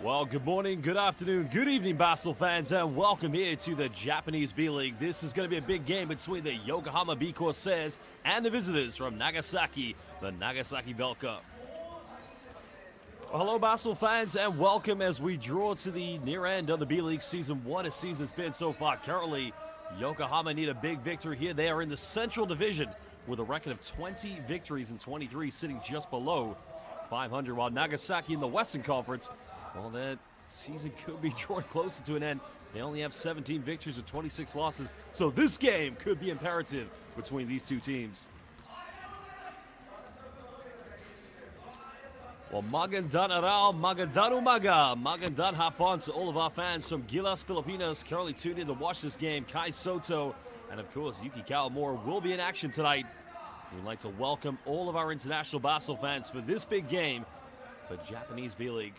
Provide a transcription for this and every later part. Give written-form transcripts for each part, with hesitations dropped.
Well, good morning, good afternoon, good evening, basketball fans, and welcome here to the Japanese B-League. This is going to be a big game between the Yokohama B-CORSAIRS and the visitors from Nagasaki, the Nagasaki VELCA. Well, hello, basketball fans, and welcome as we draw to the near end of the B-League season. What a season it's been so far. Currently, Yokohama need a big victory here. They are in the Central Division with a record of 20 victories and 23, sitting just below 500, while Nagasaki in the Western Conference, well, that season could be drawing closer to an end. They only have 17 victories and 26 losses, so this game could be imperative between these two teams. Well, magandang araw, magandang umaga, magandang hapon to all of our fans from Gilas, Filipinas, currently tuned in to watch this game. Kai Soto and, of course, Yuki Kawamura will be in action tonight. We'd like to welcome all of our international basketball fans for this big game for Japanese B-League.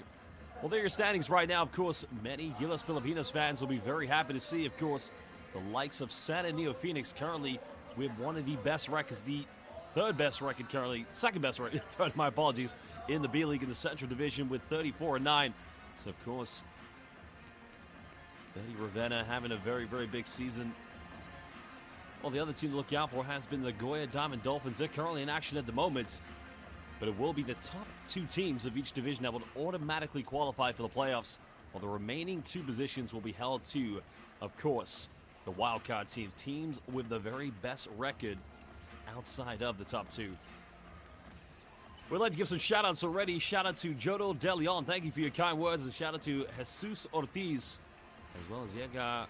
Well, there are your standings right now. Of course, many Gilas Filipinos fans will be very happy to see, of course, the likes of San Antonio Phoenix currently with one of the best records, the third best record currently, second best record, my apologies, in the B-League in the Central Division with 34-9. So, of course, Fedi Ravenna having a very, very big season. Well, the other team to look out for has been the Goya Diamond Dolphins. They're currently in action at the moment, but it will be the top two teams of each division that will automatically qualify for the playoffs, while the remaining two positions will be held to, of course, the wildcard teams, teams with the very best record outside of the top two. We'd like to give some shout-outs already. Shout-out to Jodo De Leon. Thank you for your kind words. And shout-out to Jesus Ortiz, as well as Yega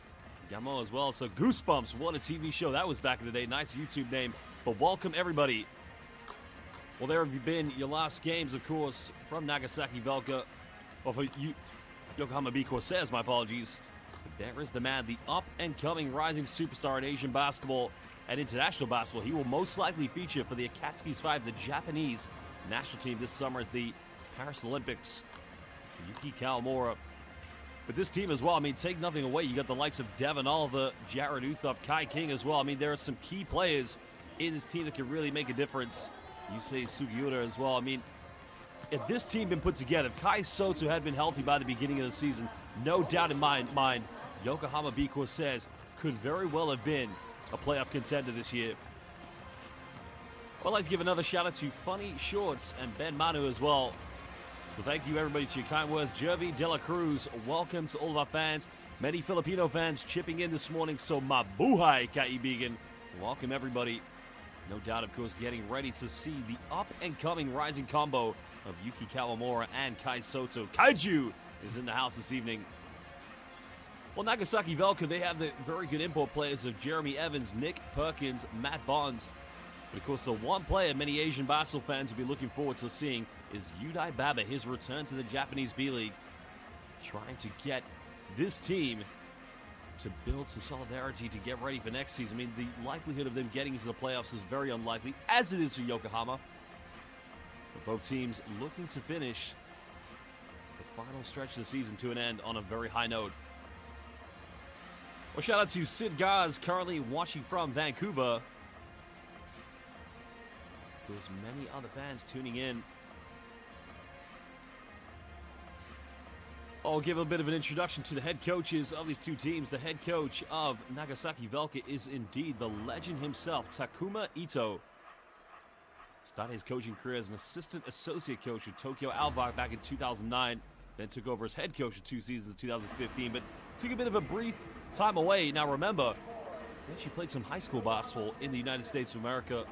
Gamo as well. So Goosebumps, what a TV show that was back in the day. Nice YouTube name. But welcome, everybody. Well, there have been your last games, of course, from Nagasaki VELCA. Or for Yokohama B-CORSAIRS, my apologies. But there is the man, the up-and-coming rising superstar in Asian basketball and international basketball. He will most likely feature for the Akatsuki's 5, the Japanese national team this summer at the Paris Olympics. Yuki Kawamura. But this team as well, I mean, take nothing away. You got the likes of Devin Oliver, Jared Uthov, Kai King as well. I mean, there are some key players in this team that can really make a difference. Yusei Sugiura as well. I mean, if this team been put together, if Kai Soto had been healthy by the beginning of the season, no doubt in my mind, Yokohama B-CORSAIRS could very well have been a playoff contender this year. I'd like to give another shout out to Funny Shorts and Ben Manu as well. So thank you everybody to your kind words. Jervy De La Cruz, welcome to all of our fans. Many Filipino fans chipping in this morning, so mabuhay kaibigan. Welcome everybody. No doubt, of course, getting ready to see the up-and-coming rising combo of Yuki Kawamura and Kai Soto. Kaiju is in the house this evening. Well, Nagasaki VELCA, they have the very good import players of Jeremy Evans, Nick Perkins, Matt Bonds. But, of course, the one player many Asian basketball fans will be looking forward to seeing is Yudai Baba, his return to the Japanese B-League, trying to get this team to build some solidarity to get ready for next season. I mean, the likelihood of them getting into the playoffs is very unlikely, as it is for Yokohama. But both teams looking to finish the final stretch of the season to an end on a very high note. Well, shout out to Sid Gaz, currently watching from Vancouver. There's many other fans tuning in. I'll give a bit of an introduction to the head coaches of these two teams. The head coach of Nagasaki VELCA is indeed the legend himself, Takuma Ito. Started his coaching career as an assistant associate coach with Tokyo Alvark back in 2009. Then took over as head coach for 2 seasons in 2015, but took a bit of a brief time away. Now remember, he actually played some high school basketball in the United States of America.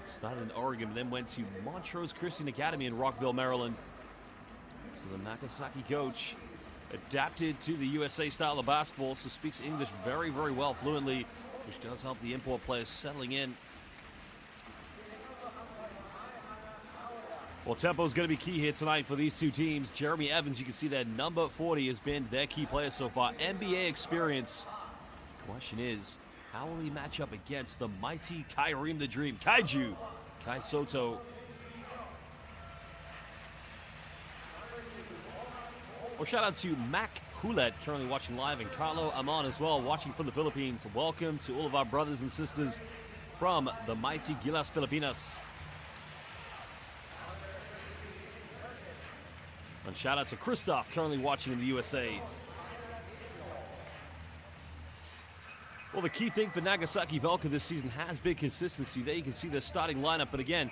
Started in Oregon, and then went to Montrose Christian Academy in Rockville, Maryland. So the Nagasaki coach adapted to the USA style of basketball, so speaks English very, very well, fluently, which does help the import players settling in. Well, tempo is going to be key here tonight for these two teams. Jeremy Evans, you can see that number 40 has been their key player so far. NBA experience. Question is, how will he match up against the mighty Kairim the Dream, Kaiju, Kai Soto? Well, shout out to Mac Hulet, currently watching live, and Carlo Amon as well, watching from the Philippines. Welcome to all of our brothers and sisters from the mighty Gilas, Filipinas. And shout out to Christoph, currently watching in the USA. Well, the key thing for Nagasaki VELCA this season has been consistency. There you can see their starting lineup, but again,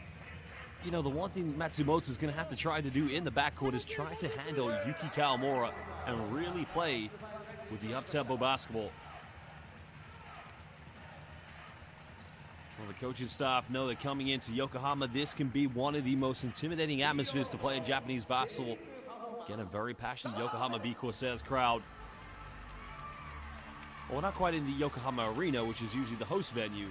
you know, the one thing Matsumoto is going to have to try to do in the backcourt is try to handle Yuki Kawamura and really play with the up-tempo basketball. Well, the coaching staff know that coming into Yokohama, this can be one of the most intimidating atmospheres to play in Japanese basketball. Again, a very passionate Yokohama B-CORSAIRS crowd. Well, we're not quite in the Yokohama Arena, which is usually the host venue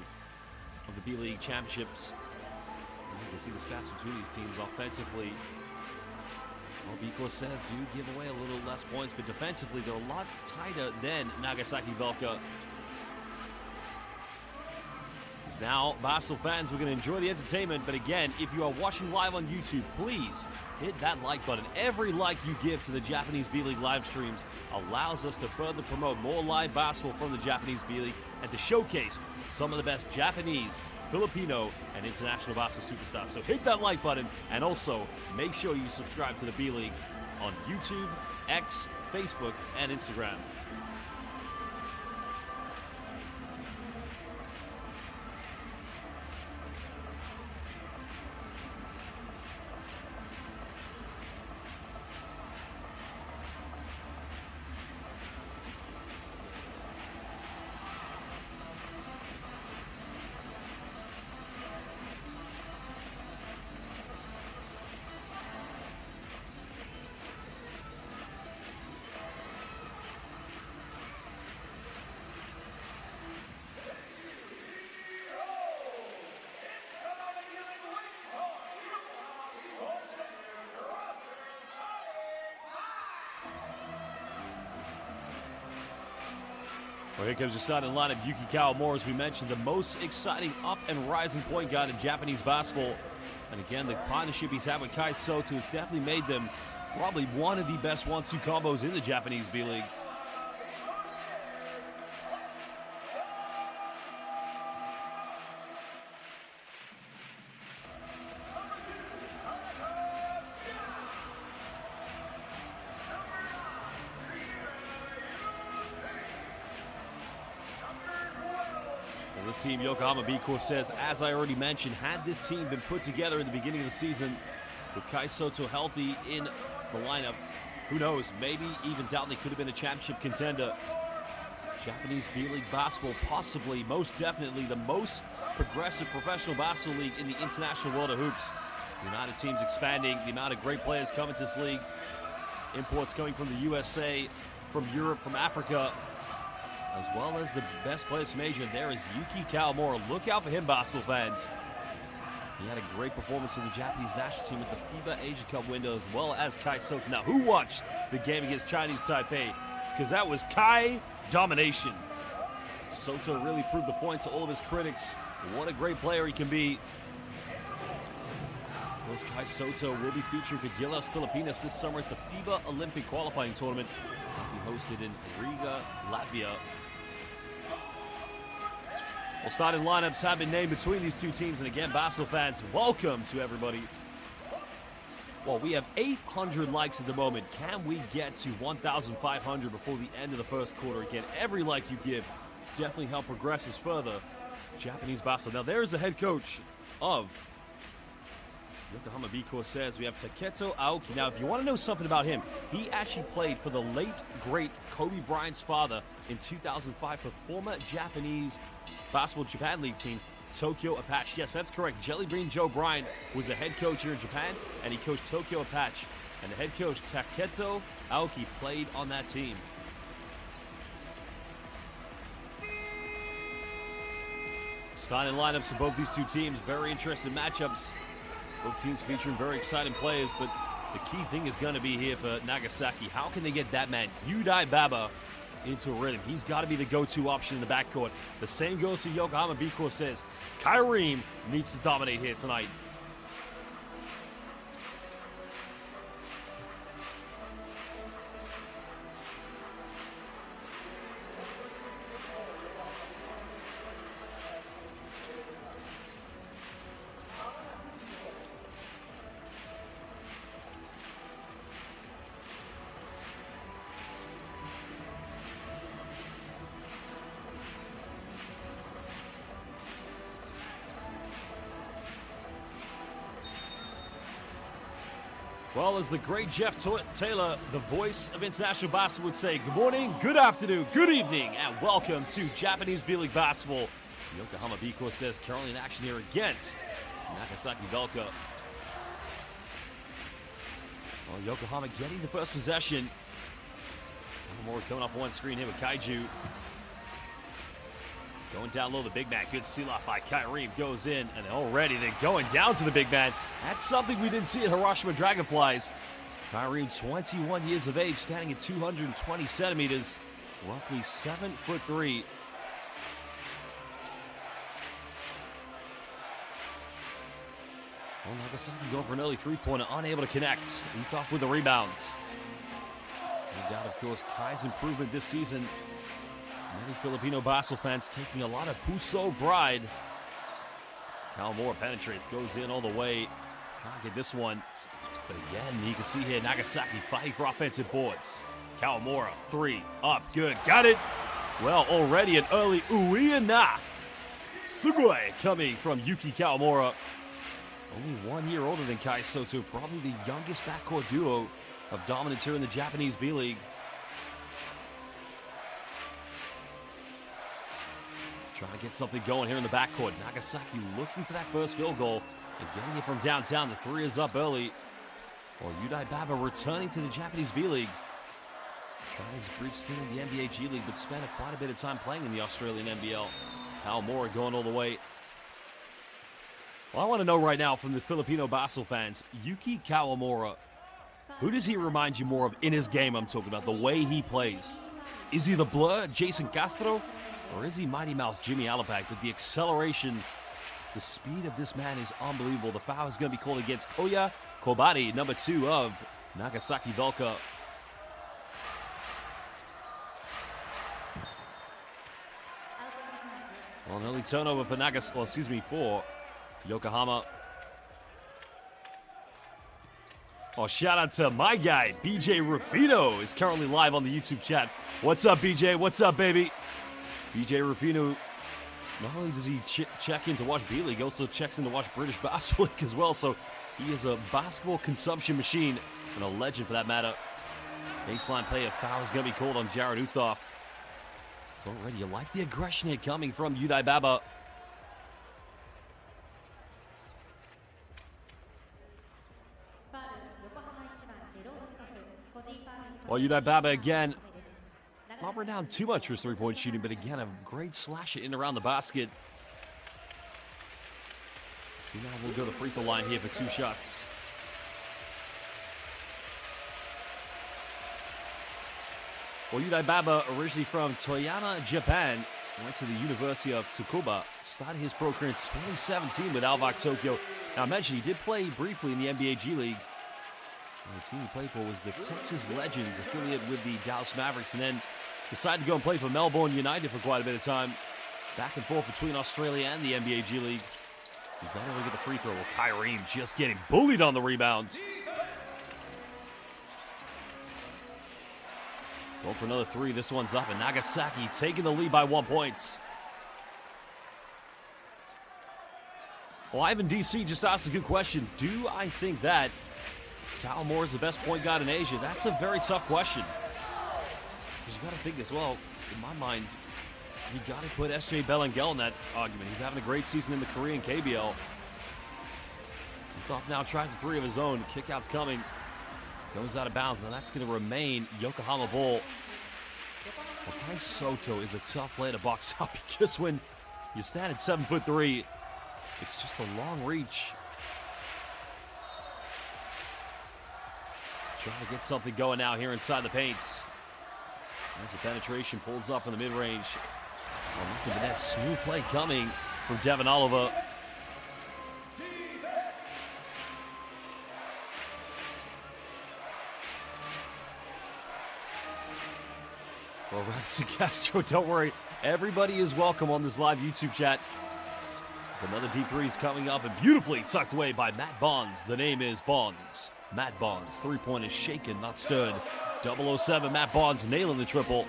of the B-League Championships. You can see the stats between these teams offensively. Well, B-CORSAIRS do give away a little less points, but defensively, they're a lot tighter than Nagasaki VELCA. Now, Basel fans, we're going to enjoy the entertainment, but again, if you are watching live on YouTube, please hit that like button. Every like you give to the Japanese B-League live streams allows us to further promote more live basketball from the Japanese B-League and to showcase some of the best Japanese, Filipino, and international basketball superstars. So hit that like button, and also make sure you subscribe to the B-League on YouTube, X, Facebook, and Instagram. Well, here comes the starting lineup. Yuki Kawamura, as we mentioned, the most exciting up and rising point guard in Japanese basketball. And again, the partnership he's had with Kai Soto has definitely made them probably one of the best 1-2 combos in the Japanese B-League. This team, Yokohama B-CORSAIRS, as I already mentioned, had this team been put together in the beginning of the season with Kai Soto healthy in the lineup, who knows, maybe even doubt they could have been a championship contender. Japanese B-League basketball, possibly, most definitely, the most progressive professional basketball league in the international world of hoops. The amount of teams expanding, the amount of great players coming to this league, imports coming from the USA, from Europe, from Africa, as well as the best players from Asia. There is Yuki Kawamura. Look out for him, basketball fans. He had a great performance for the Japanese national team at the FIBA Asia Cup window, as well as Kai Soto. Now, who watched the game against Chinese Taipei? Because that was Kai domination. Soto really proved the point to all of his critics. What a great player he can be. Of course, Kai Soto will be featuring for Gilas Filipinas this summer at the FIBA Olympic qualifying tournament. Will be hosted in Riga, Latvia. Well, starting lineups have been named between these two teams. And again, basketball fans, welcome to everybody. Well, we have 800 likes at the moment. Can we get to 1,500 before the end of the first quarter? Again, every like you give definitely help progress us further. Japanese basketball. Now, there is the head coach of Yokohama B-CORSAIRS. We have Taketo Aoki. Now, if you want to know something about him, he actually played for the late, great Kobe Bryant's father in 2005 for former Japanese basketball Japan League team, Tokyo Apache. Yes, that's correct. Jelly Bean Joe Bryant was a head coach here in Japan, and he coached Tokyo Apache. And the head coach, Taketo Aoki, played on that team. Starting lineups for both these two teams. Very interesting matchups. Both teams featuring very exciting players, but the key thing is going to be here for Nagasaki. How can they get that man, Yudai Baba, into a rhythm? He's got to be the go-to option in the backcourt. The same goes to Yokohama B-CORSAIRS. Kyreem needs to dominate here tonight. Well, as the great Jeff Taylor, the voice of international basketball, would say, good morning, good afternoon, good evening, and welcome to Japanese B-League basketball. Yokohama B-CORSAIRS currently in action here against Nagasaki VELCA. Well, Yokohama getting the first possession. More coming off one screen here with Kaiju. Going down low, the big man. Good seal off by Kyrie. Goes in, and already they're going down to the big man. That's something we didn't see at Hiroshima Dragonflies. Kyrie, 21 years of age, standing at 220 centimeters, roughly 7'3". Well, Nagasaki going for an early three-pointer, unable to connect. He's off with the rebounds. No doubt, of course, Kai's improvement this season. Many Filipino basketball fans taking a lot of Puso pride. Kawamura penetrates, goes in all the way. Can't get this one. But again, you can see here Nagasaki fighting for offensive boards. Kawamura, three, up, good, got it. Well, already an early Uiana. Sugoi coming from Yuki Kawamura. Only 1 year older than Kai Soto, probably the youngest backcourt duo of dominance here in the Japanese B-League. Trying to get something going here in the backcourt. Nagasaki looking for that first field goal and getting it from downtown. The three is up early. Well, Yudai Baba returning to the Japanese B-League. Trying his brief stint in the NBA G League, but spent quite a bit of time playing in the Australian NBL. Kawamura going all the way. Well, I want to know right now from the Filipino basketball fans, Yuki Kawamura, who does he remind you more of in his game? I'm talking about the way he plays. Is he the Blur, Jason Castro? Or is he Mighty Mouse Jimmy Alapak? With the acceleration, the speed of this man is unbelievable. The foul is going to be called against Koya Kobari, number 2 of Nagasaki VELCA. Well, an early turnover for for Yokohama. Oh, shout out to my guy, BJ Rufino, is currently live on the YouTube chat. What's up, BJ? What's up, baby? BJ Rufino, not only does he check in to watch B-League, he also checks in to watch British Basketball League as well. So he is a basketball consumption machine and a legend for that matter. Baseline play, a foul is going to be called on Jared Uthoff. It's already, you like the aggression here coming from Yudai Baba. Well, Yudai Baba again, not run down too much for his three-point shooting, but again, a great slash in around the basket. So now we'll go to the free throw line here for 2 shots. Well, Yudai Baba, originally from Toyama, Japan, went to the University of Tsukuba, started his pro career in 2017 with Alvak Tokyo. Now, I mentioned he did play briefly in the NBA G League. And the team he played for was the Texas Legends, affiliate with the Dallas Mavericks, and then decided to go and play for Melbourne United for quite a bit of time. Back and forth between Australia and the NBA G League. He's not able to get the free throw. Well, Kyrie just getting bullied on the rebound. Going for another 3. This one's up, and Nagasaki taking the lead by 1 point. Well, Ivan DC just asked a good question. Do I think that Kawamura is the best point guard in Asia? That's a very tough question. Because you got to think as well, in my mind, you got to put S.J. Belengel in that argument. He's having a great season in the Korean KBL. Uthoff now tries a 3 of his own. Kickout's coming. Goes out of bounds, and that's going to remain Yokohama ball. Well, Kai Soto is a tough player to box up because when you stand at 7'3", it's just a long reach. Trying to get something going now here inside the paint. As the penetration pulls up in the mid-range. Well, looking at that smooth play coming from Devin Oliver. Well, Ramsey Castro, don't worry. Everybody is welcome on this live YouTube chat. There's another deep 3 is coming up and beautifully tucked away by Matt Bonds. The name is Bonds. Matt Bonds, 3-point is shaken, not stirred. 007, Matt Bonds nailing the triple.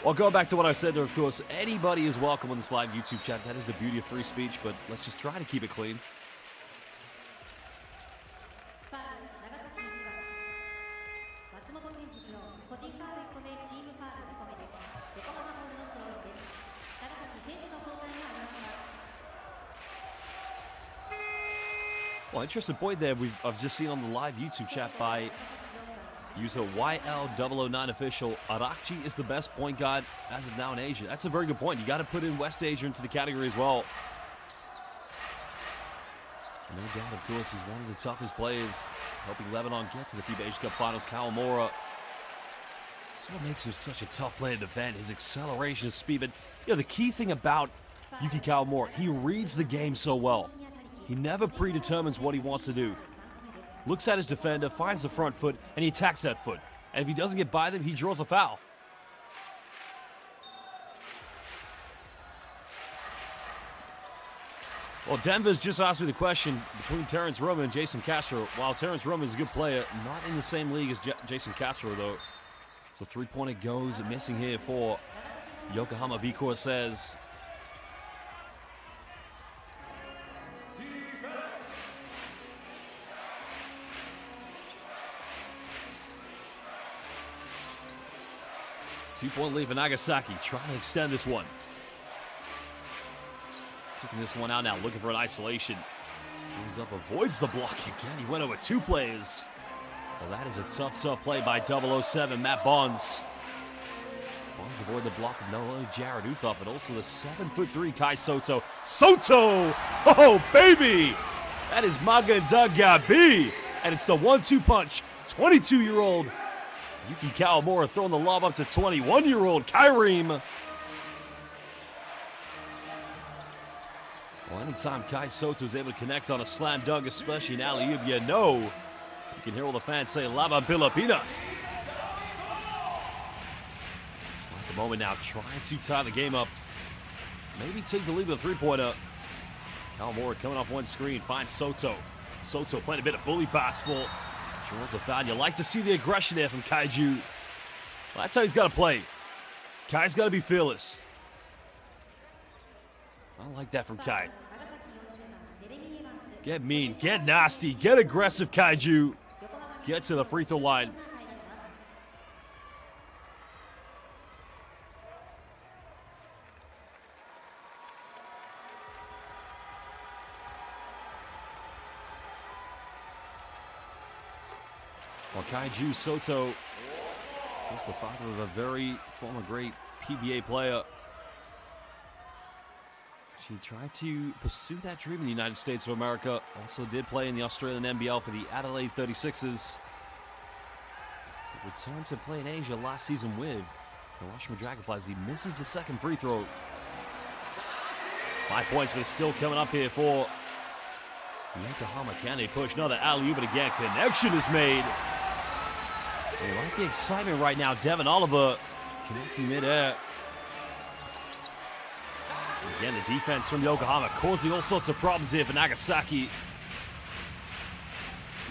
Well, going back to what I said there, of course, anybody is welcome on this live YouTube chat. That is the beauty of free speech, but let's just try to keep it clean. Well, interesting point there I've just seen on the live YouTube chat by user YL009 official. Arachi is the best point guard as of now in Asia. That's a very good point. You got to put in West Asia into the category as well. No doubt, of course, he's one of the toughest players, helping Lebanon get to the FIBA Asia Cup Finals. Kawamura. That's what makes him such a tough player to defend. His acceleration, his speed. But the key thing about Yuki Kawamura, he reads the game so well. He never predetermines what he wants to do. Looks at his defender, finds the front foot, and he attacks that foot. And if he doesn't get by them, he draws a foul. Well, Denver's just asked me the question between Terrence Roman and Jason Castro. While Terrence Roman is a good player, not in the same league as Jason Castro, though. So three-pointer goes missing here for Yokohama B-CORSAIRS. Two-point lead for Nagasaki, trying to extend this one. Kicking this one out now, looking for an isolation. Moves up, avoids the block again. He went over two players. Well, that is a tough play by 007, Matt Bonds. Bonds avoid the block of not only Jared Uthop, but also the 7'3" Kai Soto. Soto! Oh, baby! That is Magadagabi. And it's the 1-2 punch. 22-year-old Yuki Kawamura throwing the lob up to 21-year-old Kaireem. Well, anytime Kai Soto is able to connect on a slam dunk, especially in alley-oop, you can hear all the fans say, Lava Pilipinas. At the moment now, trying to tie the game up. Maybe take the lead with a three-pointer. Kawamura coming off one screen, finds Soto. Soto playing a bit of bully basketball. Draws a foul. You like to see the aggression there from Kaiju. Well, that's how he's got to play. Kai's got to be fearless. I like that from Kai. Get mean, get nasty, get aggressive, Kaiju. Get to the free throw line. Well, Kaiju Soto is the father of a very former great PBA player. She tried to pursue that dream in the United States of America. Also did play in the Australian NBL for the Adelaide 36ers. Returned to play in Asia last season with the Hiroshima Dragonflies. He misses the second free throw. 5 points, but it's still coming up here for Yokohama. Can they push? Another alley-oop, but again, connection is made. I like the excitement right now. Devin Oliver connecting midair. Again, the defense from Yokohama causing all sorts of problems here for Nagasaki.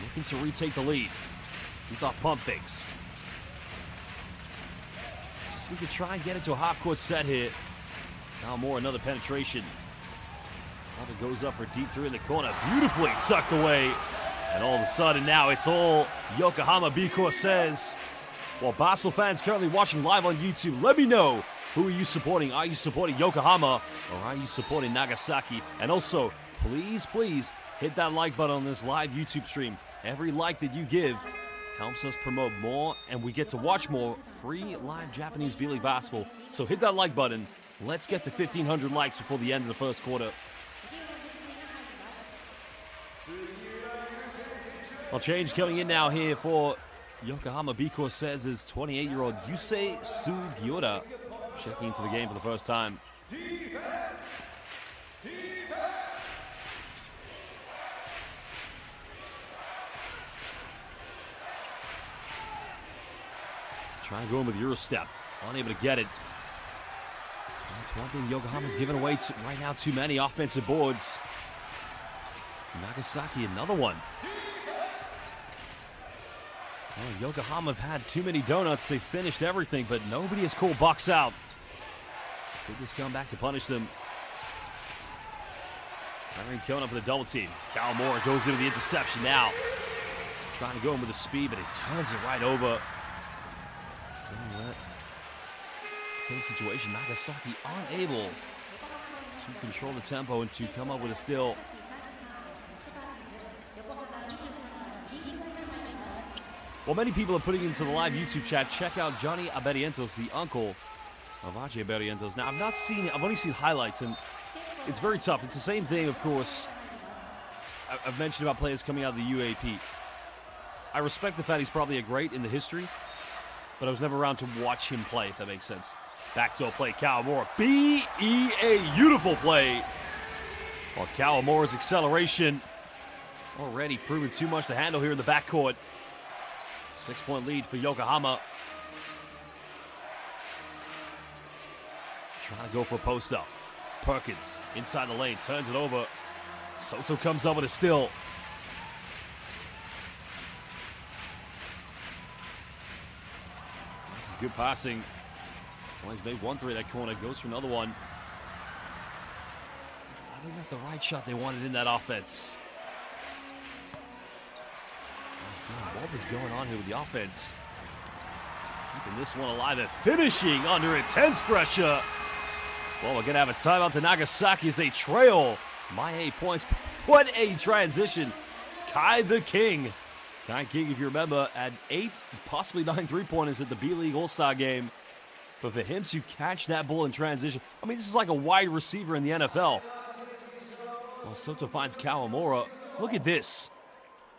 Looking to retake the lead. We thought pump fakes. Just we could try and get into a half-court set here. Now more, another penetration. Oliver goes up for deep three in the corner. Beautifully tucked away. And all of a sudden now it's all Yokohama B-CORSAIRS. Well, Basel fans currently watching live on YouTube, let me know. Who are you supporting? Are you supporting Yokohama or are you supporting Nagasaki? And also, please hit that like button on this live YouTube stream. Every like that you give helps us promote more and we get to watch more free live Japanese B-League basketball. So hit that like button. Let's get to 1,500 likes before the end of the first quarter. Well, change coming in now here for Yokohama B-CORSAIRS is 28-year-old Yusei Sugiura. Checking into the game for the first time. Trying to go in with Euro step. Unable to get it. That's one thing Yokohama's giving away right now. Too many offensive boards. Nagasaki, another one. Oh, Yokohama have had too many donuts. They finished everything, but nobody has called box out. They just come back to punish them. Irene coming up with a double team. Kawamura goes in with the interception now. Trying to go in with the speed, but it turns it right over. Same situation. Nagasaki unable to control the tempo and to come up with a steal. Well, many people are putting into the live YouTube chat, check out Johnny Aberientos, the uncle of Aje Aberientos. Now, I've only seen highlights, and it's very tough. It's the same thing, of course, I've mentioned about players coming out of the UAP. I respect the fact he's probably a great in the history, but I was never around to watch him play, if that makes sense. Backdoor play, Kawamura. B-E-A, beautiful play. Well, Kawamura's acceleration already proven too much to handle here in the backcourt. 6-point lead for Yokohama. Trying to go for a post-up. Perkins inside the lane, turns it over. Soto comes up with a steal. This is good passing. Well, he's made one three that corner, goes for another one. Probably not the right shot they wanted in that offense. What is going on here with the offense? Keeping this one alive and finishing under intense pressure. Well, we're going to have a timeout to Nagasaki as they trail by 8 points. What a transition. Kai the King. Kai King, if you remember, had 8, possibly 9 3-pointers at the B-League All-Star game. But for him to catch that ball in transition, I mean, this is like a wide receiver in the NFL. Well, Soto finds Kawamura. Look at this.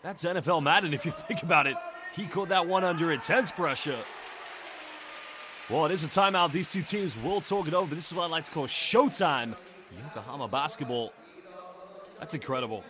That's NFL Madden if you think about it. He caught that one under intense pressure. Well, it is a timeout. These two teams will talk it over, but this is what I like to call showtime. Yokohama basketball. That's incredible.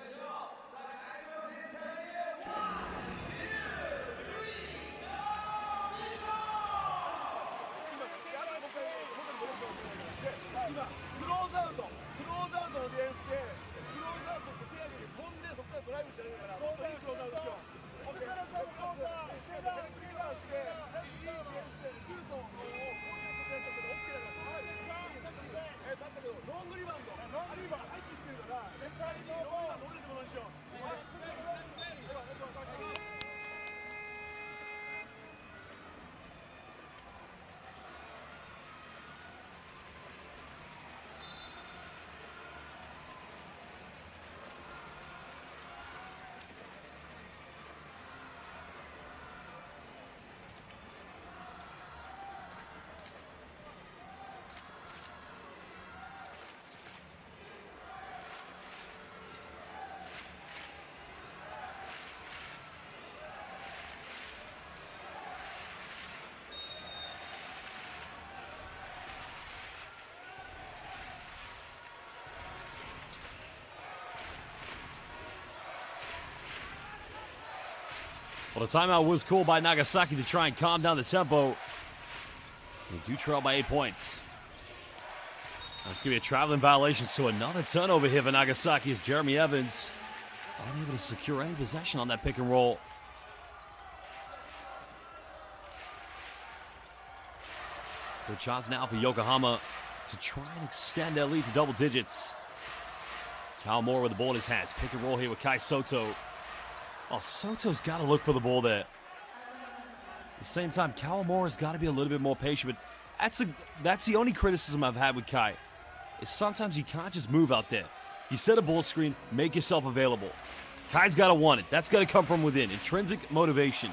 Well, the timeout was called by Nagasaki to try and calm down the tempo. They do trail by 8 points. That's going to be a traveling violation, so another turnover here for Nagasaki as Jeremy Evans unable to secure any possession on that pick and roll. So chance now for Yokohama to try and extend their lead to double digits. Kawamura with the ball in his hands. Pick and roll here with Kai Soto. Oh, Soto's got to look for the ball there. At the same time, Kawamura's got to be a little bit more patient. But that's the only criticism I've had with Kai. Is sometimes you can't just move out there. You set a ball screen, make yourself available. Kai's got to want it. That's got to come from within. Intrinsic motivation.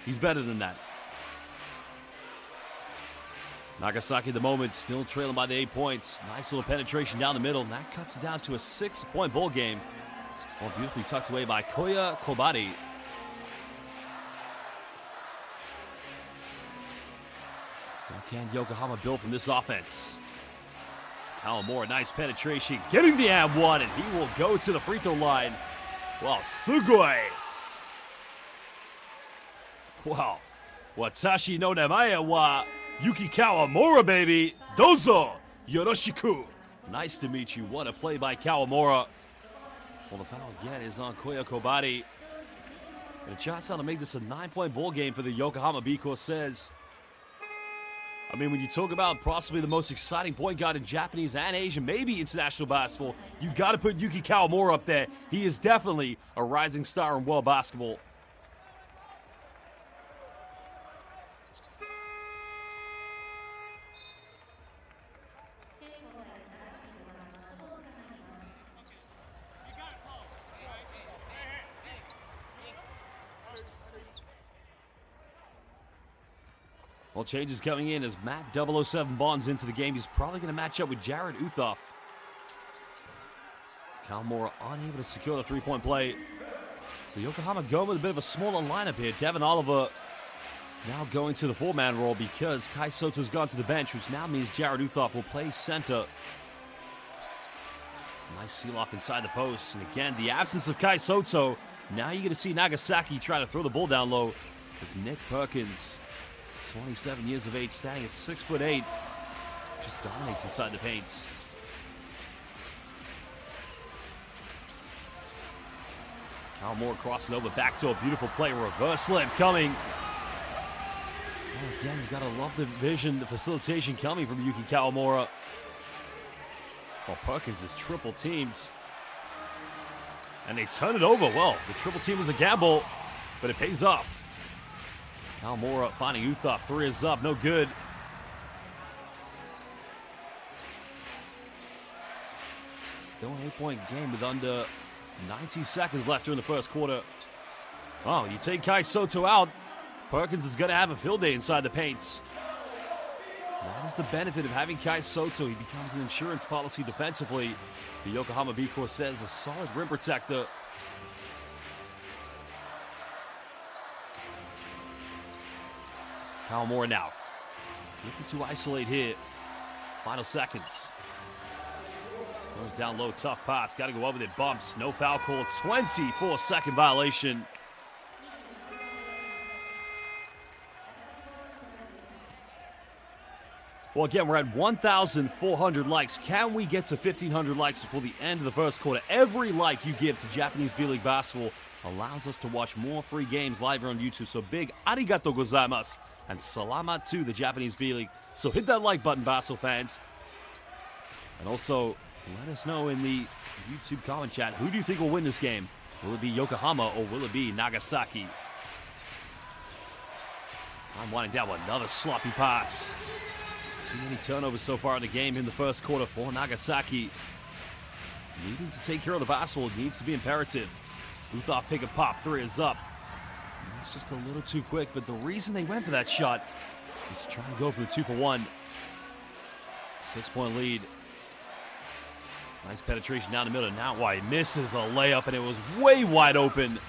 He's better than that. Nagasaki at the moment still trailing by the 8 points. Nice little penetration down the middle. And that cuts it down to a 6-point ball game. Well, beautifully tucked away by Koya Kobari. What can Yokohama build from this offense? Kawamura, nice penetration. Getting the and one, and he will go to the free throw line. Wow, sugoi. Wow. Watashi no namae wa Yuki Kawamura, baby. Dozo. Yoroshiku. Nice to meet you. What a play by Kawamura. Well, the foul again is on Koya Kobari. And a chance now to make this a 9-point ball game for the Yokohama B-CORSAIRS. I mean, when you talk about possibly the most exciting point guard in Japanese and Asian, maybe international basketball, you got to put Yuki Kawamura up there. He is definitely a rising star in world basketball. Well, changes coming in as Matt 007 Bonds into the game. He's probably going to match up with Jared Uthoff. As Kawamura unable to secure the three-point play. So Yokohama going with a bit of a smaller lineup here. Devin Oliver now going to the four-man role because Kai Soto's gone to the bench, which now means Jared Uthoff will play center. Nice seal-off inside the post. And again, the absence of Kai Soto. Now you're going to see Nagasaki try to throw the ball down low. As Nick Perkins, 27 years of age, standing at 6'8", just dominates inside the paint. Kawamura crossing over, backdoor, beautiful play, reverse slam coming. Oh, again, you gotta love the vision, the facilitation coming from Yuki Kawamura. Well, Perkins is triple teamed. And they turn it over. Well, the triple team is a gamble, but it pays off. Kawamura finding Uthoff. Three is up, no good. Still an 8-point game with under 90 seconds left during the first quarter. Oh, you take Kai Soto out, Perkins is going to have a field day inside the paints. That is the benefit of having Kai Soto. He becomes an insurance policy defensively. The Yokohama B-CORSAIRS a solid rim protector. Kawamura now. Looking to isolate here. Final seconds. Goes down low, tough pass. Got to go up with it. Bumps. No foul call. 24-second violation. Well, again, we're at 1,400 likes. Can we get to 1,500 likes before the end of the first quarter? Every like you give to Japanese B-League basketball allows us to watch more free games live here on YouTube. So big arigato gozaimasu and salamat to the Japanese B-League. So hit that like button, basketball fans. And also, let us know in the YouTube comment chat, who do you think will win this game? Will it be Yokohama or will it be Nagasaki? Time winding down with another sloppy pass. Too many turnovers so far in the game in the first quarter for Nagasaki. Needing to take care of the basketball needs to be imperative. Uthoff pick and pop, three is up. And that's just a little too quick, but the reason they went for that shot is to try and go for the 2-for-1. 6-point lead. Nice penetration down the middle. Now why he misses a layup, and it was way wide open.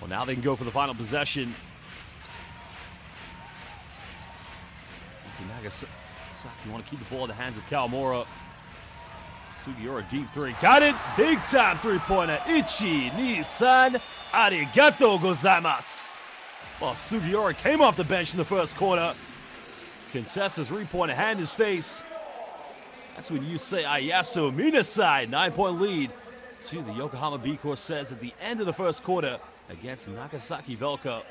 Well, now they can go for the final possession. Nagasaki want to keep the ball in the hands of Kawamura. Sugiura deep three. Got it! Big time three-pointer. Ichi, ni, san, arigato gozaimasu. Well, Sugiura came off the bench in the first quarter. Contests a three-pointer, hand his face. That's when you say ayasu minasai. 9-point lead to the Yokohama B-CORSAIRS at the end of the first quarter against Nagasaki VELCA.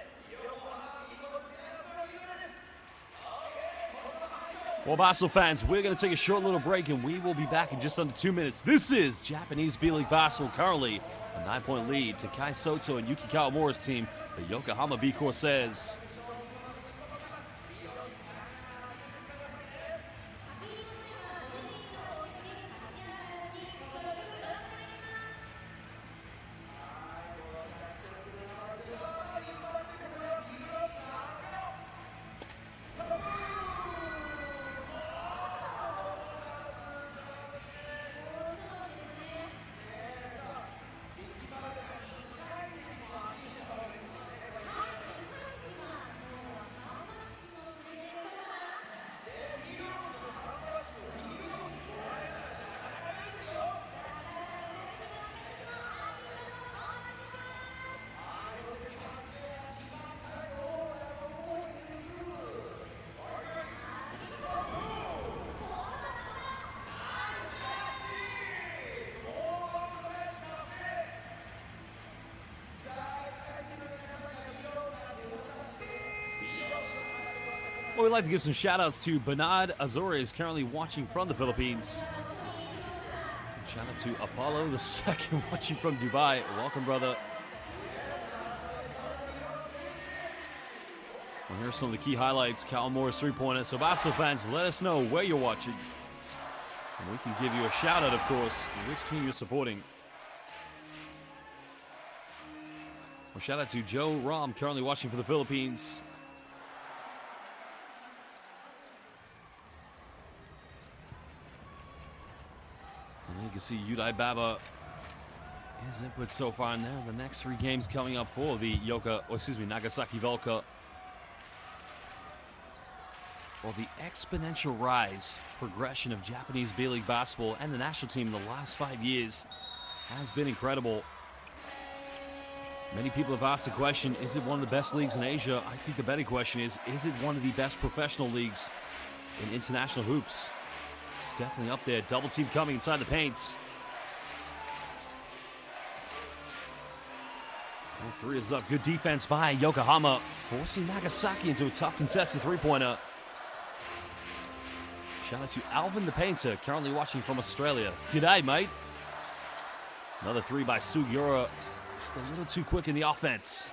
Well, basketball fans, we're going to take a short little break, and we will be back in just under 2 minutes. This is Japanese B-League basketball, currently a 9-point lead to Kai Soto and Yuki Kawamura's team, the Yokohama B-CORSAIRS. Well, we'd like to give some shout-outs to Bernard Azores, currently watching from the Philippines. Shout out to Apollo II, watching from Dubai. Welcome, brother. Well, here are some of the key highlights. Kawamura's three-pointer. So, basketball fans, let us know where you're watching. And we can give you a shout-out, of course, which team you're supporting. Well, shout out to Joe Rom, currently watching for the Philippines. And you can see Yudai Baba, his input so far now. The next 3 games coming up for the Nagasaki VELCA. Well, the exponential rise, progression of Japanese B-League basketball and the national team in the last 5 years has been incredible. Many people have asked the question, is it one of the best leagues in Asia? I think the better question is it one of the best professional leagues in international hoops? It's definitely up there. Double team coming inside the paint. 3 is up. Good defense by Yokohama, forcing Nagasaki into a tough contested three-pointer. Shout out to Alvin the Painter, currently watching from Australia. G'day, mate. Another 3 by Sugiura. Just a little too quick in the offense.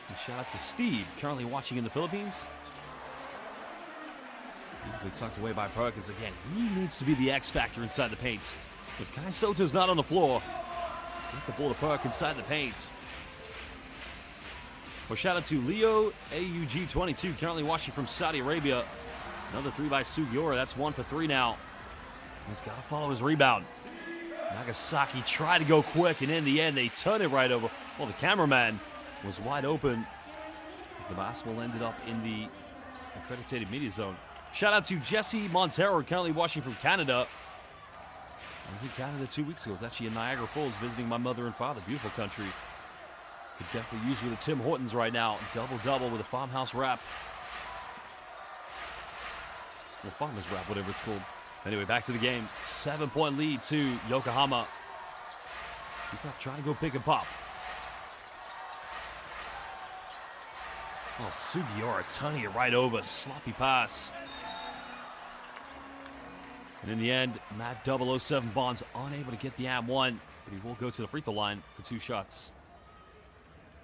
And shout out to Steve, currently watching in the Philippines. Beautifully tucked away by Perkins. Again, he needs to be the X factor inside the paint. If Kai Soto's not on the floor, get the ball to Perk inside the paint. Well, shout out to Leo AUG22, currently watching from Saudi Arabia. Another 3 by Sugiura. That's 1 for 3 now. He's got to follow his rebound. Nagasaki tried to go quick, and in the end, they turned it right over. Well, the cameraman was wide open as the basketball ended up in the accredited media zone. Shout out to Jesse Montero, currently watching from Canada. I was in Canada 2 weeks ago. I was actually in Niagara Falls visiting my mother and father. Beautiful country. Could definitely use with the Tim Hortons right now. Double-double with a farmhouse wrap. Well, farmer's wrap, whatever it's called. Anyway, back to the game. 7-point lead to Yokohama. Trying to go pick and pop. Oh, Sugiura turning it right over. Sloppy pass. And in the end, Matt 007 Bonds unable to get the and-1, but he will go to the free throw line for 2 shots.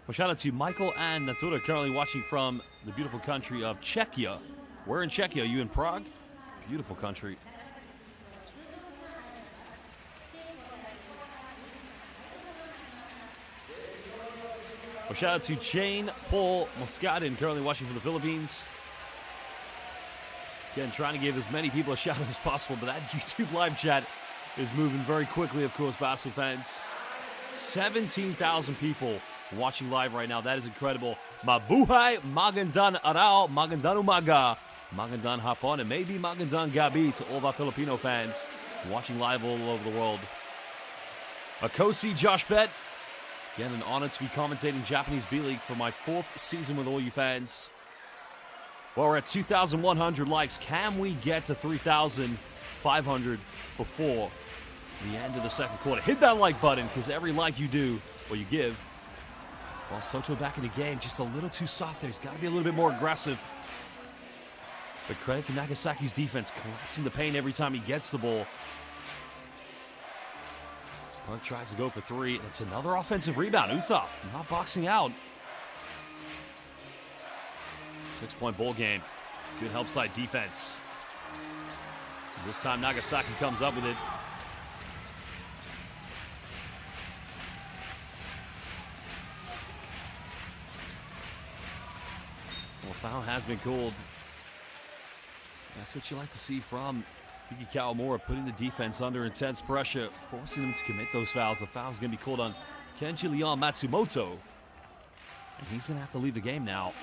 Well, shout out to Michael and Natura, currently watching from the beautiful country of Czechia. Where in Czechia? Are you in Prague? Beautiful country. Well, shout out to Jane Paul Moscadin, currently watching from the Philippines. Again, trying to give as many people a shout out as possible, but that YouTube live chat is moving very quickly, of course, basketball fans. 17,000 people watching live right now. That is incredible. Mabuhay, magandang araw, magandang umaga, magandang hapon, and maybe magandang gabi to all of our Filipino fans watching live all over the world. Akosi Josh Bet. Again, an honor to be commentating Japanese B-League for my 4th season with all you fans. Well, we're at 2,100 likes. Can we get to 3,500 before the end of the second quarter? Hit that like button, because every like you do, or you give. Well, Soto back in the game, just a little too soft there. He's got to be a little bit more aggressive. But credit to Nagasaki's defense, collapsing the paint every time he gets the ball. Punk tries to go for 3. It's another offensive rebound. Uthaf not boxing out. 6-point ball game. Good help side defense. This time Nagasaki comes up with it. Well, foul has been called. That's what you like to see from Yuki Kawamura, putting the defense under intense pressure, forcing them to commit those fouls. The foul's going to be called on Kenji Leon Matsumoto. And he's going to have to leave the game now.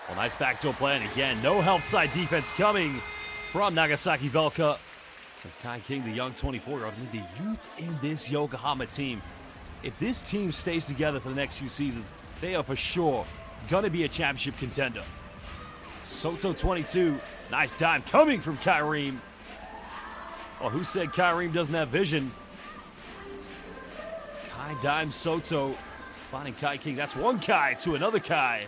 Well, nice backdoor play, and again, no help side defense coming from Nagasaki VELCA. As Kai King, the young 24-year-old, the youth in this Yokohama team. If this team stays together for the next few seasons, they are for sure going to be a championship contender. Soto 22, nice dime coming from Kyriem. Oh, who said Kyriem doesn't have vision? Kai dime Soto, finding Kai King. That's one Kai to another Kai.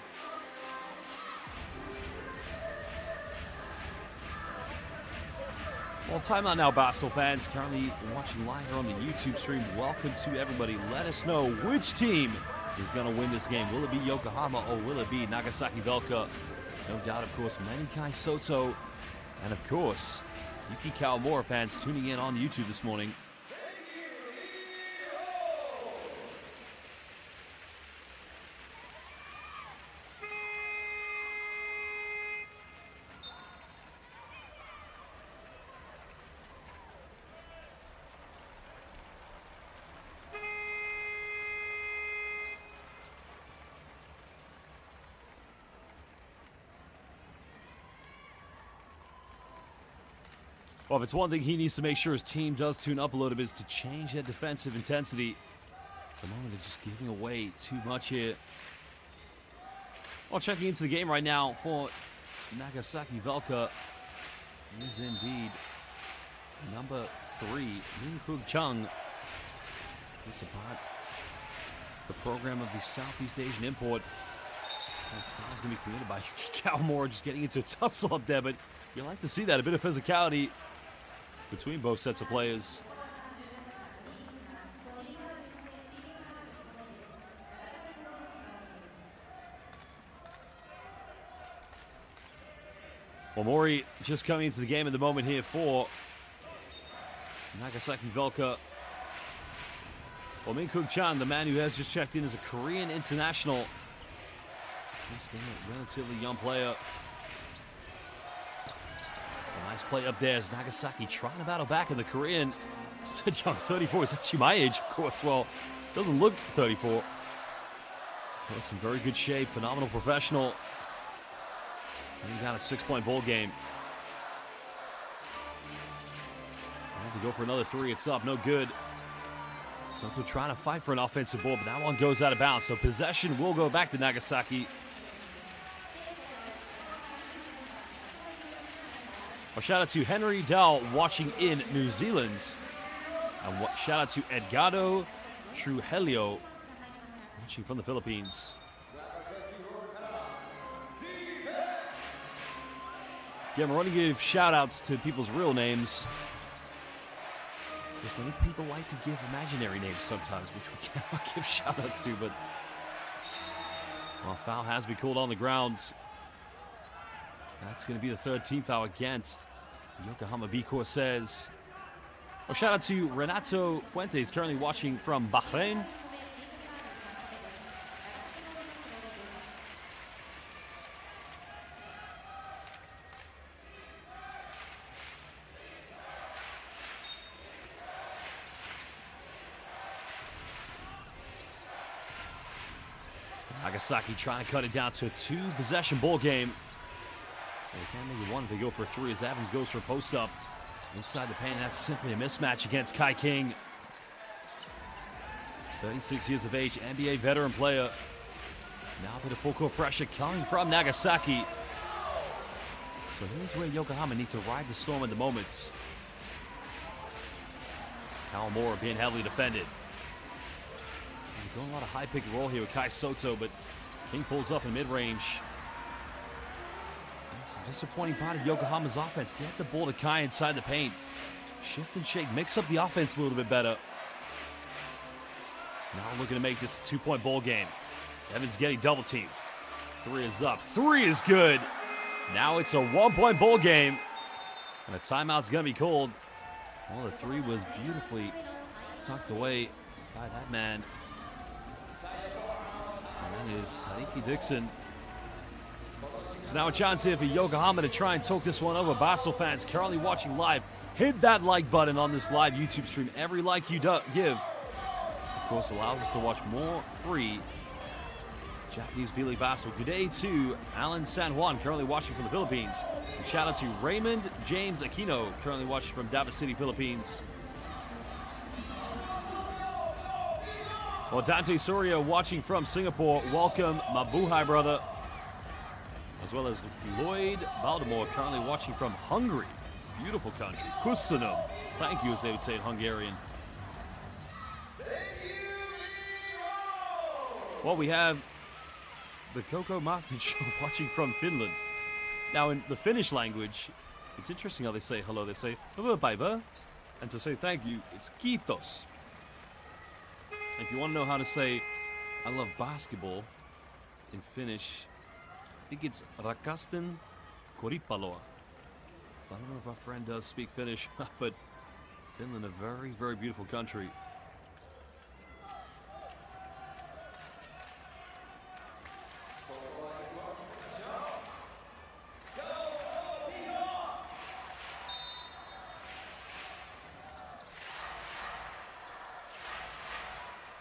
Well, timeout now, Basel fans. Currently watching live here on the YouTube stream. Welcome to everybody. Let us know which team is going to win this game. Will it be Yokohama or will it be Nagasaki VELCA? No doubt, of course, Manikai Soto. And, of course, Yuki Kawamura fans tuning in on YouTube this morning. Well, if it's one thing he needs to make sure his team does tune up a little bit is to change that defensive intensity. At the moment, they're just giving away too much here. Well, checking into the game right now for Nagasaki VELCA is indeed number 3, Min-Kuk Chung. This about the program of the Southeast Asian import. That foul's going to be committed by Kawamura, just getting into a tussle up there, but you like to see that, a bit of physicality between both sets of players. Well, Mori just coming into the game at the moment here for Nagasaki VELCA. Well, Min-Kuk Chan, the man who has just checked in as a Korean international. Just a relatively young player. A nice play up there as Nagasaki trying to battle back in the Korean. Said young, 34 is actually my age, of course. Well, doesn't look 34. That's in very good shape, phenomenal professional. And he got a 6-point ball game. To go for another 3, it's up, no good. Soto trying to fight for an offensive ball, but that one goes out of bounds. So possession will go back to Nagasaki. Well, shout out to Henry Dell watching in New Zealand. And shout out to Edgardo Trujillo watching from the Philippines. Again, we're going to give shout outs to people's real names. Because many people like to give imaginary names sometimes, which we cannot give shout outs to, but well, foul has been called on the ground. That's going to be the 3rd team foul against Yokohama B-CORSAIRS. Well, shout out to Renato Fuentes, currently watching from Bahrain. Nagasaki trying to cut it down to a 2-possession ball game. They can't make it 1 if they go for a 3 as Evans goes for a post-up. Inside the paint, that's simply a mismatch against Kai King. 36 years of age, NBA veteran player. Now a bit of full-court pressure coming from Nagasaki. So here's where Yokohama need to ride the storm at the moment. Kawamura being heavily defended. Going a lot of high pick and roll here with Kai Soto, but King pulls up in mid-range. That's a disappointing part of Yokohama's offense. Get the ball to Kai inside the paint. Shift and shake, mix up the offense a little bit better. Now looking to make this a 2-point ball game. Evans getting double teamed. 3 is up. 3 is good. Now it's a 1-point ball game. And a timeout's going to be called. Well, the 3 was beautifully tucked away by that man. And that is Taiki Dixon. So now a chance here for Yokohama to try and talk this one over. Basel fans currently watching live, hit that like button on this live YouTube stream. Every like you give, of course, allows us to watch more free Japanese B.LEAGUE basketball. Good day to Alan San Juan, currently watching from the Philippines. And shout out to Raymond James Aquino, currently watching from Davao City, Philippines. Well, Dante Soria watching from Singapore. Welcome, Mabuhay, brother. As well as Lloyd Baltimore, currently watching from Hungary. Beautiful country. Kusunum. Thank you, as they would say in Hungarian. Well, we have the Coco Muffin Show watching from Finland. Now, in the Finnish language, It's interesting how they say hello. They say, "Bye-bye," and to say thank you, it's kiitos. If you want to know how to say, I love basketball, in Finnish, I think it's rakastan koripalloa. So I don't know if our friend does speak Finnish, but Finland, a very, very beautiful country.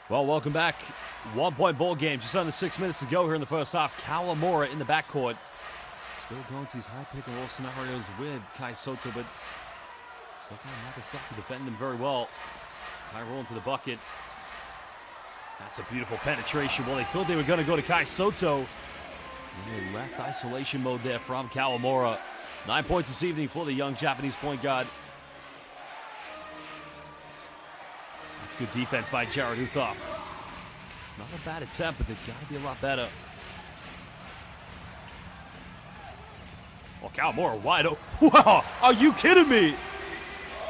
Well, welcome back. 1-point ball game. Just under 6 minutes to go here in the first half. Kawamura in the backcourt. Still going to these high pick and roll scenarios with Kai Soto, but so far Nagasaki defending them very well. Kai rolling to the bucket. That's a beautiful penetration. Well, they thought they were going to go to Kai Soto. And they left isolation mode there from Kawamura. 9 points this evening for the young Japanese point guard. That's good defense by Jared Uthop. It's not a bad attempt, but they've got to be a lot better. Oh, Kawamura wide open. Wow, are you kidding me?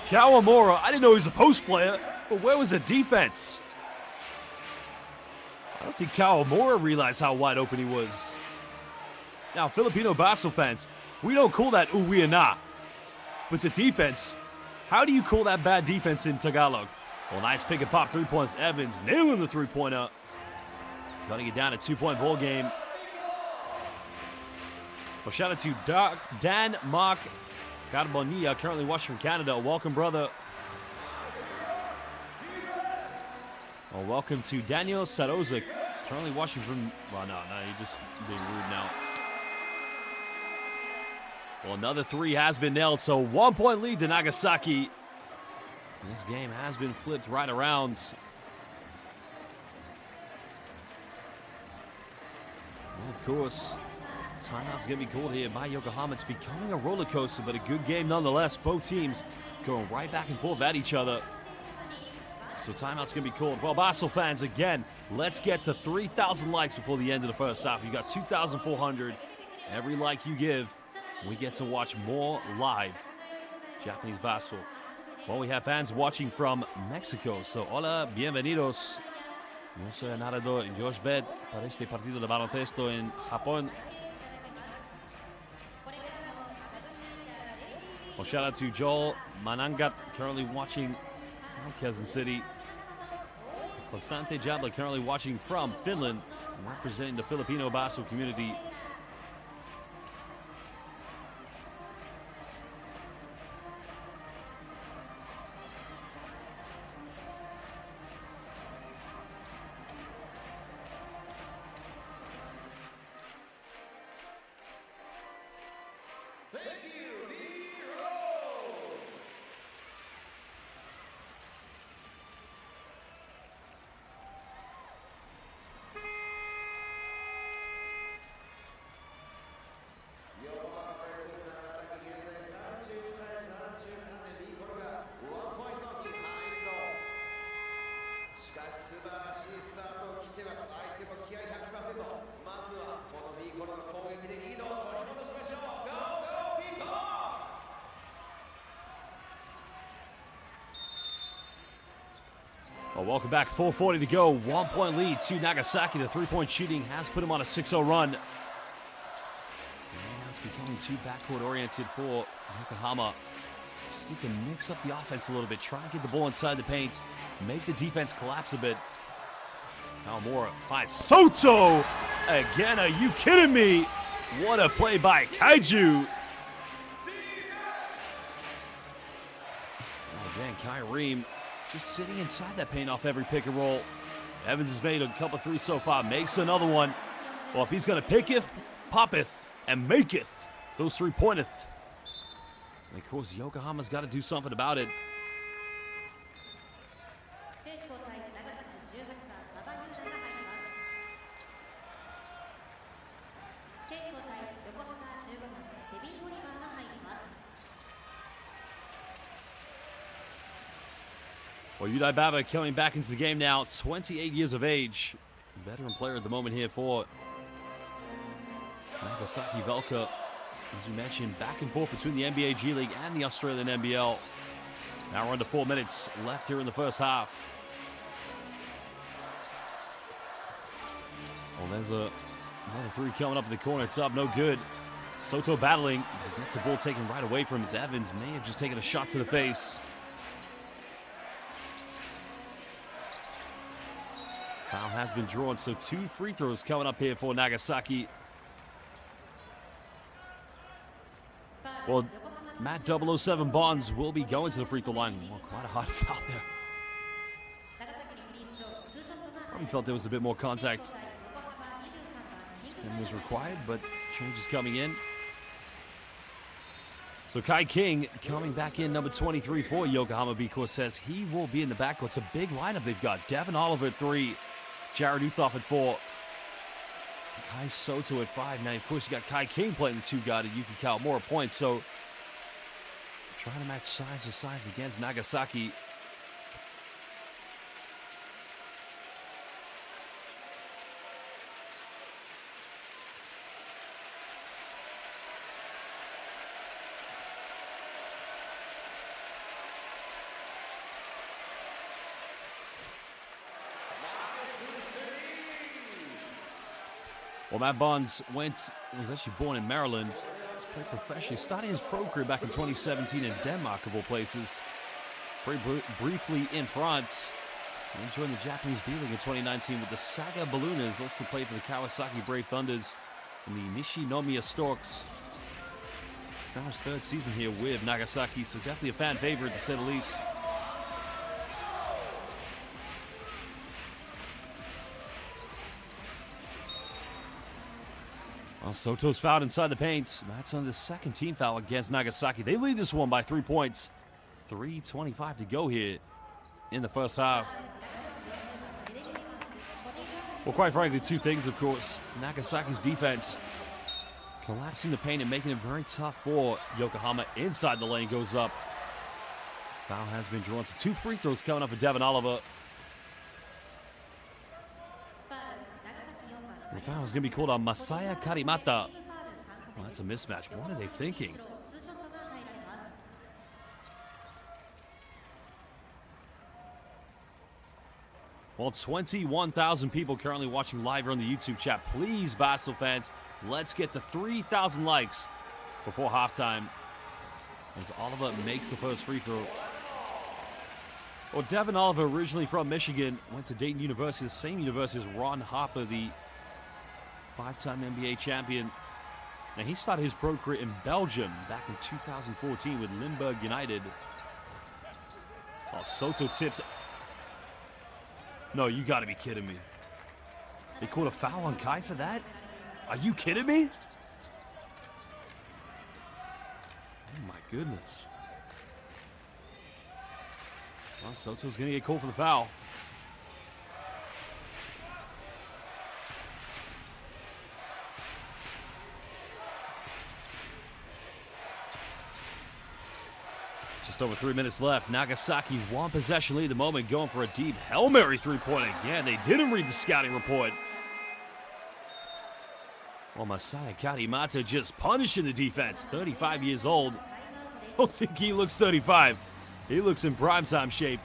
Kawamura, I didn't know he was a post player, but where was the defense? I don't think Kawamura realized how wide open he was. Now, Filipino basketball fans, we don't call that uwi na. But the defense, how do you call that bad defense in Tagalog? Well, nice pick and pop 3 points. Evans nailing the 3-pointer. Cutting it down a 2-point ball game. Well, shout out to Dan Mark Carbonia, currently watching from Canada. Welcome, brother. Well, welcome to Daniel Saroza, currently watching from... Well, no, you're just being rude now. Well, another 3 has been nailed, so 1-point lead to Nagasaki. This game has been flipped right around. Well, of course, timeout's going to be called here by Yokohama. It's becoming a roller coaster, but a good game nonetheless. Both teams going right back and forth at each other. So timeout's going to be called. Well, basketball fans, again, let's get to 3,000 likes before the end of the first half. You got 2,400. Every like you give, we get to watch more live Japanese basketball. Well, we have fans watching from Mexico. So, hola, bienvenidos. Yo soy el narrador Josh Bed para este partido de baloncesto en Japón. Well, shout out to Joel Manangat, currently watching from Quezon City. Constante Jabla, currently watching from Finland, representing the Filipino basketball community. Well, welcome back. 4:40 to go. 1-point lead to Nagasaki. The 3-point shooting has put him on a 6-0 run. And now it's becoming too backcourt oriented for Yokohama. Just need to mix up the offense a little bit. Try and get the ball inside the paint. Make the defense collapse a bit. Kawamura finds Soto. Again, are you kidding me? What a play by Kaiju. Oh, again, Kyreem just sitting inside that paint off every pick and roll. Evans has made a couple threes so far. Makes another one. Well, if he's going to picketh, poppeth, and maketh those 3-pointeth. And of course, Yokohama's got to do something about it. Well, Udai Baba coming back into the game now, 28 years of age. Veteran player at the moment here for Nagasaki VELCA. As we mentioned, back and forth between the NBA G League and the Australian NBL. Now we're under 4 minutes left here in the first half. Well, there's another three coming up in the corner. It's up, no good. Soto battling. He gets the ball taken right away from him. Evans may have just taken a shot to the face. Foul has been drawn, so 2 free throws coming up here for Nagasaki. Well, Matt 007 Bonds will be going to the free throw line. Well, quite a hard foul there. Probably felt there was a bit more contact than was required, but change is coming in. So Kai King coming back in, number 23 for Yokohama B-CORSAIRS. He will be in the backcourt. It's a big lineup they've got. Devin Oliver at 3, Jared Uthoff at 4, Kai Soto at 5. Now, of course, you got Kai King playing the 2-guard and Yuki Kawamura points. So trying to match size with size against Nagasaki. Well, Matt Bonds was actually born in Maryland. He's played professionally, starting his pro career back in 2017 in Denmark, of all places. Very briefly in France. And joined the Japanese B-League in 2019 with the Saga Ballooners. Also played for the Kawasaki Brave Thunders and the Nishinomiya Storks. It's now his 3rd season here with Nagasaki, so definitely a fan favorite to say the least. Well, Soto's fouled inside the paint. That's on the 2nd team foul against Nagasaki. They lead this one by 3 points. 3:25 to go here in the first half. Well, quite frankly, 2 things, of course. Nagasaki's defense collapsing the paint and making it very tough for Yokohama. Inside the lane goes up. Foul has been drawn. So 2 free throws coming up for Devin Oliver. The foul is going to be called on Masaya Karimata. Well, that's a mismatch. What are they thinking? Well, 21,000 people currently watching live here on the YouTube chat. Please, Basel fans, let's get to 3,000 likes before halftime as Oliver makes the first free throw. Well, Devin Oliver, originally from Michigan, went to Dayton University, the same university as Ron Harper, the 5-time NBA champion. Now, he started his pro career in Belgium back in 2014 with Limburg United. Oh, Soto tips. No, you got to be kidding me. They called a foul on Kai for that? Are you kidding me? Oh, my goodness. Well, Soto's going to get called for the foul. Just over 3 minutes left. Nagasaki, 1 possession lead at the moment, going for a deep Hail Mary 3-pointer. Again, they didn't read the scouting report. Well, Masaya Karimata just punishing the defense. 35 years old. I don't think he looks 35. He looks in primetime shape.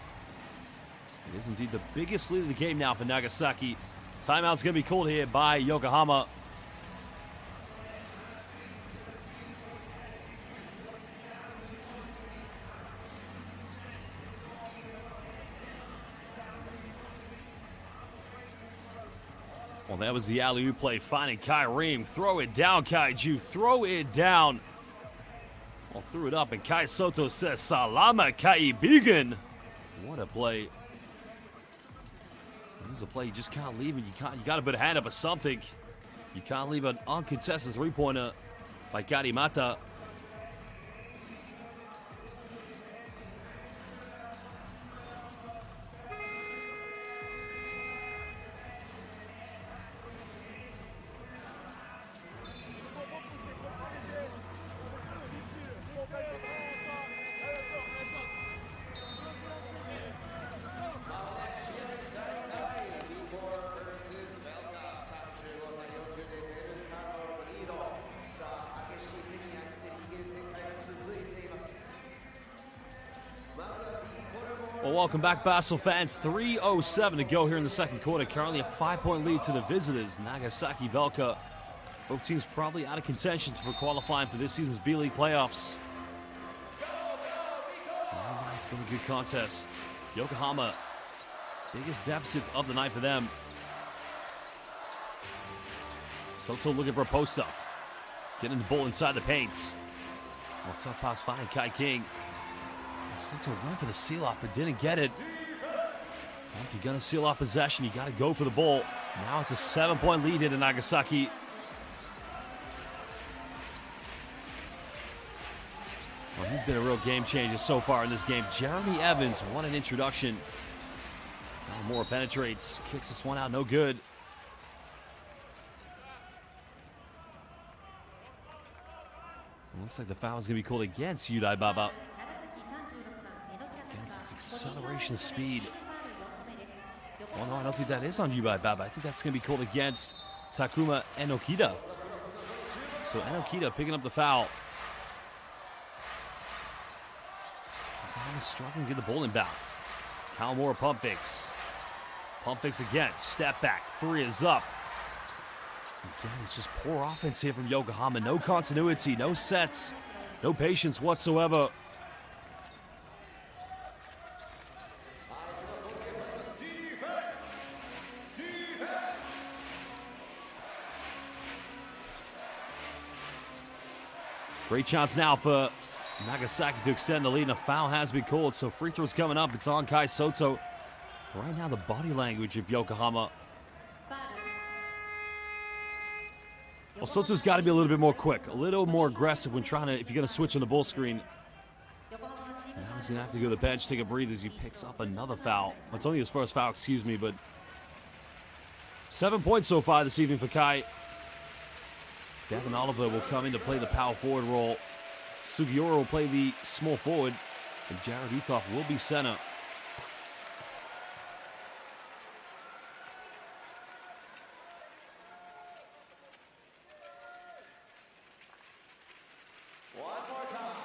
It is indeed the biggest lead of the game now for Nagasaki. Timeout's going to be called here by Yokohama. Well, that was the alley-oop play, finding Kyreem. Throw it down, Kaiju. Throw it down. Well, threw it up, and Kai Soto says, Salama Kaibigan. What a play. This is a play you just can't leave it. You got to put a hand up or something. You can't leave an uncontested 3-pointer by Karimata. Well, welcome back, Basel fans. 3:07 to go here in the second quarter. Currently a 5-point lead to the visitors, Nagasaki VELCA. Both teams probably out of contention for qualifying for this season's B-League playoffs. It's been a good contest. Yokohama, biggest deficit of the night for them. Soto looking for a post-up. Getting the ball inside the paint. Well, tough pass finding Kai King. Soto went for the seal-off but didn't get it. Well, if you're going to seal off possession, you got to go for the ball. Now it's a 7-point lead into Nagasaki. Well, he's been a real game changer so far in this game. Jeremy Evans, what an introduction. Nakamura penetrates, kicks this one out, no good. Looks like the foul is going to be called against Yudai Baba. Against its acceleration speed. Well, no, I don't think that is on Yudai Baba. I think that's going to be called against Takuma Enokita. So Enokita picking up the foul. Struggling to get the ball inbound. Nakamura pump fakes. Pump fakes again. Step back. 3 is up. Again, it's just poor offense here from Yokohama. No continuity, no sets, no patience whatsoever. Great chance now for Nagasaki to extend the lead, and a foul has been called, so free throws coming up. It's on Kai Soto. Right now, the body language of Yokohama. Well, Soto's got to be a little bit more quick, a little more aggressive when trying to, if you're going to switch on the ball screen. Now he's going to have to go to the bench, take a breather as he picks up another foul. Well, it's only his first foul, excuse me, but 7 points so far this evening for Kai. Devin Oliver will come in to play the power forward role. Sugiura will play the small forward, and Jared Ethoff will be center. One more time.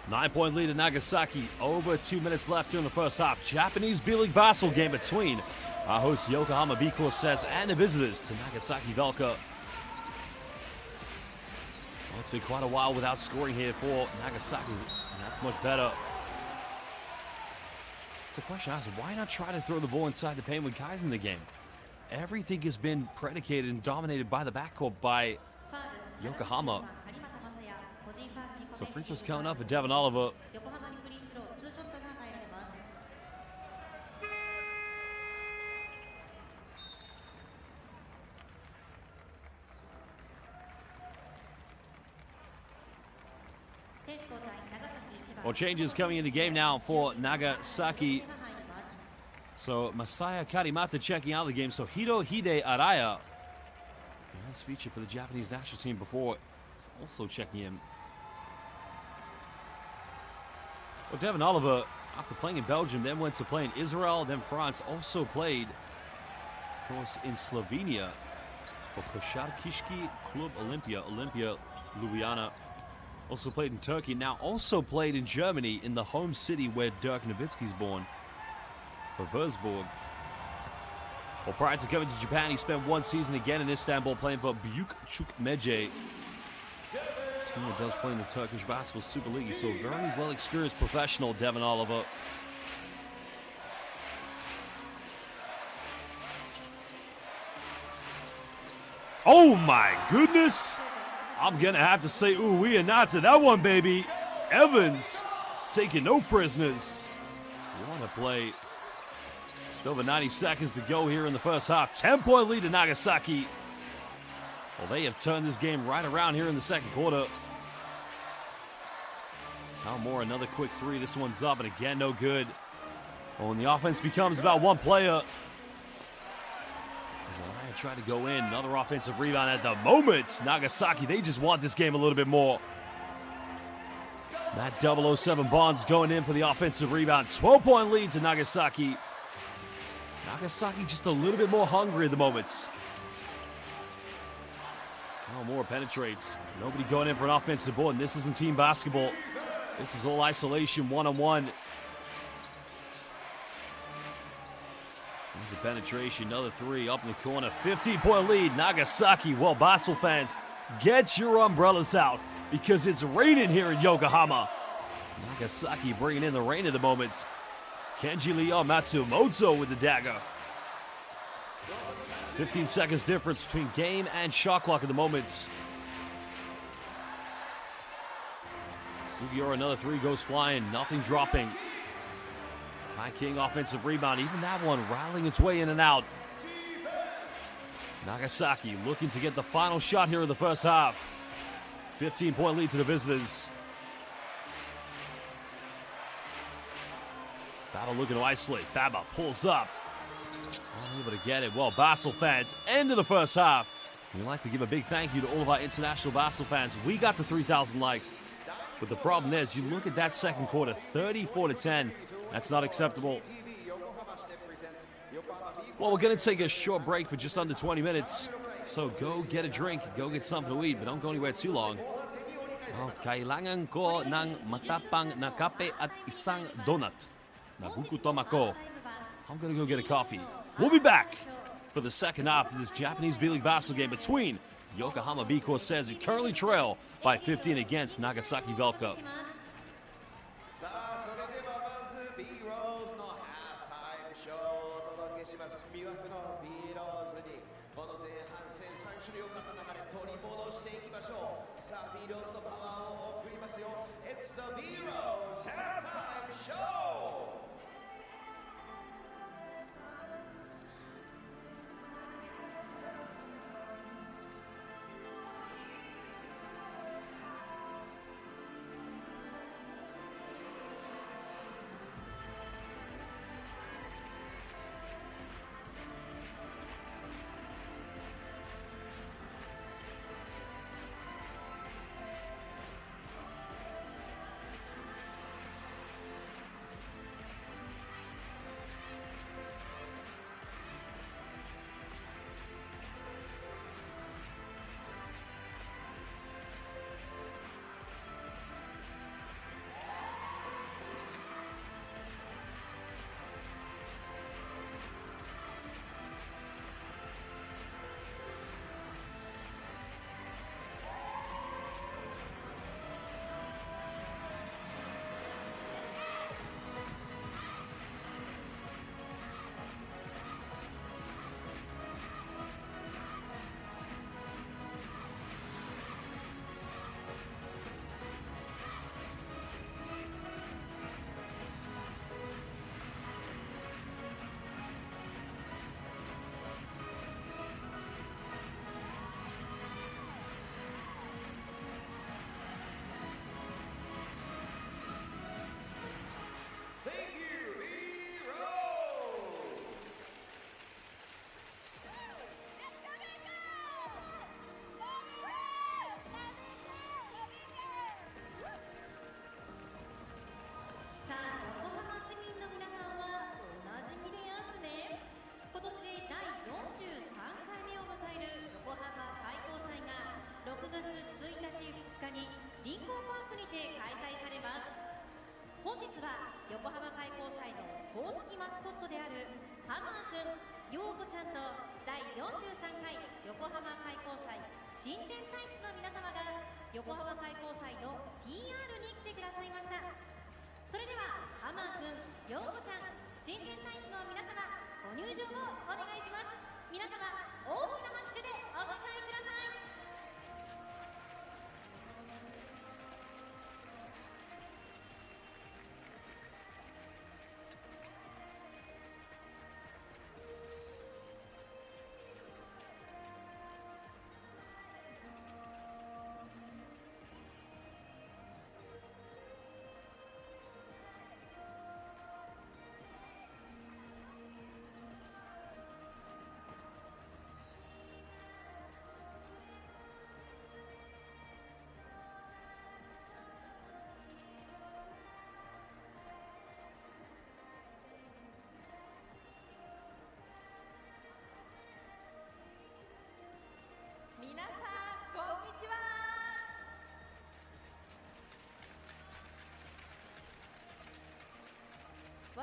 9-point lead in Nagasaki. Over 2 minutes left here in the first half. Japanese B-League basketball game between our host Yokohama B-CORSAIRS and the visitors to Nagasaki VELCA. Well, it's been quite a while without scoring here for Nagasaki, and that's much better. It's a question I ask, why not try to throw the ball inside the paint when Kai's in the game? Everything has been predicated and dominated by the backcourt by Yokohama. So free throws coming up for Devin Oliver. Well, changes coming into game now for Nagasaki. So Masaya Karimata checking out of the game. So Hirohide Araya, he has featured for the Japanese national team before, is also checking in. Well, Devin Oliver, after playing in Belgium, then went to play in Israel, then France, also played, of course, in Slovenia for Košarkaški Klub Olimpia Ljubljana. Also played in Turkey, now also played in Germany in the home city where Dirk Nowitzki's born, for Würzburg. Well, prior to coming to Japan, he spent 1 season again in Istanbul playing for Büyükçekmece. Team that does play in the Turkish Basketball Super League, so very well experienced professional, Devin Oliver. Oh my goodness! I'm gonna have to say ooh wee and not to that one, baby. Evans taking no prisoners. What a play. Just over 90 seconds to go here in the first half. 10-point lead to Nagasaki. Well, they have turned this game right around here in the second quarter. Now more, another quick three. This one's up, and again, no good. Well, when the offense becomes about one player, as Araya tried to go in, another offensive rebound at the moment. Nagasaki, they just want this game a little bit more. That 007 Bonds going in for the offensive rebound. 12-point lead to Nagasaki. Nagasaki just a little bit more hungry at the moment. Moore penetrates. Nobody going in for an offensive board, and this isn't team basketball. This is all isolation, one-on-one. There's a penetration, another three up in the corner. 15-point lead, Nagasaki. Well, basketball fans, get your umbrellas out because it's raining here in Yokohama. Nagasaki bringing in the rain at the moment. Kenji Leon Matsumoto with the dagger. 15 seconds difference between game and shot clock at the moment. Sugiura, another three goes flying, nothing dropping. Kai King offensive rebound, even that one rattling its way in and out. Nagasaki looking to get the final shot here in the first half. 15-point lead to the visitors. Baba looking to isolate. Baba pulls up. Unable to get it. Well, Basel fans, end of the first half. We'd like to give a big thank you to all of our international Basel fans. We got to 3,000 likes. But the problem is, you look at that second quarter, 34-10. That's not acceptable. Well, we're going to take a short break for just under 20 minutes. So go get a drink, go get something to eat, but don't go anywhere too long. Kailangan ko ng matapang na kape at isang donut. Nagugutom ako. I'm going to go get a coffee. We'll be back for the second half of this Japanese B-League basketball game between Yokohama B-CORSAIRS, who currently trail by 15 against Nagasaki VELCA. It's the B-Rose halftime show!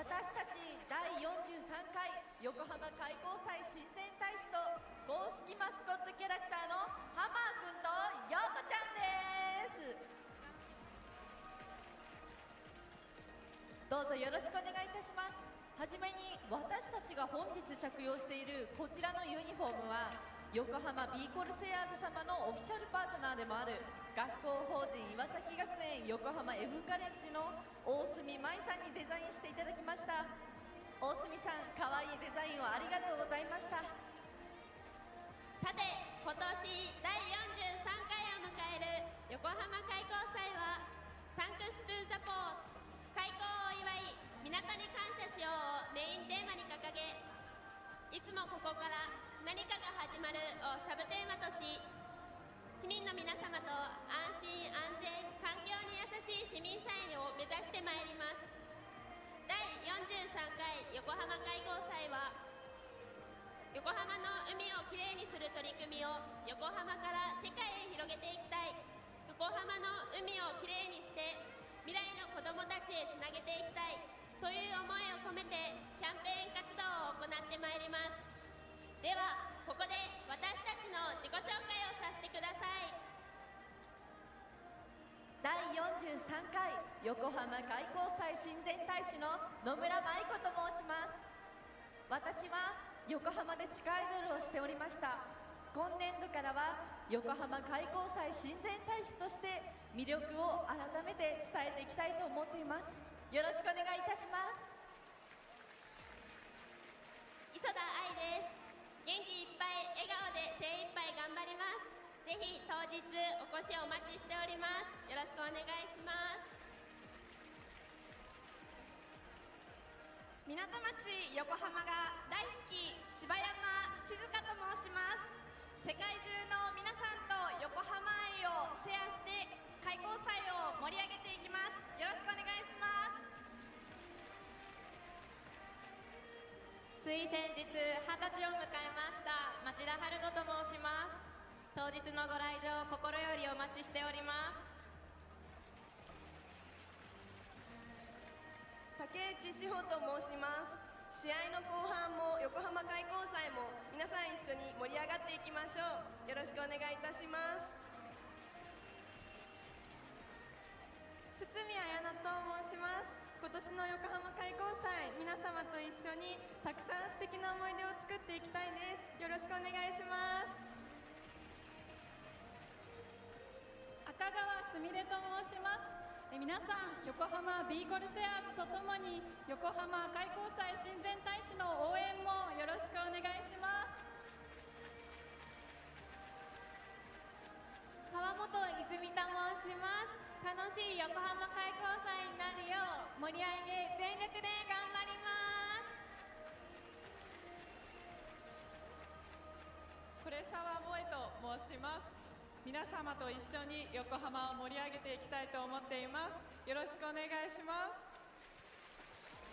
私たち第43回横浜開港祭親善大使と公式マスコットキャラクターのハマーくんとヨーコちゃんです。どうぞよろしくお願いいたします。はじめに私たちが本日着用しているこちらのユニフォームは横浜 B コルセアーズ様のオフィシャルパートナーでもある学校法人岩崎学園横浜 F カレッジの大隅舞さんにデザインしていただきました。大隅さん、かわいいデザインをありがとうございました。さて、今年第43回を迎える横浜開港祭はサンクス・トゥ・ザ・ポート、開港を祝い港に感謝しようをメインテーマに掲げ、いつもここから何かが始まるをサブテーマとし、市民の皆様と安心安全環境に優しい市民祭を目指してまいります。第43回横浜開港祭は横浜の海をきれいにする取り組みを横浜から世界へ広げていきたい、横浜の海をきれいにして未来の子どもたちへつなげていきたいという思いを込めてキャンペーン活動を行ってまいります。ではここで私たちの自己紹介をさせてください。第43回横浜開港祭親善大使の野村舞子と申します。私は横浜で地下アイドルをしておりました。今年度からは横浜開港祭親善大使として魅力を改めて伝えていきたいと思っています。よろしくお願いいたします。磯田愛です。元気いっぱい笑顔で精一杯頑張ります。ぜひ当日お越しお待ちしております。よろしくお願いします。港町横浜が大好き柴山静香と申します。世界中の皆さんと横浜愛をシェアして開港祭を盛り上げていきます。よろしくお願いします。つい先日20歳を迎えました町田春子と申します。当日のご来場心よりお待ちしております。竹内志保と申します。試合の後半も横浜開港祭も皆さん一緒に盛り上がっていきましょう。よろしくお願いいたします。堤彩乃と申します。今年の横浜開港祭、皆様と一緒にたくさん素敵な思い出を作っていきたいです。よろしくお願いします。赤川すみれと申します。皆さん、横浜 B コルセアーズとともに横浜開港祭親善大使の応援もよろしくお願いします。川本泉と申します。楽しい横浜開港祭になるよう盛り上げ全力で頑張ります。是沢萌と申します。皆様と一緒に横浜を盛り上げていきたいと思っています。よろしくお願いしま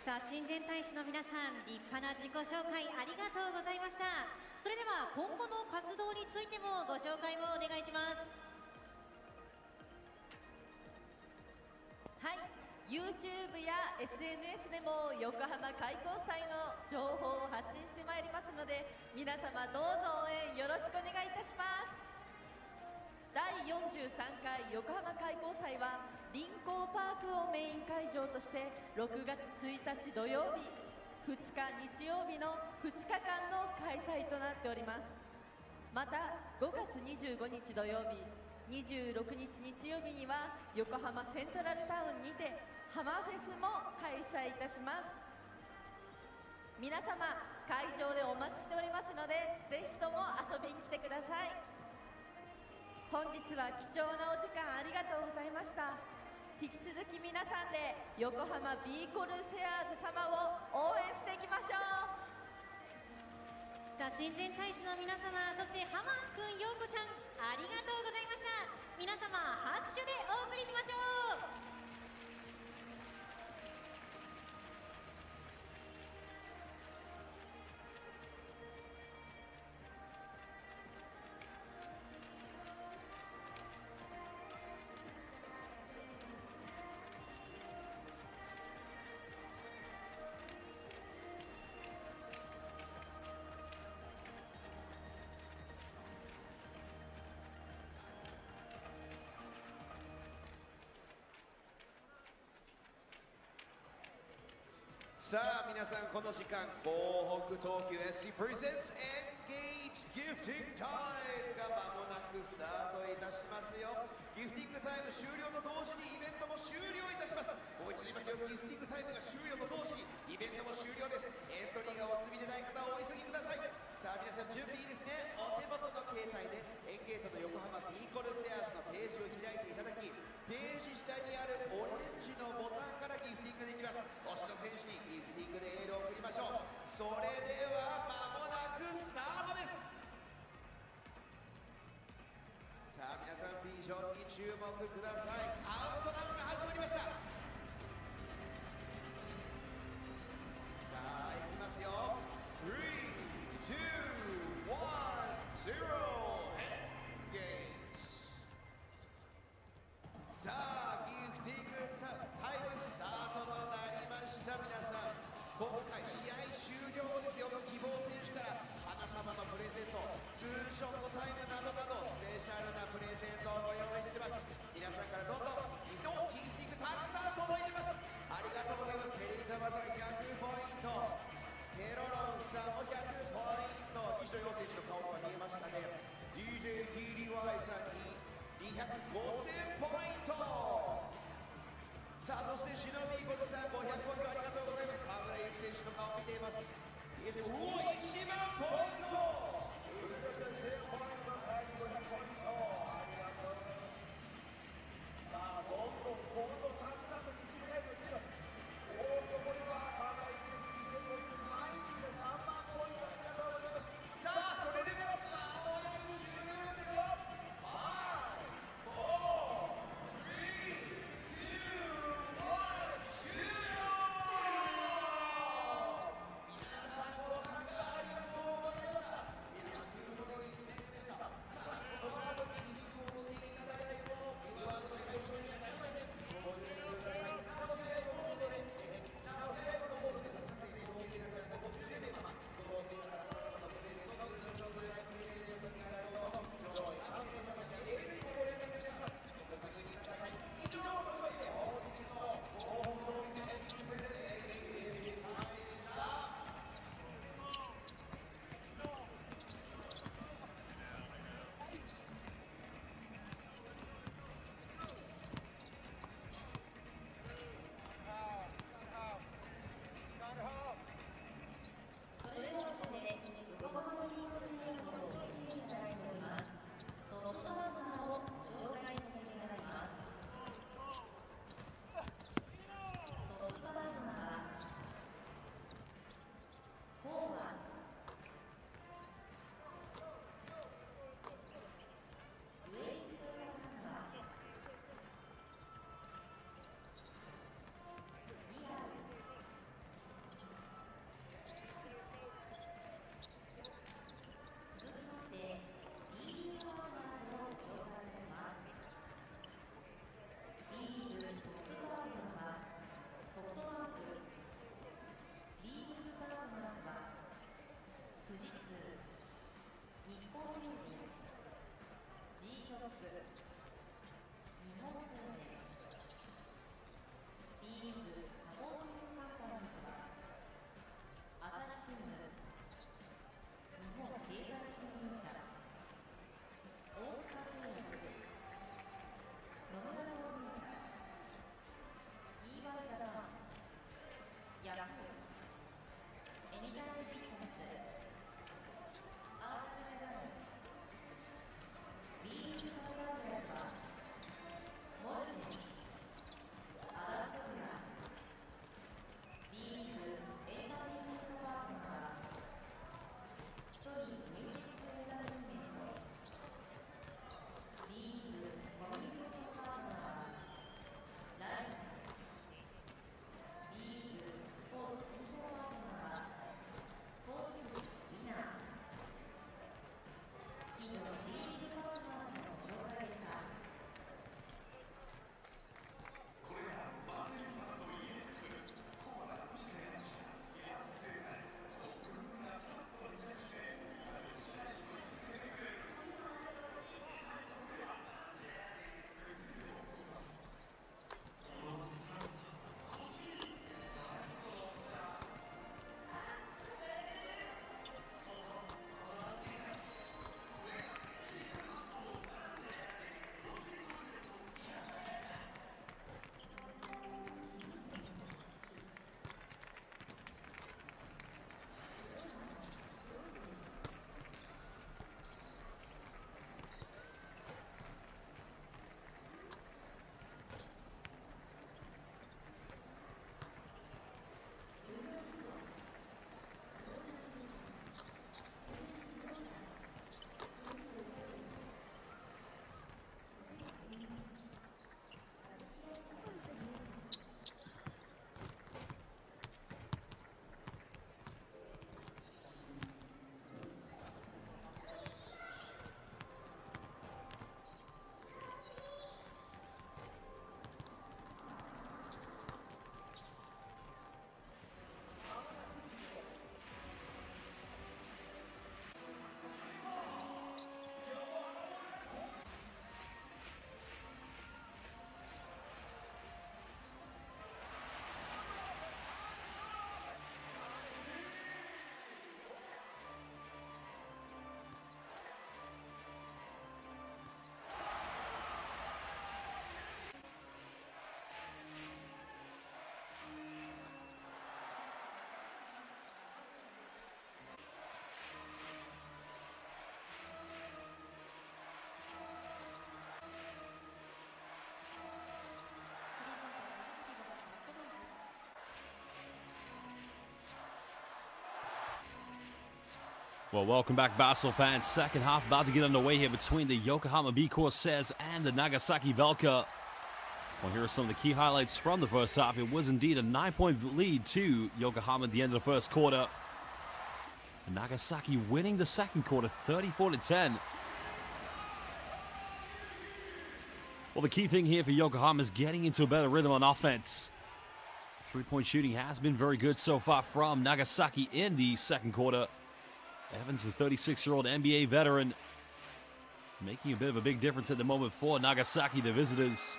す。さあ、親善大使の皆さん、立派な自己紹介ありがとうございました。それでは今後の活動についてもご紹介をお願いします。はい、YouTube や SNS でも横浜開港祭の情報を発信してまいりますので、皆様どうぞ応援よろしくお願いいたします。第43回横浜開港祭は臨港パークをメイン会場として6月1日土曜日、2日日曜日の2日間の開催となっております。また5月25日土曜日、26日日曜日には横浜セントラルタウンにてハマフェスも開催いたします。皆様会場でお待ちしておりますので、ぜひとも遊びに来てください。本日は貴重なお時間ありがとうございました。引き続き皆さんで横浜 B コルセアーズ様を応援していきましょう。さあ、親善大使の皆様、そしてハマーくん、ヨーコちゃん、ありがとうございました。皆様拍手でお送りしましょう。さあ皆さんこの時間東北東急 SC Presents Engage Gifting Time が間もなくスタートいたしますよ。ギフティングタイム終了と同時にイベントも終了いたします。もう一度言いますよ、ギフティングタイムが終了と同時にイベントも終了です。エントリーがお済みでない方はお急ぎください。さあ皆さん準備いいですね。お手元の携帯でエンゲートの横浜ビーコルセアーズのページを開いていただき、ページ下にあるオレンジのボタンからギフティングできます。推しの選手にギフティングでエールを送りましょう。それでは間もなくスタートです。さあ皆さんビジョンに注目ください。カウントダウンが始まりました。さあいきますよ。3、2、1、0、エンゲージ。さあギフティングタイムスタートとなりました。皆さん今回試合終了後ですよ。希望選手から花束のプレゼント、ツーショットタイムなどなどスペシャルなプレゼントをご用意しています。皆さんからどんどんギフティングたくさん届いています。ありがとうございます。テレビ玉さん100ポイント、ケロロンさんも100ポイント、西野陽選手の顔が見えましたね。 DJTDY さんに250,000ポイント。さあそしてシノビーゴルさん500ポイントありがとうございます。河村勇輝選手の顔を見ています。うお1万ポイント。さあどんどんポイントたくさんのギフティングタイムが来ています。おおここには河村勇輝選手2000ポイント、毎日で3万ポイントありがとうございます。さあそれでは間もなく終了ですよ。終了。皆さんご参加 Well, welcome back, Basel fans. Second half about to get underway here between the Yokohama B-CORSAIRS and the Nagasaki VELCA. Well, here are some of the key highlights from the first half. It was indeed a 9-point lead to Yokohama at the end of the first quarter. Nagasaki winning the second quarter, 34-10. Well, the key thing here for Yokohama is getting into a better rhythm on offense. Three-point shooting has been very good so far from Nagasaki in the second quarter. Evans, the 36-year-old NBA veteran, making a bit of a big difference at the moment for Nagasaki, the visitors.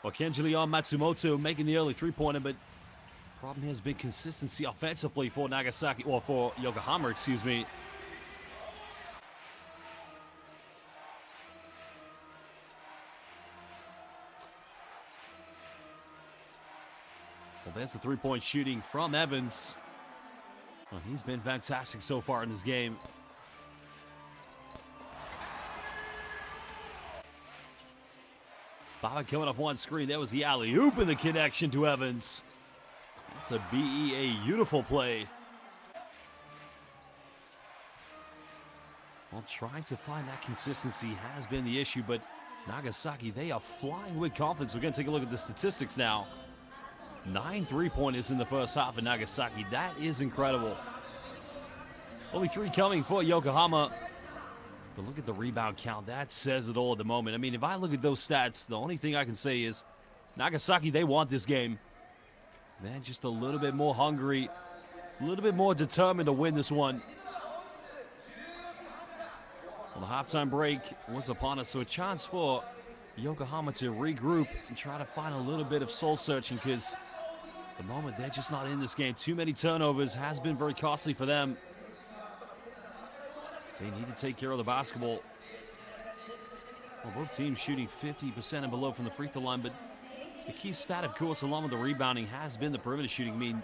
Well, Kenji Leon Matsumoto making the early three-pointer, but problem has been consistency offensively for Nagasaki, or for Yokohama, excuse me. Well, there's the three-point shooting from Evans. Well, he's been fantastic so far in this game. Baba coming off one screen. There was the alley-oop in the connection to Evans. That's a beautiful play. Well, trying to find that consistency has been the issue, but Nagasaki, they are flying with confidence. We're going to take a look at the statistics now. 9 three-pointers in the first half of Nagasaki. That is incredible. Only 3 coming for Yokohama. But look at the rebound count. That says it all at the moment. I mean, if I look at those stats, the only thing I can say is Nagasaki, they want this game. They're just a little bit more hungry, a little bit more determined to win this one. Well, the halftime break was upon us, so a chance for Yokohama to regroup and try to find a little bit of soul searching, because at the moment they're just not in this game. Too many turnovers has been very costly for them. They need to take care of the basketball. Well, both teams shooting 50% and below from the free throw line, but the key stat, of course, along with the rebounding, has been the perimeter shooting. I mean,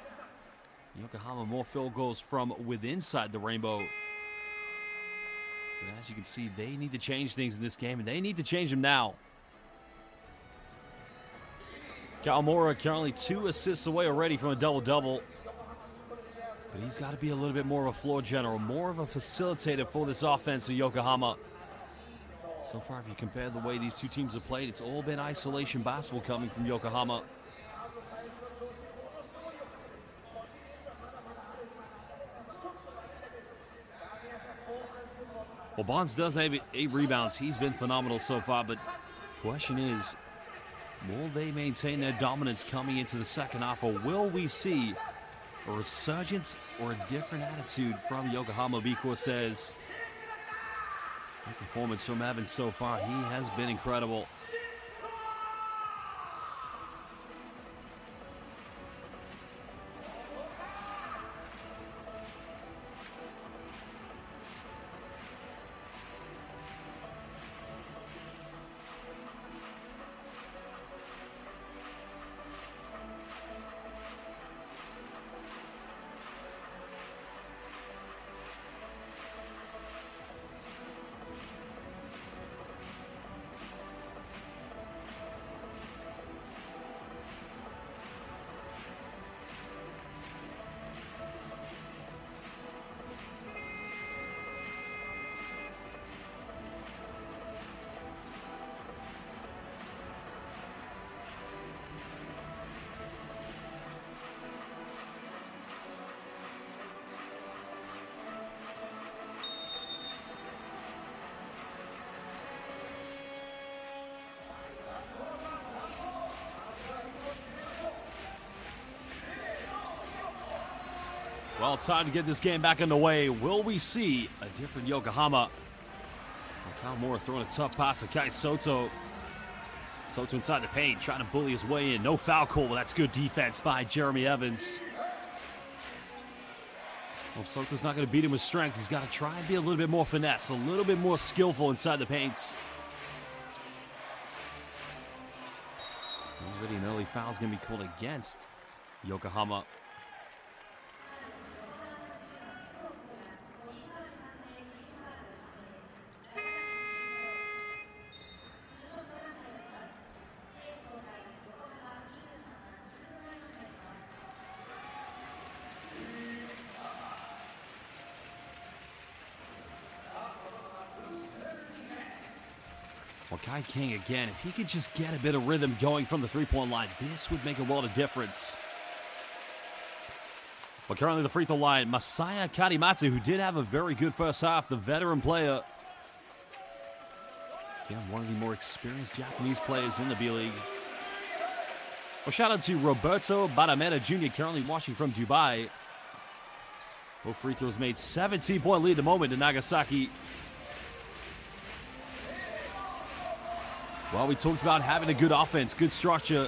Yokohama more field goals from within inside the rainbow. But as you can see, they need to change things in this game, and they need to change them now. Kawamura currently 2 assists away already from a double-double. But he's got to be a little bit more of a floor general, more of a facilitator for this offense of Yokohama. So far, if you compare the way these two teams have played, it's all been isolation basketball coming from Yokohama. Well, Bonds does have 8 rebounds. He's been phenomenal so far, but the question is, will they maintain their dominance coming into the second half, or will we see a resurgence or a different attitude from Yokohama B-CORSAIRS? The performance from Evans so far, he has been incredible. Well, time to get this game back underway. Will we see a different Yokohama? Well, Kawamura throwing a tough pass to Kai Soto. Soto inside the paint, trying to bully his way in. No foul call, but that's good defense by Jeremy Evans. Well, Soto's not going to beat him with strength. He's got to try and be a little bit more finesse, a little bit more skillful inside the paint. Already an early foul is going to be called against Yokohama. Well, Kai King again, if he could just get a bit of rhythm going from the three-point line, this would make a world of difference. But currently the free throw line, Masaya Karimatsu, who did have a very good first half, the veteran player. Again, one of the more experienced Japanese players in the B-League. Well, shout out to Roberto Barameda Jr., currently watching from Dubai. Both free throws made. 17-point lead at the moment to Nagasaki. Well, we talked about having a good offense, good structure.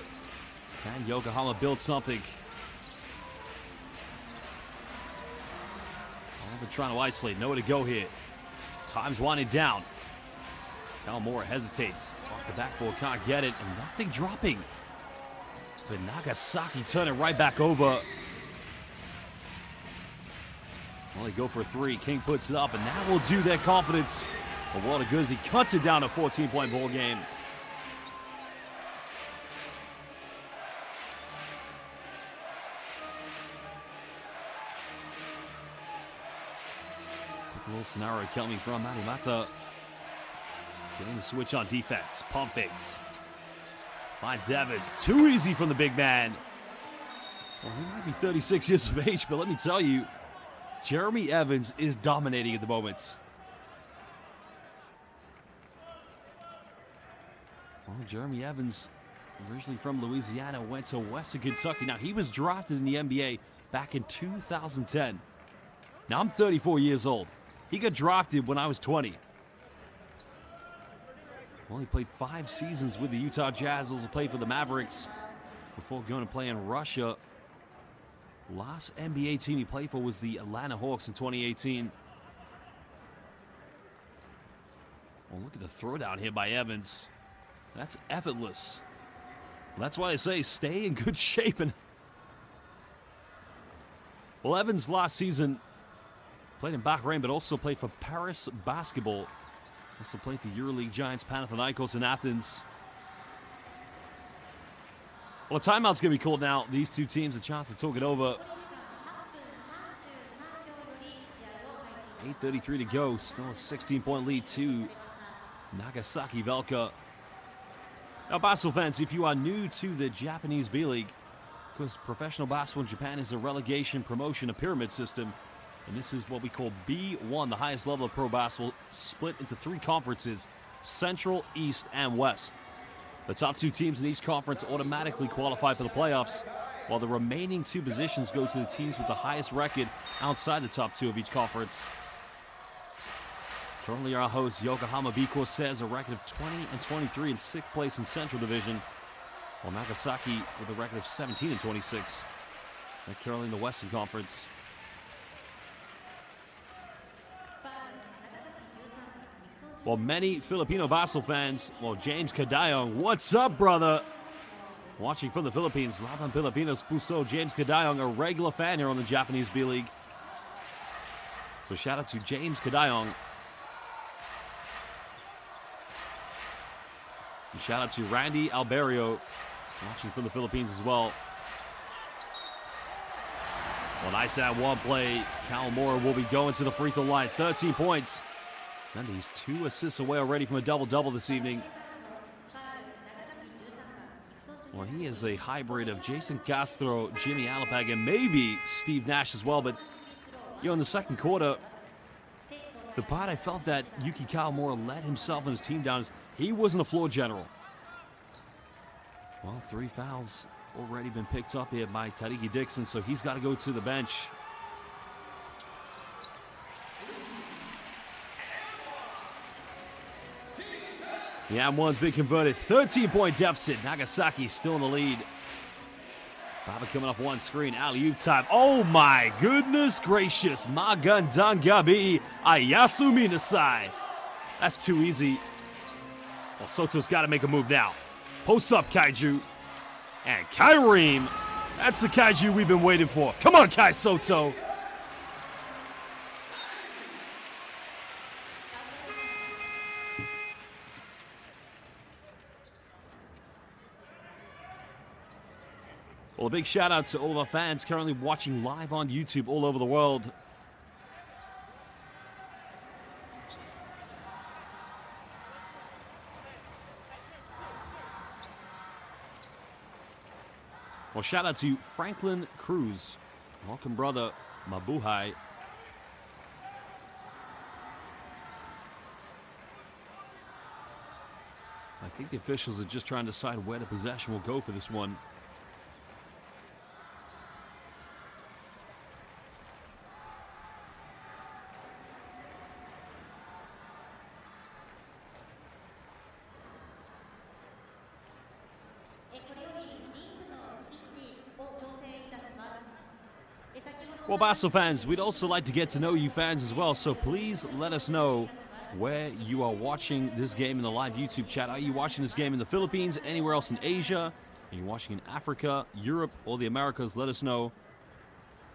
Can Yokohama build something? Oh, they're trying to isolate. Nowhere to go here. Time's winding down. Kalmora hesitates. Off the backboard, can't get it. And nothing dropping. But Nagasaki turning right back over. Well, they go for a three. King puts it up, and that will do their confidence a world of good as he cuts it down to a 14-point ball game. A little scenario coming from Marimata. Getting the switch on defense. Pump fakes. Finds Evans. Too easy from the big man. Well, he might be 36 years of age, but let me tell you, Jeremy Evans is dominating at the moment. Well, Jeremy Evans, originally from Louisiana, went to Western Kentucky. Now, he was drafted in the NBA back in 2010. Now, I'm 34 years old. He got drafted when I was 20. Well, he played 5 seasons with the Utah Jazz. Also played for the Mavericks before going to play in Russia. Last NBA team he played for was the Atlanta Hawks in 2018. Well, look at the throwdown here by Evans. That's effortless. That's why they say stay in good shape. And well, Evans last season played in Bahrain, but also played for Paris Basketball. Also played for EuroLeague giants Panathinaikos in Athens. Well, a timeout's going to be called now. These two teams a chance to talk it over. 8:33 to go. Still a 16-point lead to Nagasaki VELCA. Now, basketball fans, if you are new to the Japanese B-League, because professional basketball in Japan is a relegation, promotion, a pyramid system. And this is what we call B1, the highest level of pro basketball, split into 3 conferences, Central, East, and West. The top 2 teams in each conference automatically qualify for the playoffs, while the remaining 2 positions go to the teams with the highest record outside the top 2 of each conference. Currently our hosts, Yokohama B-CORSAIRS, a record of 20-23 in 6th place in Central Division, while Nagasaki with a record of 17-26. They're currently in the Western Conference. Well, many Filipino basketball fans, well, James Cadayong, what's up, brother? Watching from the Philippines, Laban Pilipinos Puso, James Cadayong, a regular fan here on the Japanese B-League. So shout out to James Cadayong. And shout out to Randy Alberio, watching from the Philippines as well. Well, nice that one play. Kalmora will be going to the free throw line. 13 points. And he's 2 assists away already from a double-double this evening. Well, he is a hybrid of Jason Castro, Jimmy Alapag, and maybe Steve Nash as well. But, you know, in the second quarter, the part I felt that Yuki Kalmora let himself and his team down is he wasn't a floor general. Well, 3 fouls already been picked up here by Tariki Dixon, so he's got to go to the bench. The M1's been converted. 13-point deficit. Nagasaki still in the lead. Baba coming off one screen. Alley-oop time. Oh my goodness gracious. Magandangabi Ayasumi Nasai. That's too easy. Well, Soto's got to make a move now. Post up, Kaiju. And Kaireem. That's the Kaiju we've been waiting for. Come on, Kai Soto. Well, a big shout out to all of our fans currently watching live on YouTube all over the world. Well, shout out to Franklin Cruz. Welcome, brother. Mabuhay. I think the officials are just trying to decide where the possession will go for this one. Well, Basel fans, we'd also like to get to know you fans as well, so please let us know where you are watching this game in the live YouTube chat. Are you watching this game in the Philippines, anywhere else in Asia? Are you watching in Africa, Europe, or the Americas? Let us know.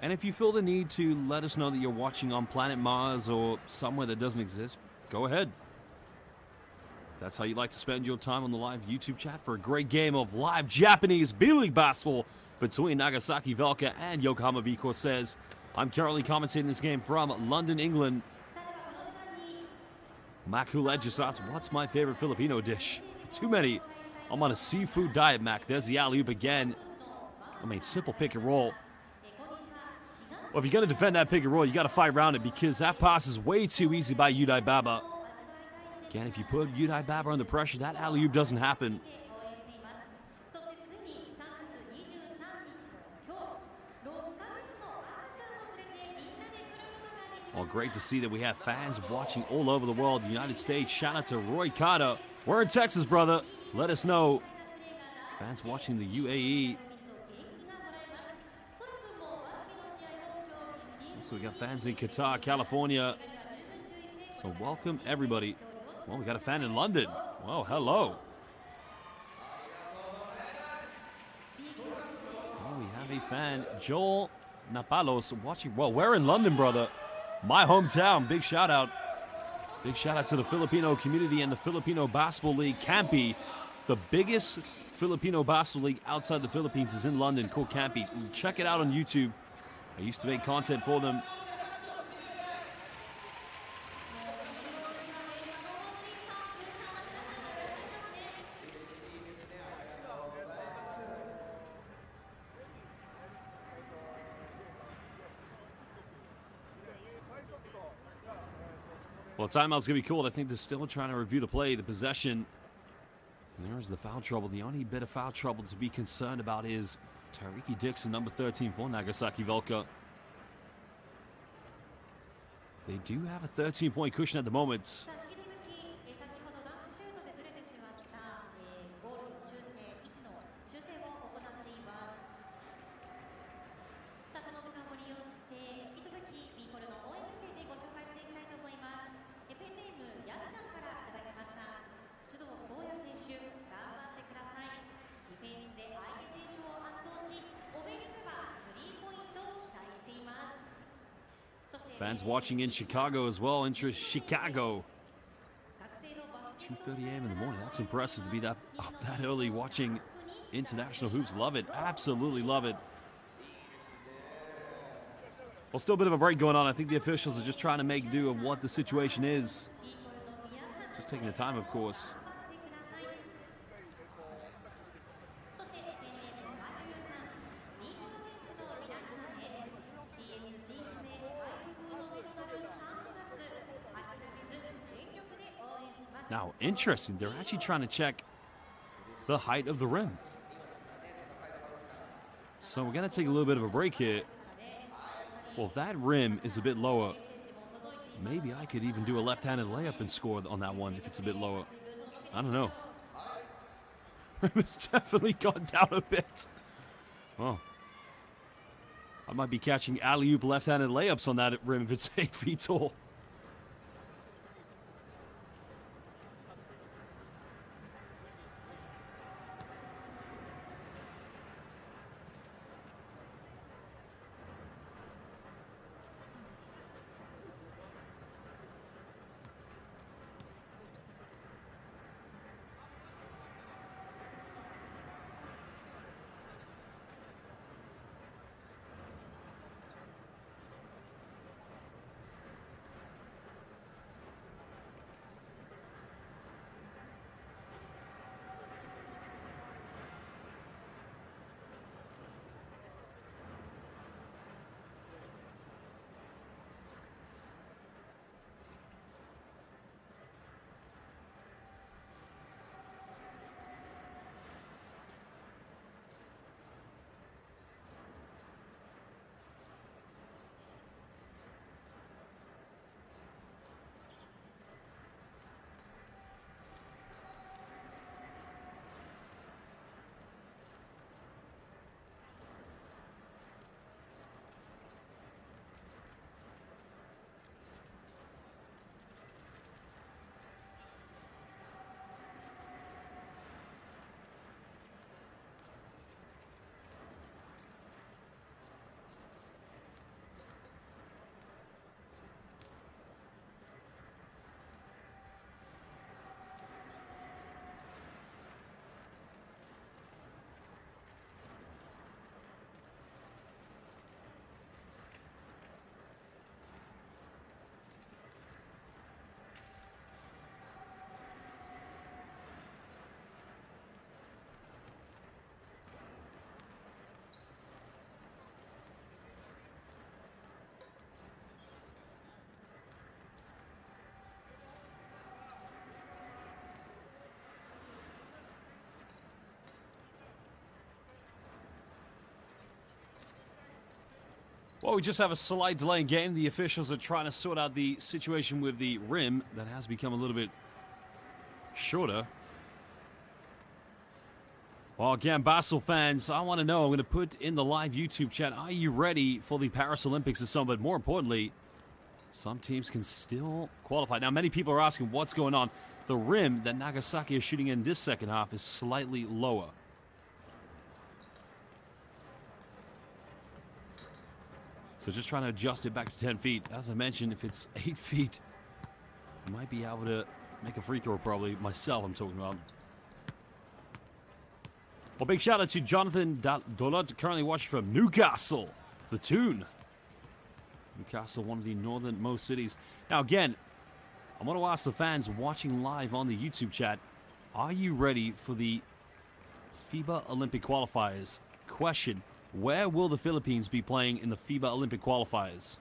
And if you feel the need to let us know that you're watching on planet Mars or somewhere that doesn't exist, go ahead. That's how you like to spend your time on the live YouTube chat for a great game of live Japanese B-League basketball between Nagasaki VELCA and Yokohama B-CORSAIRS. I'm currently commentating this game from London, England. Mac Huled just asked, what's my favorite Filipino dish? Too many. I'm on a seafood diet, Mac. There's the alley-oop again. I mean, simple pick and roll. Well, if you're going to defend that pick and roll, you got to fight around it because that pass is way too easy by Yudai Baba. Again, if you put Yudai Baba under pressure, that alley-oop doesn't happen. Well, great to see that we have fans watching all over the world. United States, shout out to Roy Carter. We're in Texas, brother. Let us know. Fans watching the UAE. So we got fans in Qatar, California. So welcome, everybody. Well, we got a fan in London. Well, hello. Oh, we have a fan, Joel Napalos, watching. Well, we're in London, brother. My hometown. Big shout out. Big shout out to the Filipino community and the Filipino Basketball League. Campi, the biggest Filipino basketball league outside the Philippines, is in London, called Campi. Check it out on YouTube. I used to make content for them. Well, timeout's going to be called. I think they're still trying to review the play, the possession. And there's the foul trouble. The only bit of foul trouble to be concerned about is Tyreke Dixon, number 13 for Nagasaki VELCA. They do have a 13-point cushion at the moment. Fans watching in Chicago as well. Interest Chicago. 2:30 a.m. in the morning. That's impressive to be up that early watching international hoops. Love it. Absolutely love it. Well, still a bit of a break going on. I think the officials are just trying to make do of what the situation is. Just taking the time, of course. Now, interesting, they're actually trying to check the height of the rim. So we're going to take a little bit of a break here. Well, if that rim is a bit lower, maybe I could even do a left-handed layup and score on that one if it's a bit lower. I don't know. Rim has definitely gone down a bit. Well, I might be catching alley-oop left-handed layups on that rim if it's 8 feet tall. Well, we just have a slight delay in game. The officials are trying to sort out the situation with the rim that has become a little bit shorter. Well, again, Basel fans, I want to know, I'm going to put in the live YouTube chat, are you ready for the Paris Olympics this summer? But more importantly, some teams can still qualify. Now, many people are asking what's going on. The rim that Nagasaki is shooting in this second half is slightly lower. So just trying to adjust it back to 10 feet. As I mentioned, if it's 8 feet, I might be able to make a free throw probably. Myself, I'm talking about. Well, big shout out to Jonathan Dolot, currently watching from Newcastle, the Toon. Newcastle, one of the northernmost cities. Now, again, I want to ask the fans watching live on the YouTube chat, are you ready for the FIBA Olympic qualifiers? Question, where will the Philippines be playing in the FIBA Olympic qualifiers?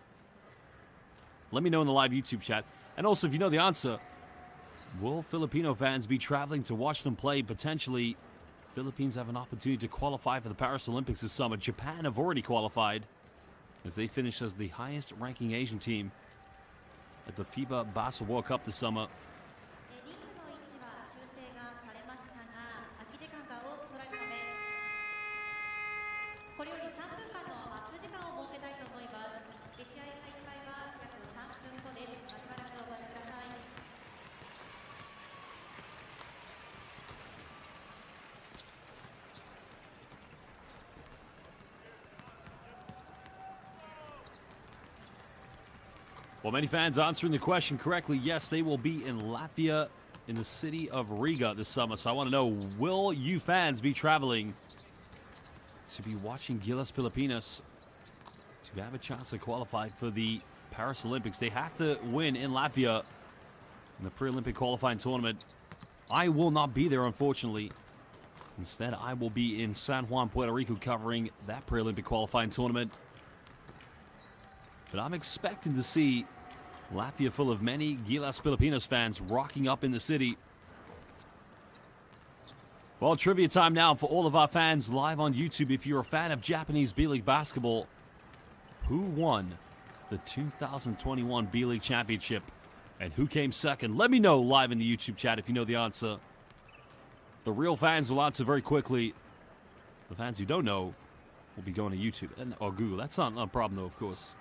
Let me know in the live YouTube chat. And also, if you know the answer, will Filipino fans be traveling to watch them play? Potentially, Philippines have an opportunity to qualify for the Paris Olympics this summer. Japan have already qualified as they finished as the highest ranking Asian team at the FIBA Basel World Cup this summer. Well, many fans answering the question correctly. Yes, they will be in Latvia in the city of Riga this summer. So I want to know, will you fans be traveling to be watching Gilas Pilipinas to have a chance to qualify for the Paris Olympics? They have to win in Latvia in the pre-Olympic qualifying tournament. I will not be there, unfortunately. Instead, I will be in San Juan, Puerto Rico, covering that pre-Olympic qualifying tournament. But I'm expecting to see Latvia full of many Gilas Pilipinas fans rocking up in the city. Well, trivia time now for all of our fans live on YouTube. If you're a fan of Japanese B-League basketball, who won the 2021 B-League Championship and who came second? Let me know live in the YouTube chat if you know the answer. The real fans will answer very quickly. The fans who don't know will be going to YouTube or Google. That's not a problem, though, of course.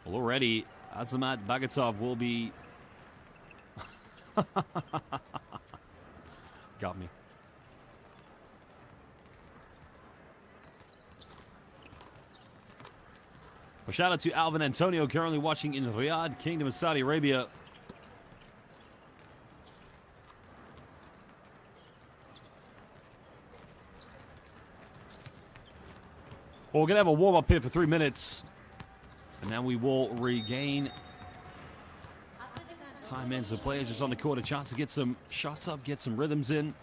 Well, already, Azamat Bagatov will be... Got me. Well, shout out to Alvin Antonio, currently watching in Riyadh, Kingdom of Saudi Arabia. Well, we're going to have a warm-up here for 3 minutes. And then we will regain time in. So players just on the court, a chance to get some shots up, get some rhythms in.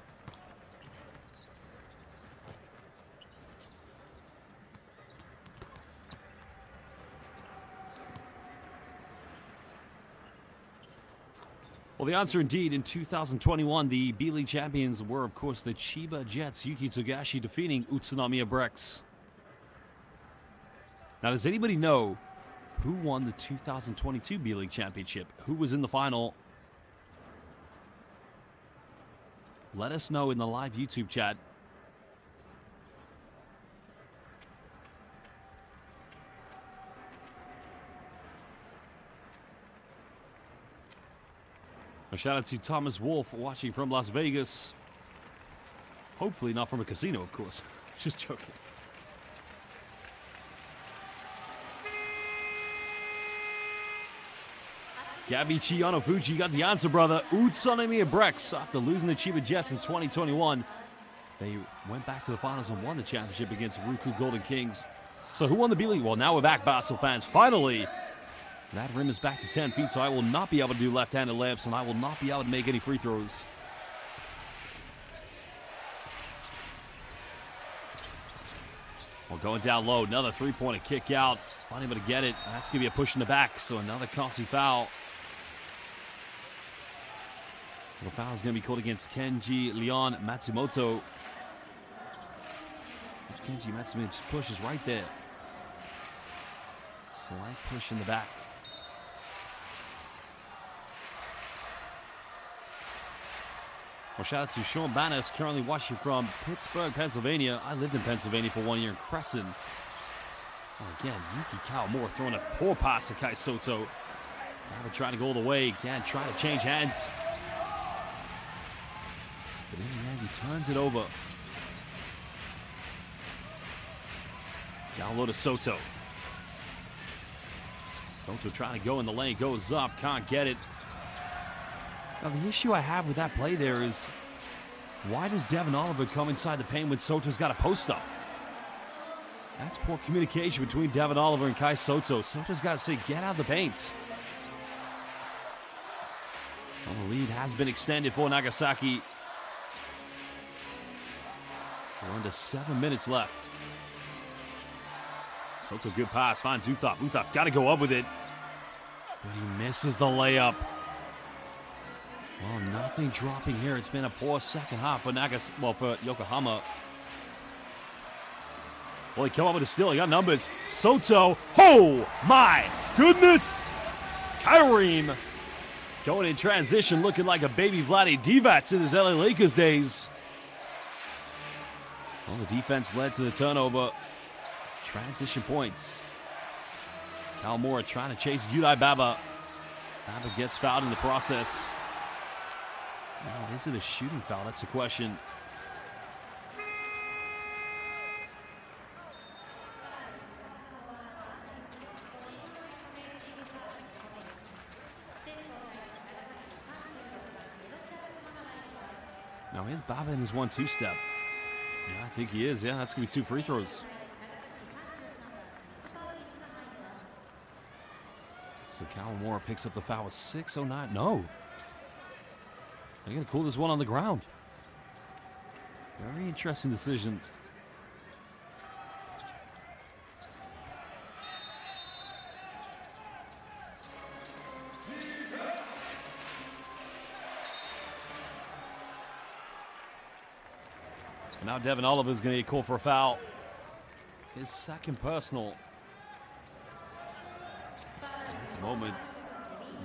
Well, the answer indeed, in 2021, the B-League champions were, of course, the Chiba Jets, Yuki Togashi defeating Utsunomiya Brex. Now, does anybody know who won the 2022 B-League Championship? Who was in the final? Let us know in the live YouTube chat. A shout out to Thomas Wolf watching from Las Vegas. Hopefully not from a casino, of course. Just joking. Gabby Chiyano-Fuji got the answer, brother. Utsunomiya Brex, after losing the Chiba Jets in 2021, they went back to the finals and won the championship against Ruku Golden Kings. So who won the B-League? Well, now we're back, Basel fans. Finally, that rim is back to 10 feet, so I will not be able to do left-handed layups, and I will not be able to make any free throws. Well, going down low, another three-pointer kick out. Unable to get it. That's going to be a push in the back, so another costly foul. The foul is going to be called against Kenji Leon Matsumoto. Kenji Matsumoto just pushes right there. Slight push in the back. Well, shout out to Sean Bannis, currently watching from Pittsburgh, Pennsylvania. I lived in Pennsylvania for 1 year in Crescent. Oh, again, Yuki Kawamura throwing a poor pass to Kai Soto. Now trying to go all the way. Again, trying to change hands. But in the end, he turns it over. Down low to Soto. Soto trying to go in the lane, goes up, can't get it. Now, the issue I have with that play there is, why does Devin Oliver come inside the paint when Soto's got a post up? That's poor communication between Devin Oliver and Kai Soto. Soto's got to say, get out of the paint. Well, the lead has been extended for Nagasaki. We're under 7 minutes left. Soto, good pass, finds Uthop. Uthop got to go up with it. But he misses the layup. Well, nothing dropping here. It's been a poor second half for for Yokohama. Well, he came up with a steal. He got numbers. Soto. Oh, my goodness. Kyreem going in transition, looking like a baby Vlade Divac in his LA Lakers days. Well, the defense led to the turnover. Transition points. Kawamura trying to chase Yudai Baba. Baba gets fouled in the process. Now, is it a shooting foul? That's the question. Now, here's Baba in his 1-2 step. Yeah, I think he is. Yeah, that's going to be 2 free throws. So Kawamura picks up the foul with 6:09. No. They're going to call this one on the ground. Very interesting decision. Now Devin Oliver is going to get called for a foul. His second personal. At the moment,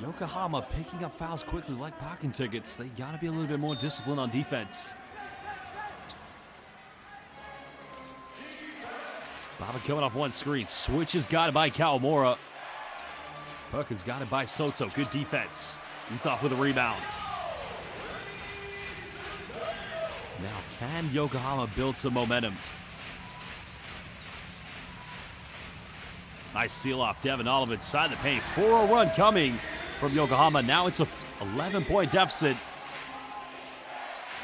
Yokohama picking up fouls quickly like parking tickets. They got to be a little bit more disciplined on defense. Baba coming off one screen. Switches got it by Kawamura. Perkins got it by Soto. Good defense. Uthop with a rebound. Now, can Yokohama build some momentum? Nice seal off Devin Oliver inside the paint. 4-0 run coming from Yokohama. Now it's a 11-point deficit.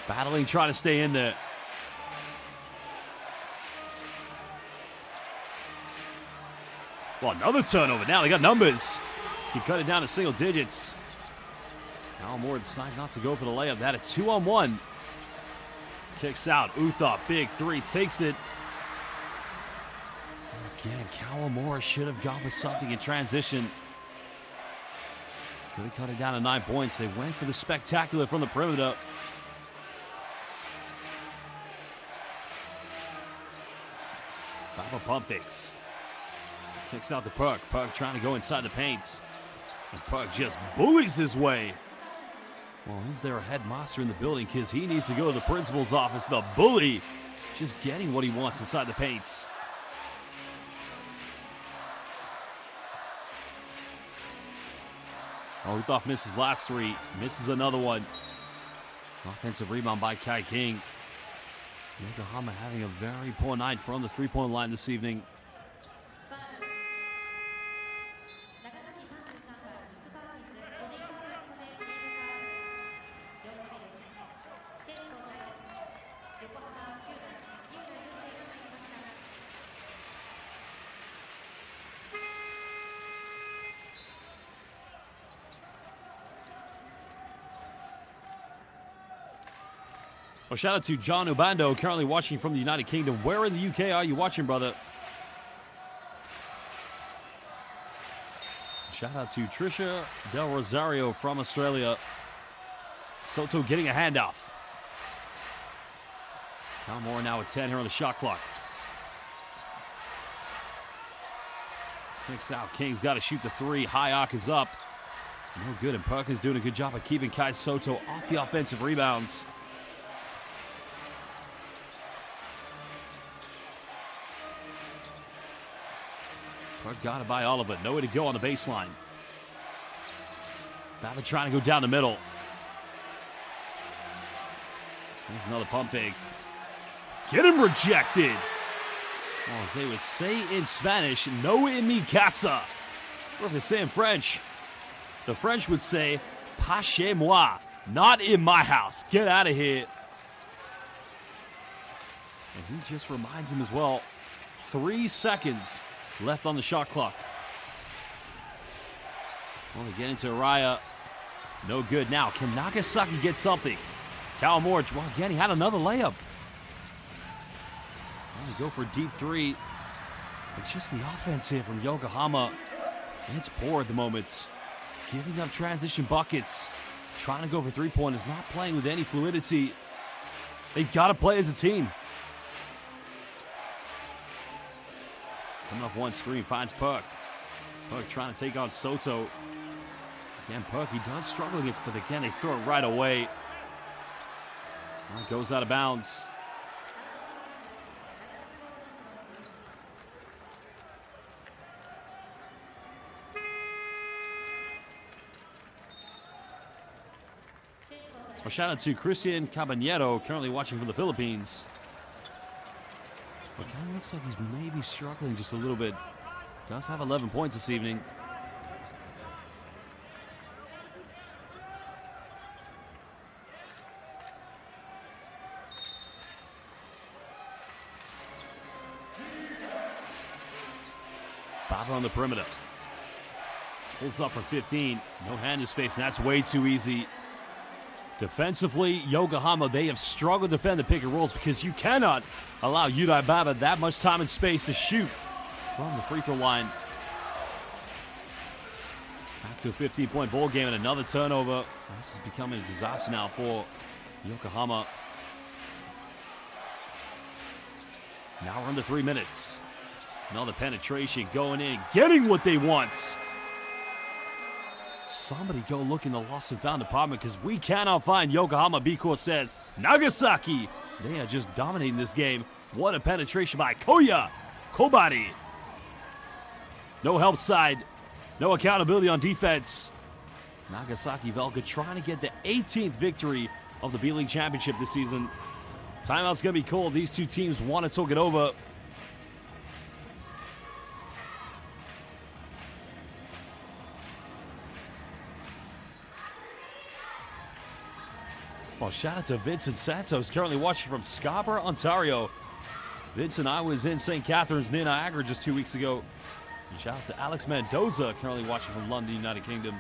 Battling, trying to stay in there. Well, another turnover. Now they got numbers. He cut it down to single digits. Kawamura decides not to go for the layup. They had a 2-on-1. Kicks out. Uthop, big three, takes it. Again, Kawamura should have gone with something in transition. Could have cut it down to 9 points. They went for the spectacular from the perimeter. Baba pump fakes. Kicks out to Perk. Perk trying to go inside the paint. And Perk just bullies his way. Well, is there a headmaster in the building? Because he needs to go to the principal's office. The bully just getting what he wants inside the paint. Oh, Uthop misses last three. Misses another one. Offensive rebound by Kai King. Yokohama having a very poor night from the three-point line this evening. Well, shout out to John Ubando, currently watching from the United Kingdom. Where in the UK are you watching, brother? Shout out to Trisha Del Rosario from Australia. Soto getting a handoff. Cal Moore now at 10 here on the shot clock. Kicks out. King's got to shoot the three. High arc is up. No good, and Perkins doing a good job of keeping Kai Soto off the offensive rebounds. Perk got it by Oliver. Nowhere to go on the baseline. Ballard trying to go down the middle. There's another pump fake. Get him rejected. Or as they would say in Spanish, no en mi casa. Or if they say in French, the French would say, pas chez moi, not in my house. Get out of here. And he just reminds him as well, 3 seconds left on the shot clock. Well, they get into Araya. No good now. Can Nagasaki get something? Cal Moore, well, again, he had another layup. Well, they go for a deep three. But just the offense here from Yokohama. It's poor at the moment. Giving up transition buckets. Trying to go for three-pointers. Not playing with any fluidity. They've got to play as a team. Coming off one screen, finds Perk. Perk trying to take on Soto. Again, Perk, he does struggle against, but again, they throw it right away. Well, it goes out of bounds. Well, shout out to Christian Caballero, currently watching from the Philippines. But kind of looks like he's maybe struggling just a little bit. Does have 11 points this evening. Baba on the perimeter. Pulls up for 15. No hand in his face, and that's way too easy. Defensively, Yokohama, they have struggled to defend the pick and rolls because you cannot allow Yudai Baba that much time and space to shoot from the free throw line. Back to a 15-point ball game and another turnover. This is becoming a disaster now for Yokohama. Now we're under 3 minutes. Another penetration going in, getting what they want. Somebody go look in the lost and found department because we cannot find Yokohama B-CORSAIRS. Nagasaki, they are just dominating this game. What a penetration by Koya Kobari. No help side, no accountability on defense. Nagasaki VELCA trying to get the 18th victory of the B-League Championship this season. Timeout's going to be cold. These two teams want to talk it over. Well, shout out to Vincent Santos, currently watching from Scarborough, Ontario. Vincent, I was in St. Catharines near Niagara just 2 weeks ago. And shout out to Alex Mendoza, currently watching from London, United Kingdom.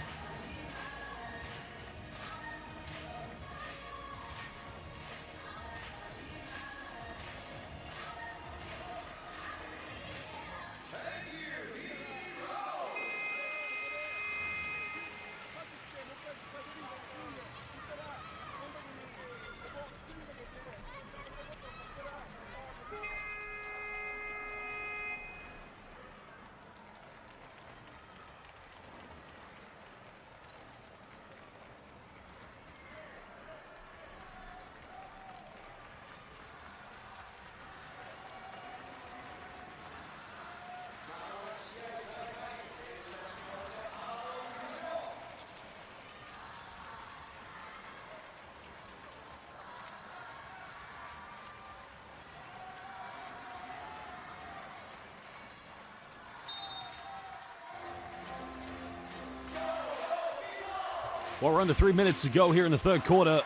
Well, we're under 3 minutes to go here in the third quarter.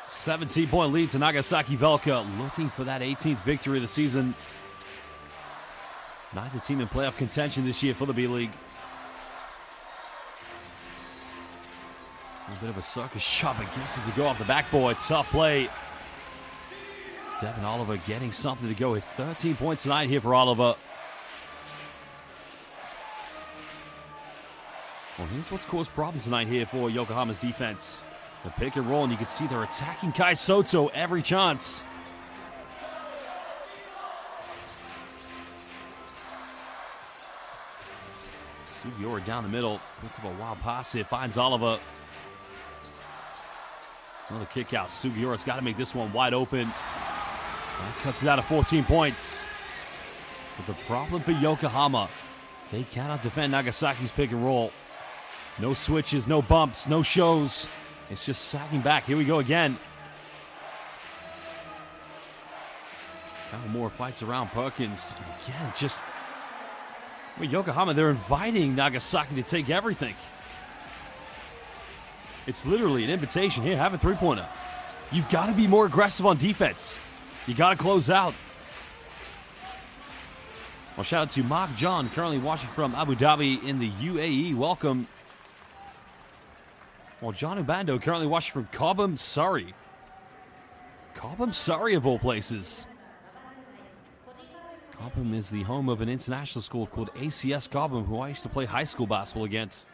17-point lead to Nagasaki VELCA, looking for that 18th victory of the season. Neither team in playoff contention this year for the B-League. A bit of a circus shot, but gets it to go off the backboard. Tough play. Devin Oliver getting something to go with 13 points tonight here for Oliver. Well, here's what's caused problems tonight here for Yokohama's defense. The pick and roll, and you can see they're attacking Kai Soto every chance. Sugiura down the middle, puts up a wild pass here, finds Oliver. Another kick out. Sugiura's got to make this one wide open. That cuts it out to 14 points. But the problem for Yokohama, they cannot defend Nagasaki's pick and roll. No switches, no bumps, no shows. It's just sagging back. Here we go again. More fights around Perkins. Again, just... Well, Yokohama, they're inviting Nagasaki to take everything. It's literally an invitation. Here, have a three-pointer. You've got to be more aggressive on defense. You got to close out. Well, shout out to Mark John, currently watching from Abu Dhabi in the UAE. Welcome. Well, John Ubando, currently watching from Cobham, Surrey. Cobham, Surrey, of all places. Cobham is the home of an international school called ACS Cobham, who I used to play high school basketball against.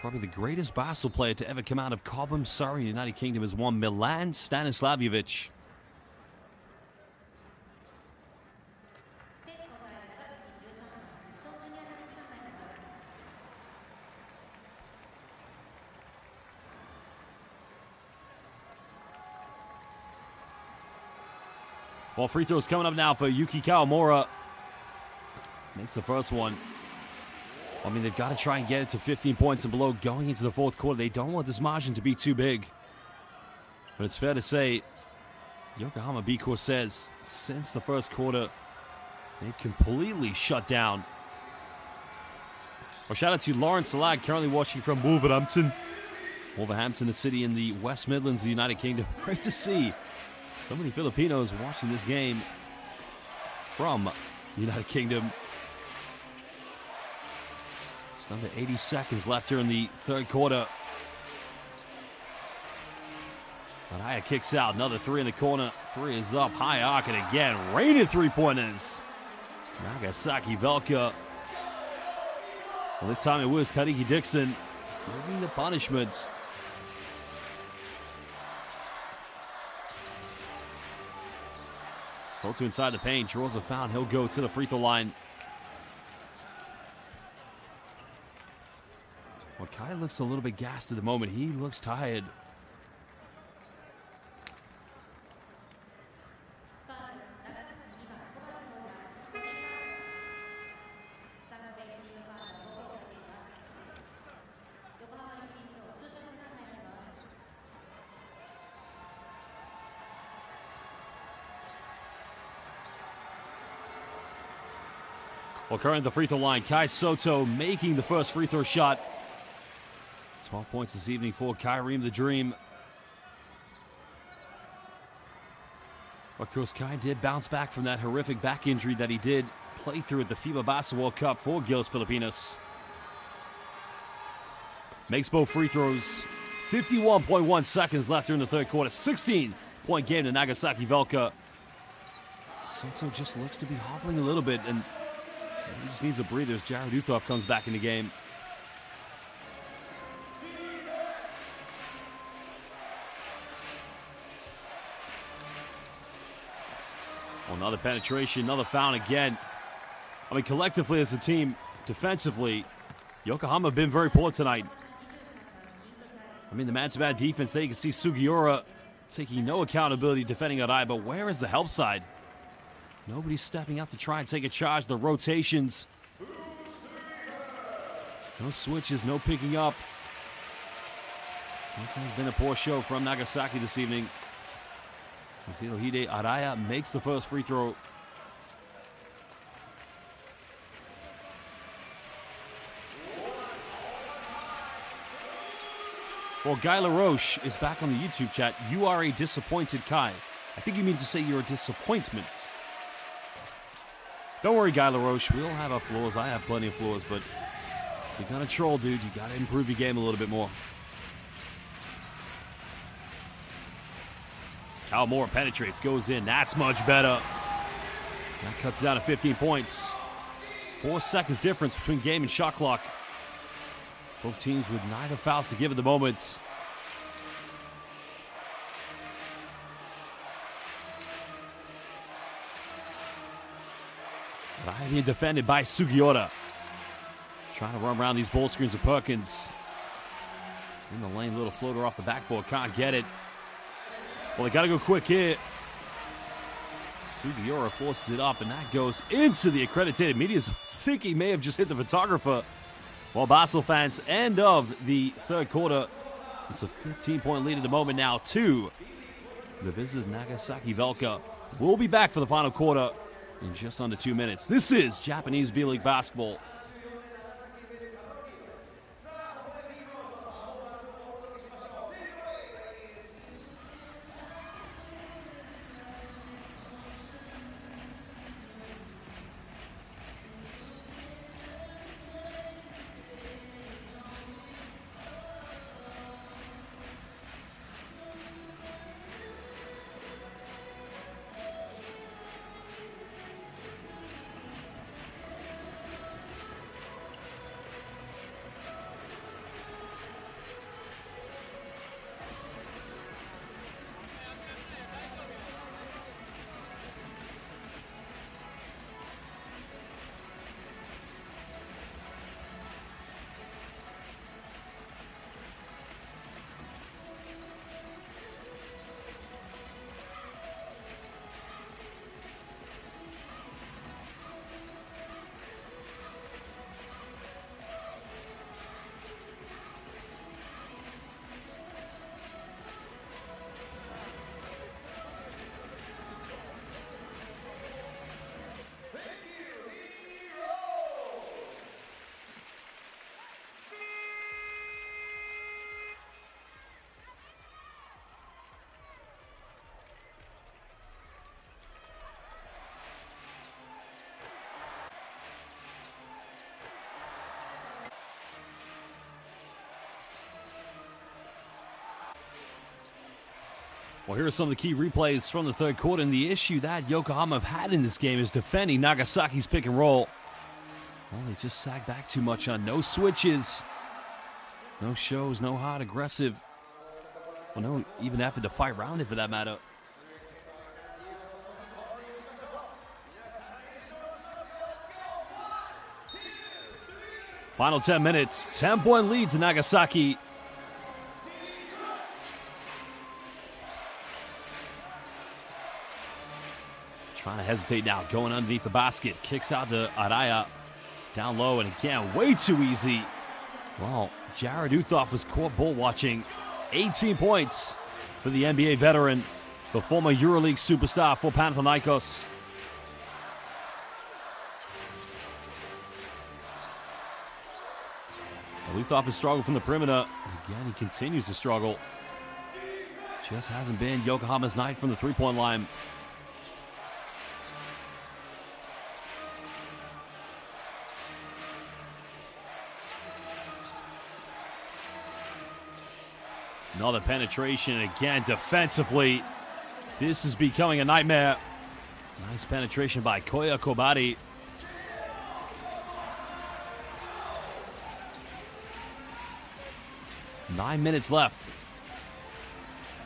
Probably the greatest basketball player to ever come out of Cobham, Surrey, United Kingdom is one Milan Stanislavjevic. Well, free throws coming up now for Yuki Kawamura. Makes the first one. I mean, they've got to try and get it to 15 points and below going into the fourth quarter. They don't want this margin to be too big. But it's fair to say, Yokohama B-CORSAIRS, since the first quarter, they've completely shut down. Well, shout out to Lawrence Salag, currently watching from Wolverhampton. Wolverhampton, a city in the West Midlands of the United Kingdom. Great to see so many Filipinos watching this game from the United Kingdom. Just under 80 seconds left here in the third quarter. Araya kicks out. Another three in the corner. Three is up. High arc, and again, raining three-pointers. Nagasaki VELCA. Well, this time it was Tadiki Dixon giving the punishment. Soto inside the paint, draws a foul. He'll go to the free throw line. Well, Kai looks a little bit gassed at the moment. He looks tired. Well, currently the free throw line, Kai Soto making the first free throw shot. 12 points this evening for Kyriem the Dream. Of course, Kai did bounce back from that horrific back injury that he did play through at the FIBA Basketball World Cup for Gilas Pilipinas. Makes both free throws. 51.1 seconds left here in the third quarter. 16-point game to Nagasaki VELCA. Soto just looks to be hobbling a little bit, and he just needs a breather as Jared Uthorpe comes back in the game. Well, another penetration, another foul again. I mean, collectively as a team, defensively, Yokohama have been very poor tonight. I mean, the man-to-man defense there, you can see Sugiura taking no accountability defending Arai, but where is the help side? Nobody's stepping out to try and take a charge. The rotations. No switches, no picking up. This has been a poor show from Nagasaki this evening. As Hirohide Araya makes the first free throw. Well, Guy LaRoche is back on the YouTube chat. You are a disappointed Kai. I think you mean to say you're a disappointment. Don't worry, Guy LaRoche. We all have our flaws. I have plenty of flaws, but if you're going to troll, dude, you got to improve your game a little bit more. Kawamura penetrates, goes in. That's much better. That cuts it down to 15 points. 4 seconds difference between game and shot clock. Both teams with neither fouls to give at the moment. Being defended by Sugiura. Trying to run around these ball screens of Perkins. In the lane, little floater off the backboard. Can't get it. Well, they got to go quick here. Sugiura forces it up, and that goes into the accredited media's think he may have just hit the photographer. Well, Basel fans, end of the third quarter. It's a 15-point lead at the moment now to the visitors, Nagasaki VELCA. We'll be back for the final quarter in just under 2 minutes. This is Japanese B-League basketball. Well, here are some of the key replays from the third quarter, and the issue that Yokohama have had in this game is defending Nagasaki's pick and roll. Well, they just sagged back too much on no switches, no shows, no hard aggressive. Well, no even effort to fight around it for that matter. Final 10 minutes, 10-point lead to Nagasaki. Trying to hesitate now, going underneath the basket. Kicks out to Araya. Down low, and again, way too easy. Well, Jared Uthoff was court ball watching. 18 points for the NBA veteran, the former EuroLeague superstar for Panathinaikos. Uthoff has struggled from the perimeter. Again, he continues to struggle. Just hasn't been Yokohama's night from the three-point line. Another penetration, and again, defensively, this is becoming a nightmare. Nice penetration by Koya Kobari. Nine minutes left.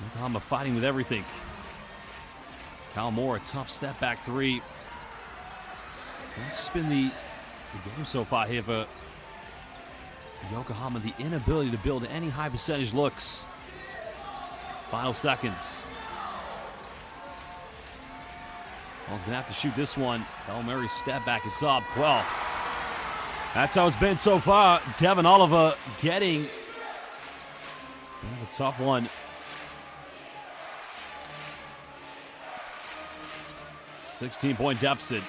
Yokohama fighting with everything. Kyle Moore, a tough step back three. That's just been the game so far here for Yokohama. The inability to build any high percentage looks. Final seconds. Well, he's going to have to shoot this one. Kyle Murray step back. It's up. Well, that's how it's been so far. Devin Oliver getting a tough one. 16-point deficit.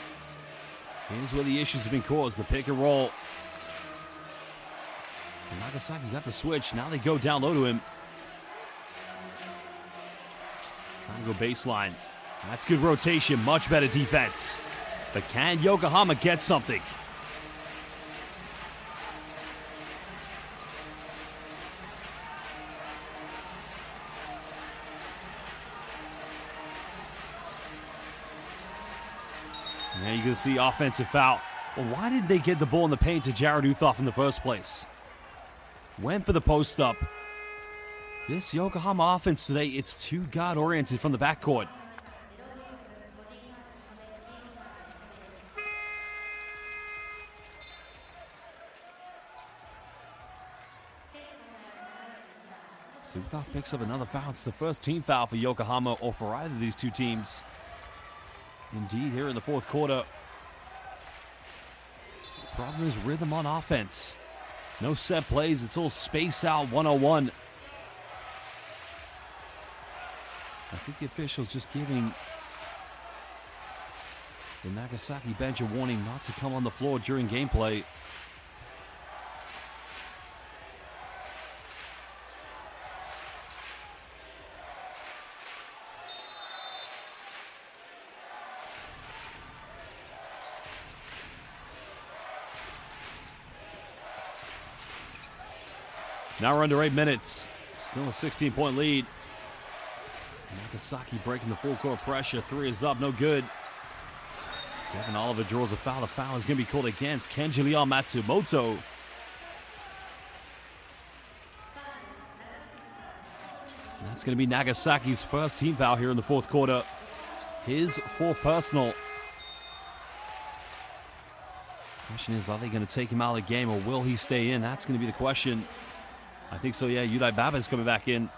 Here's where the issues have been caused. The pick and roll. And Nagasaki got the switch. Now they go down low to him. Time to go baseline. That's good rotation. Much better defense. But can Yokohama get something? Now you can see offensive foul. Well, why did they get the ball in the paint to Jared Uthoff in the first place? Went for the post up. This Yokohama offense today, it's too guard-oriented from the backcourt. So Uthoff picks up another foul. It's the first team foul for Yokohama or for either of these two teams. Indeed, here in the fourth quarter. The problem is rhythm on offense. No set plays. It's all space out 101. I think the official's just giving the Nagasaki bench a warning not to come on the floor during gameplay. Now we're under 8 minutes. Still a 16-point lead. Nagasaki breaking the full court pressure. Three is up, no good. Devin Oliver draws a foul. The foul is going to be called against Kenji Leon Matsumoto. And that's going to be Nagasaki's first team foul here in the fourth quarter. His fourth personal. Question is, are they going to take him out of the game or will he stay in? That's going to be the question. I think so, yeah. Yudai Baba is coming back in.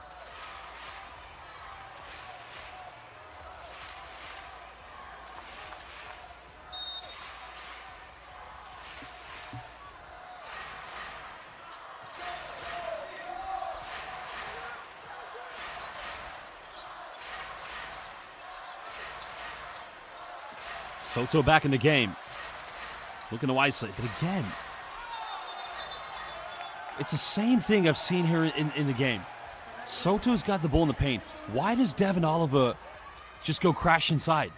Soto back in the game. Looking to isolate, but again, it's the same thing I've seen here in the game. Soto's got the ball in the paint. Why does Devin Oliver just go crash inside?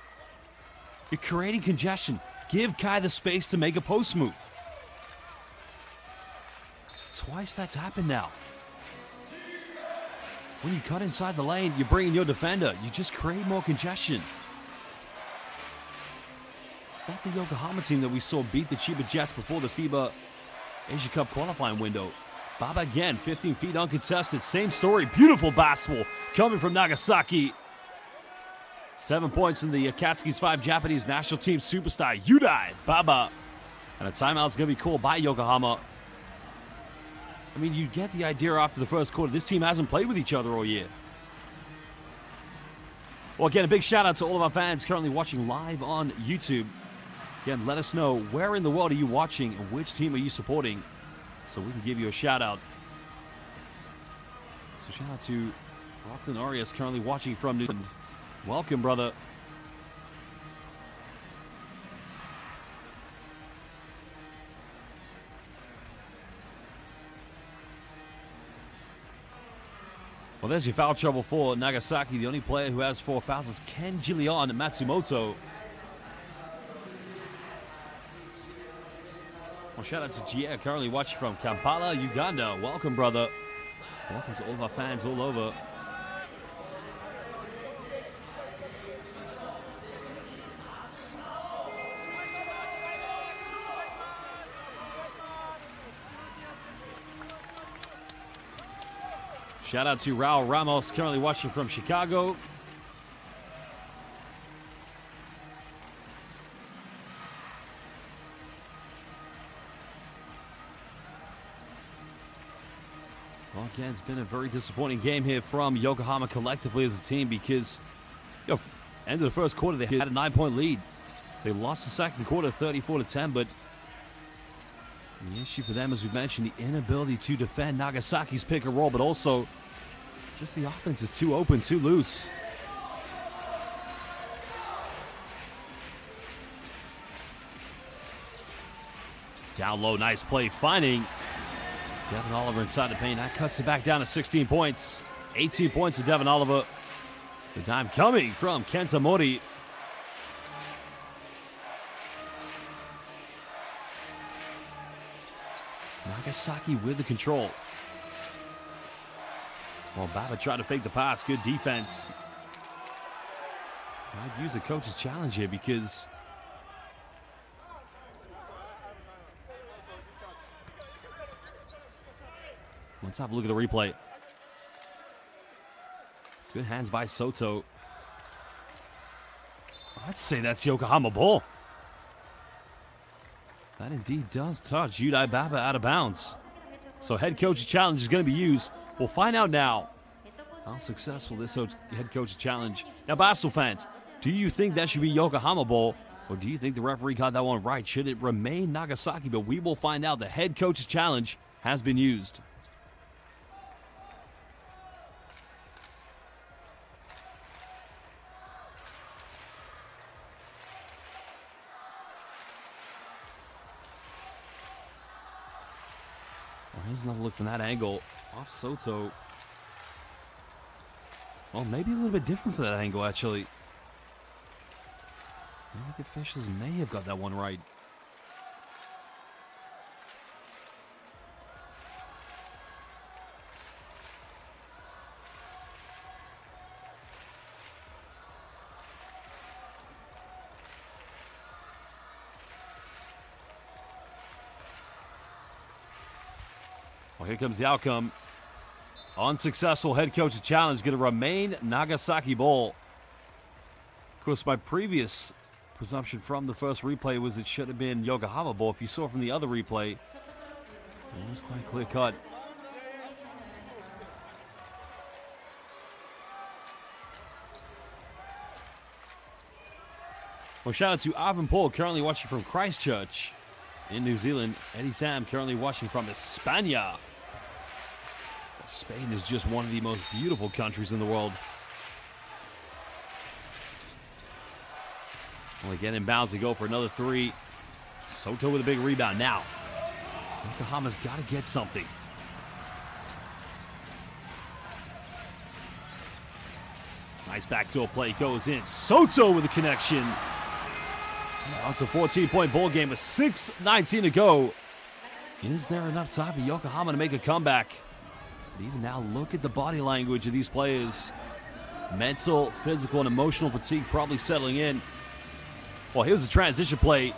You're creating congestion. Give Kai the space to make a post move. Twice that's happened now. When you cut inside the lane, you bring in your defender. You just create more congestion. It's not the Yokohama team that we saw beat the Chiba Jets before the FIBA Asia Cup qualifying window. Baba again, 15 feet uncontested. Same story. Beautiful basketball coming from Nagasaki. 7 points in the Akatsuki's 5 Japanese national team superstar, Yudai Baba. And a timeout's going to be called by Yokohama. I mean, you get the idea after the first quarter. This team hasn't played with each other all year. Well, again, a big shout out to all of our fans currently watching live on YouTube. Again, let us know where in the world are you watching and which team are you supporting so we can give you a shout out. So shout out to Rockland Arias currently watching from New Zealand. Welcome, brother. Well, there's your foul trouble for Nagasaki. The only player who has 4 fouls is Kenji Leon Matsumoto. Well, shout out to Gia, currently watching from Kampala, Uganda. Welcome, brother. Welcome to all of our fans all over. Shout out to Raul Ramos, currently watching from Chicago. Well, again, it's been a very disappointing game here from Yokohama collectively as a team because, end of the first quarter, they had a 9-point lead. They lost the second quarter 34-10, but the issue for them, as we mentioned, the inability to defend Nagasaki's pick and roll, but also just the offense is too open, too loose. Down low, nice play, finding Devin Oliver inside the paint. That cuts it back down to 16 points. 18 points for Devin Oliver. The time coming from Kenta Mori. Nagasaki with the control. Well, Baba tried to fake the pass. Good defense. I'd use a coach's challenge here because Let's have a look at the replay. Good hands by Soto. I'd say that's Yokohama ball. That indeed does touch Yudai Baba out of bounds. So head coach's challenge is going to be used. We'll find out now how successful this head coach's challenge. Now, Basel fans, do you think that should be Yokohama ball, or do you think the referee got that one right? Should it remain Nagasaki? But we will find out. The head coach's challenge has been used. Well, here's another look from that angle. Off Soto. Well, maybe a little bit different for that angle, actually. Maybe the officials may have got that one right. Well, here comes the outcome. Unsuccessful head coach's challenge going to remain Nagasaki ball. Of course, my previous presumption from the first replay was it should have been Yokohama ball. If you saw from the other replay, it was quite clear cut. Well, shout out to Ivan Paul, currently watching from Christchurch in New Zealand. Eddie Sam, currently watching from España. Spain is just one of the most beautiful countries in the world. Well, again, in bounds, they go for another three. Soto with a big rebound. Now, Yokohama's got to get something. Nice backdoor play goes in. Soto with a connection. Now it's a 14-point ball game with 6:19 to go. Is there enough time for Yokohama to make a comeback? But even now, look at the body language of these players. Mental, physical, and emotional fatigue probably settling in. Well, here's the transition play.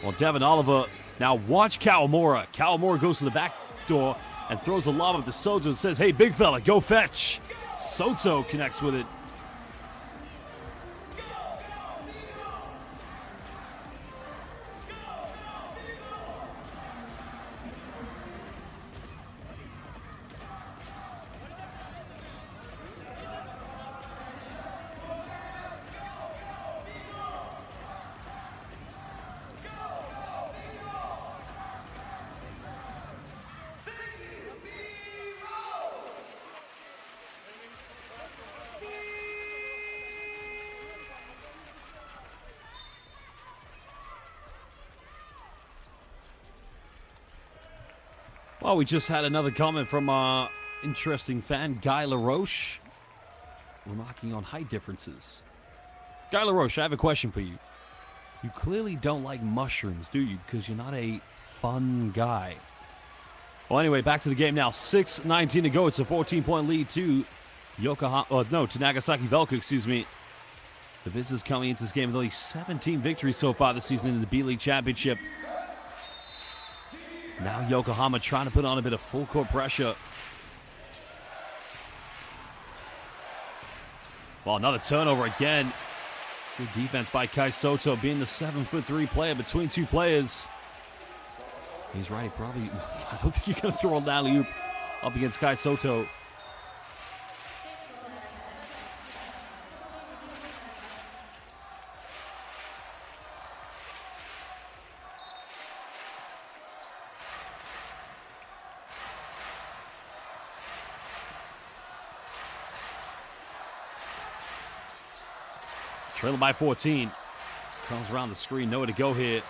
Well, Devin Oliver. Now watch Kawamura. Kawamura goes to the back door and throws a lob up to Soto and says, hey, big fella, go fetch. Soto connects with it. Well, we just had another comment from our interesting fan, Guy LaRoche, remarking on height differences. Guy LaRoche, I have a question for you. You clearly don't like mushrooms, do you? Because you're not a fun guy. Well, anyway, back to the game now. 6:19 to go. It's a 14-point lead to to Nagasaki VELCA, excuse me. The visitors coming into this game with only 17 victories so far this season in the B-League Championship. Now Yokohama trying to put on a bit of full court pressure. Well, another turnover again. Good defense by Kai Soto, being the 7'3" player between two players. He's right, probably. I don't think you're going to throw an alley-oop up against Kai Soto. Trailing by 14. Comes around the screen. Nowhere to go here.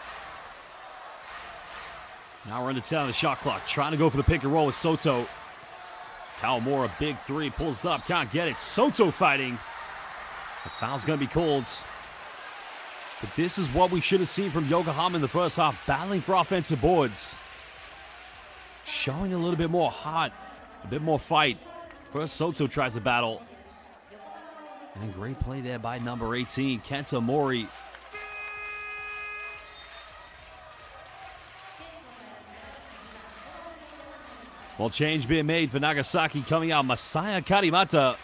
Now we're under 10 on the shot clock. Trying to go for the pick and roll with Soto. Kawamura, big three. Pulls up. Can't get it. Soto fighting. The foul's going to be called. But this is what we should have seen from Yokohama in the first half. Battling for offensive boards. Showing a little bit more heart. A bit more fight. First, Soto tries to battle. And great play there by number 18, Kenta Mori. Well, change being made for Nagasaki coming out. Masaya Karimata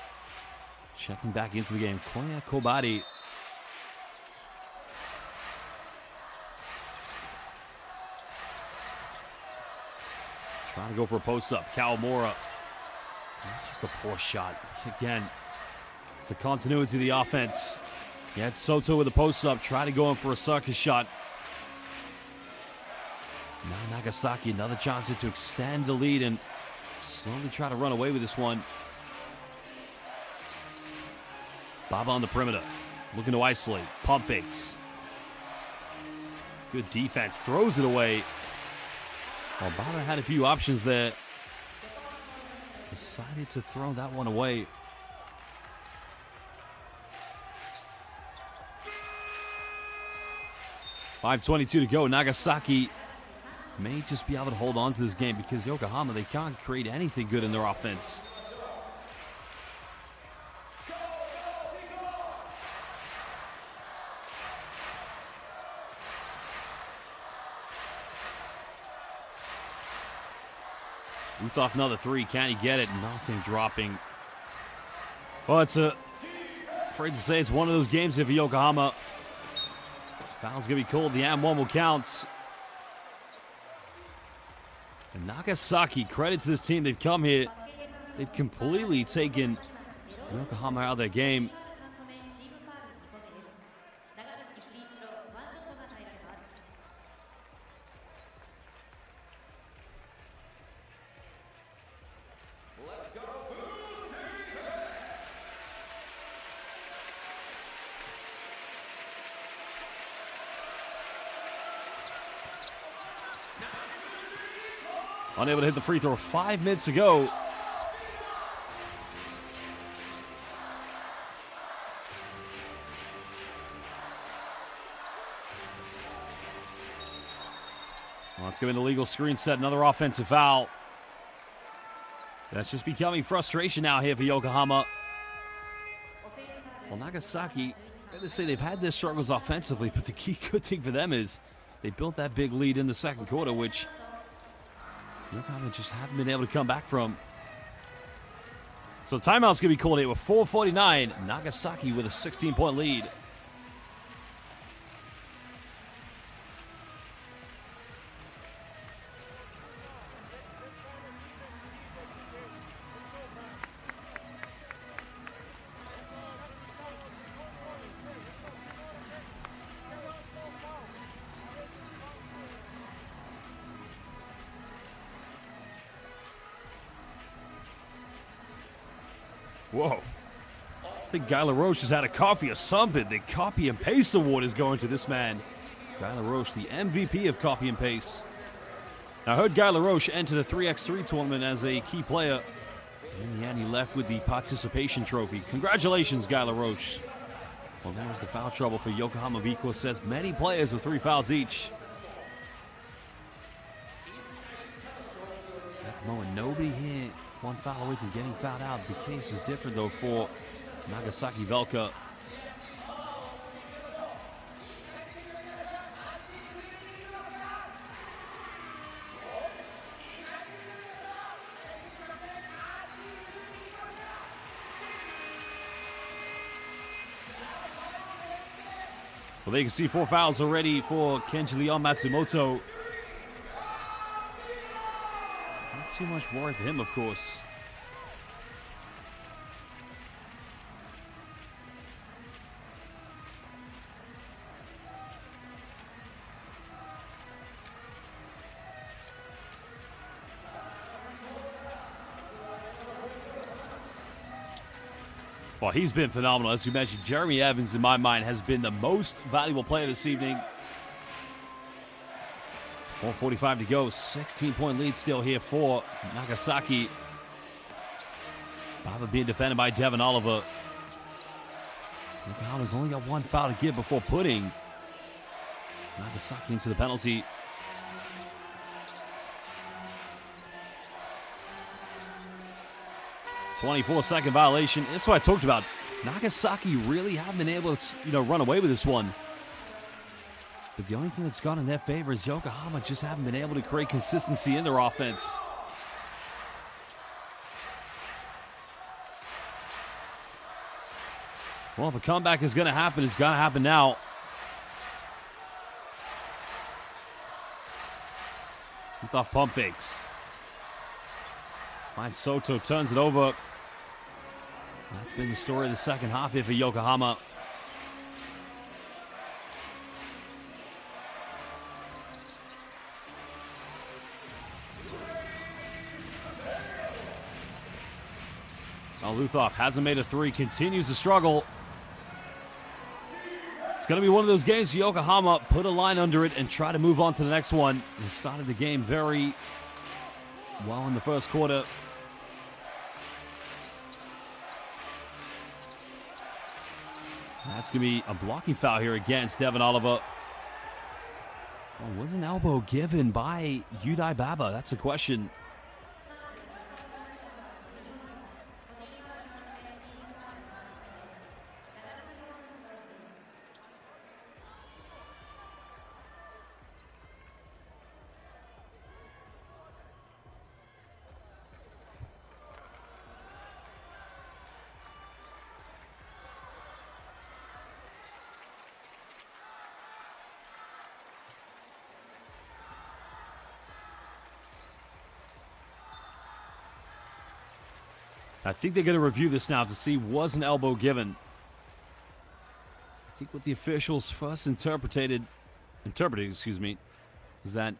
checking back into the game. Koya Kobari. Trying to go for a post-up. Kawamura. That's just a poor shot. Again, it's the continuity of the offense. You had Soto with a post-up. Try to go in for a circus shot. Now Nagasaki, another chance to extend the lead and slowly try to run away with this one. Baba on the perimeter, looking to isolate. Pump fakes. Good defense, throws it away. Well, Baba had a few options there. Decided to throw that one away. .522 to go. Nagasaki may just be able to hold on to this game because Yokohama, they can't create anything good in their offense. Ruth another three. Can he get it? Nothing dropping. Well, afraid to say it's one of those games here for Yokohama. Foul's going to be called. The and one will count. And Nagasaki, credit to this team. They've come here. They've completely taken Yokohama out of their game. Unable to hit the free throw 5 minutes ago. Well, let's go into legal screen set. Another offensive foul. That's just becoming frustration now here for Yokohama. Well, Nagasaki, I gotta say they've had their struggles offensively, but the key good thing for them is they built that big lead in the second quarter, which Yokohama just haven't been able to come back from. So timeout's going to be called here with 4:49. Nagasaki with a 16-point lead. Whoa. I think Guy LaRoche has had a coffee or something. The Copy and Paste Award is going to this man. Guy LaRoche, the MVP of Copy and Paste. Now, I heard Guy LaRoche enter the 3x3 tournament as a key player. In the end, he left with the participation trophy. Congratulations, Guy LaRoche. Well, there's the foul trouble for Yokohama B-CORSAIRS. Many players with 3 fouls each. At the moment, nobody here. 1 foul away from getting fouled out. The case is different, though, for Nagasaki VELCA. Well, they can see 4 fouls already for Kenji Leon Matsumoto. Not too much worry for him, of course. Well, he's been phenomenal. As you mentioned, Jeremy Evans, in my mind, has been the most valuable player this evening. 4:45 to go. 16-point lead still here for Nagasaki. Baba being defended by Devin Oliver. Yokohama's only got 1 foul to give before putting Nagasaki into the penalty. .24-second violation. That's what I talked about. Nagasaki really haven't been able to, run away with this one. But the only thing that's gone in their favor is Yokohama just haven't been able to create consistency in their offense. Well, if a comeback is going to happen, it's got to happen now. Just off pump fakes. Finds Soto, turns it over. That's been the story of the second half here for Yokohama. Now Luthoff hasn't made a three, continues to struggle. It's going to be one of those games Yokohama put a line under it and try to move on to the next one. They started the game very well in the first quarter. That's going to be a blocking foul here against Devin Oliver. Oh, was an elbow given by Yudai Baba? That's the question. I think they're going to review this now to see was an elbow given. I think what the officials first interpreted, is that in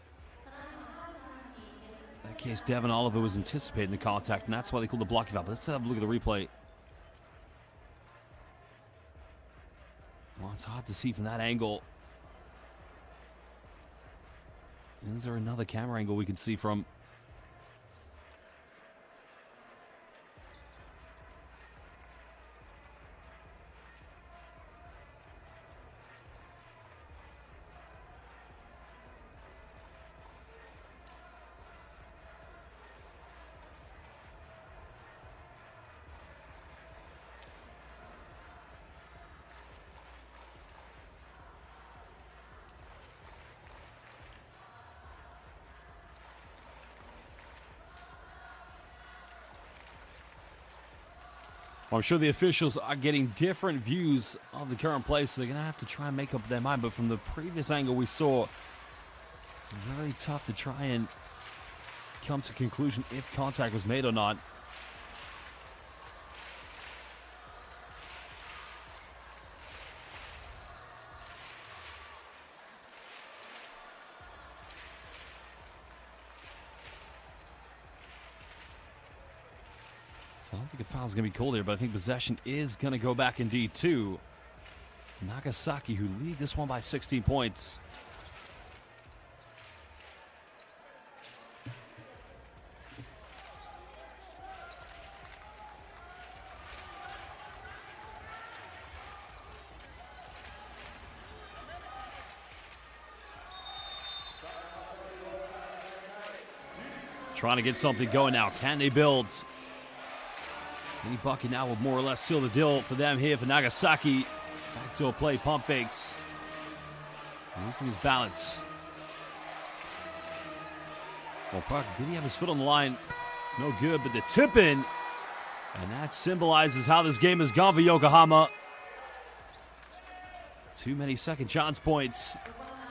that case Devin Oliver was anticipating the contact, and that's why they called the blocking foul. But let's have a look at the replay. Well, it's hard to see from that angle. Is there another camera angle we can see from? Well, I'm sure the officials are getting different views of the current play, so they're going to have to try and make up their mind. But from the previous angle we saw, it's very tough to try and come to a conclusion if contact was made or not. So I don't think a foul is going to be called here, but I think possession is going to go back indeed to Nagasaki, who lead this one by 16 points. Trying to get something going now. Can they build? Any bucket now will more or less seal the deal for them here for Nagasaki. Back to a play, pump fakes. Losing his balance. Well, Park, did he have his foot on the line? It's no good, but the tip in. And that symbolizes how this game has gone for Yokohama. Too many second chance points.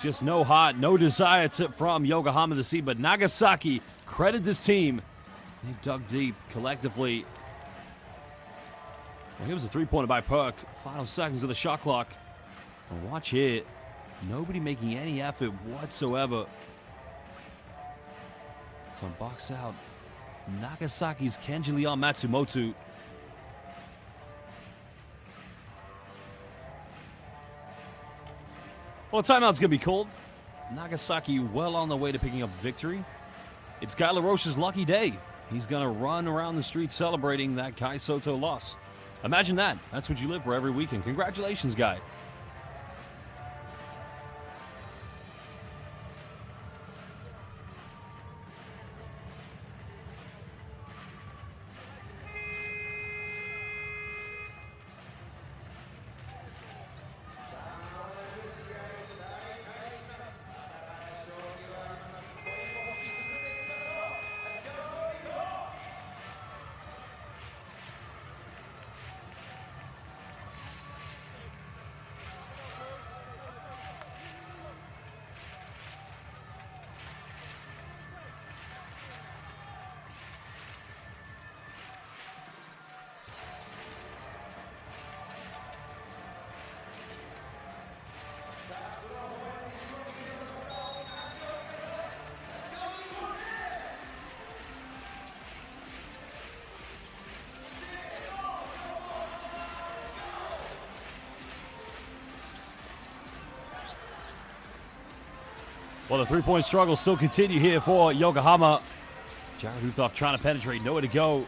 Just no heart, no desire from Yokohama to see. But Nagasaki, credit this team. They've dug deep collectively. Well, here was a three-pointer by Perk. Final seconds of the shot clock. And watch here. Nobody making any effort whatsoever. So box out. Nagasaki's Kenji Leon Matsumoto. Well, timeout's going to be called. Nagasaki well on the way to picking up victory. It's Guy LaRoche's lucky day. He's going to run around the streets celebrating that Kai Soto loss. Imagine that. That's what you live for every weekend. Congratulations, Guy. Well, the three-point struggle still continue here for Yokohama. Jared Huthoff trying to penetrate, nowhere to go.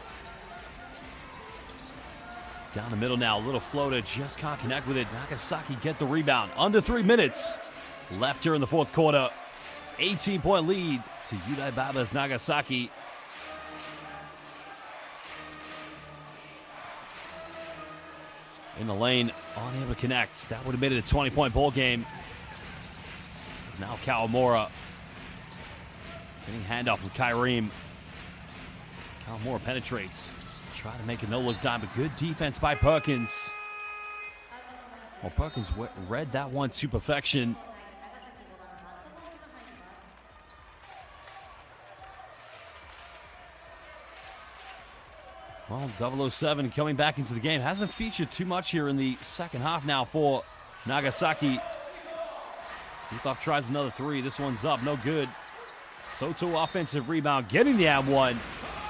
Down the middle now, a little floater, just can't connect with it. Nagasaki get the rebound. Under 3 minutes left here in the fourth quarter. 18-point lead to Yudaibaba's Nagasaki. In the lane, unable to connect. That would have made it a 20-point ball game. It's now Kawamura getting handoff with Kyriem. Kawamura penetrates. Try to make a no-look dime, but good defense by Perkins. Well, Perkins read that one to perfection. Well, 007 coming back into the game. Hasn't featured too much here in the second half now for Nagasaki. Huthoff tries another three. This one's up, no good. Soto offensive rebound, getting the and one.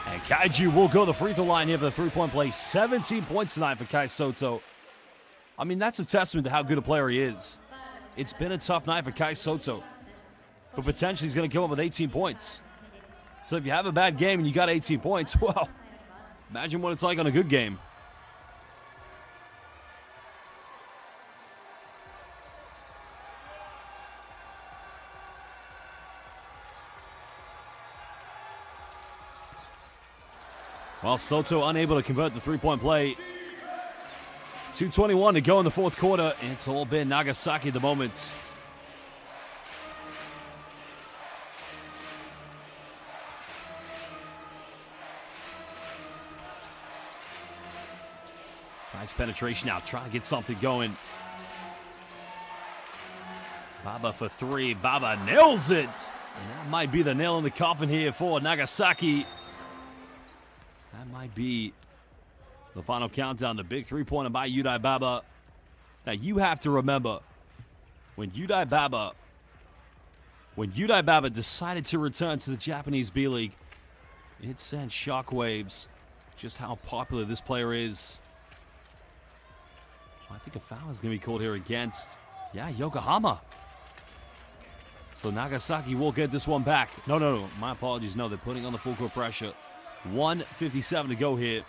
And Kaiju will go the free throw line here for the three-point play. 17 points tonight for Kai Soto. I mean, that's a testament to how good a player he is. It's been a tough night for Kai Soto, but potentially he's going to come up with 18 points. So if you have a bad game and you got 18 points, well, imagine what it's like on a good game. Well, Soto unable to convert the three-point play. 2:21 to go in the fourth quarter. It's all been Nagasaki at the moment. Nice penetration now, trying to get something going. Baba for three. Baba nails it. And that might be the nail in the coffin here for Nagasaki. That might be the final countdown. The big three-pointer by Yudai-Baba. Now, you have to remember, when Yudai-Baba decided to return to the Japanese B-League, it sent shockwaves just how popular this player is. I think a foul is going to be called here against, Yokohama. So Nagasaki will get this one back. No, my apologies. No, they're putting on the full court pressure. 1:57 to go here.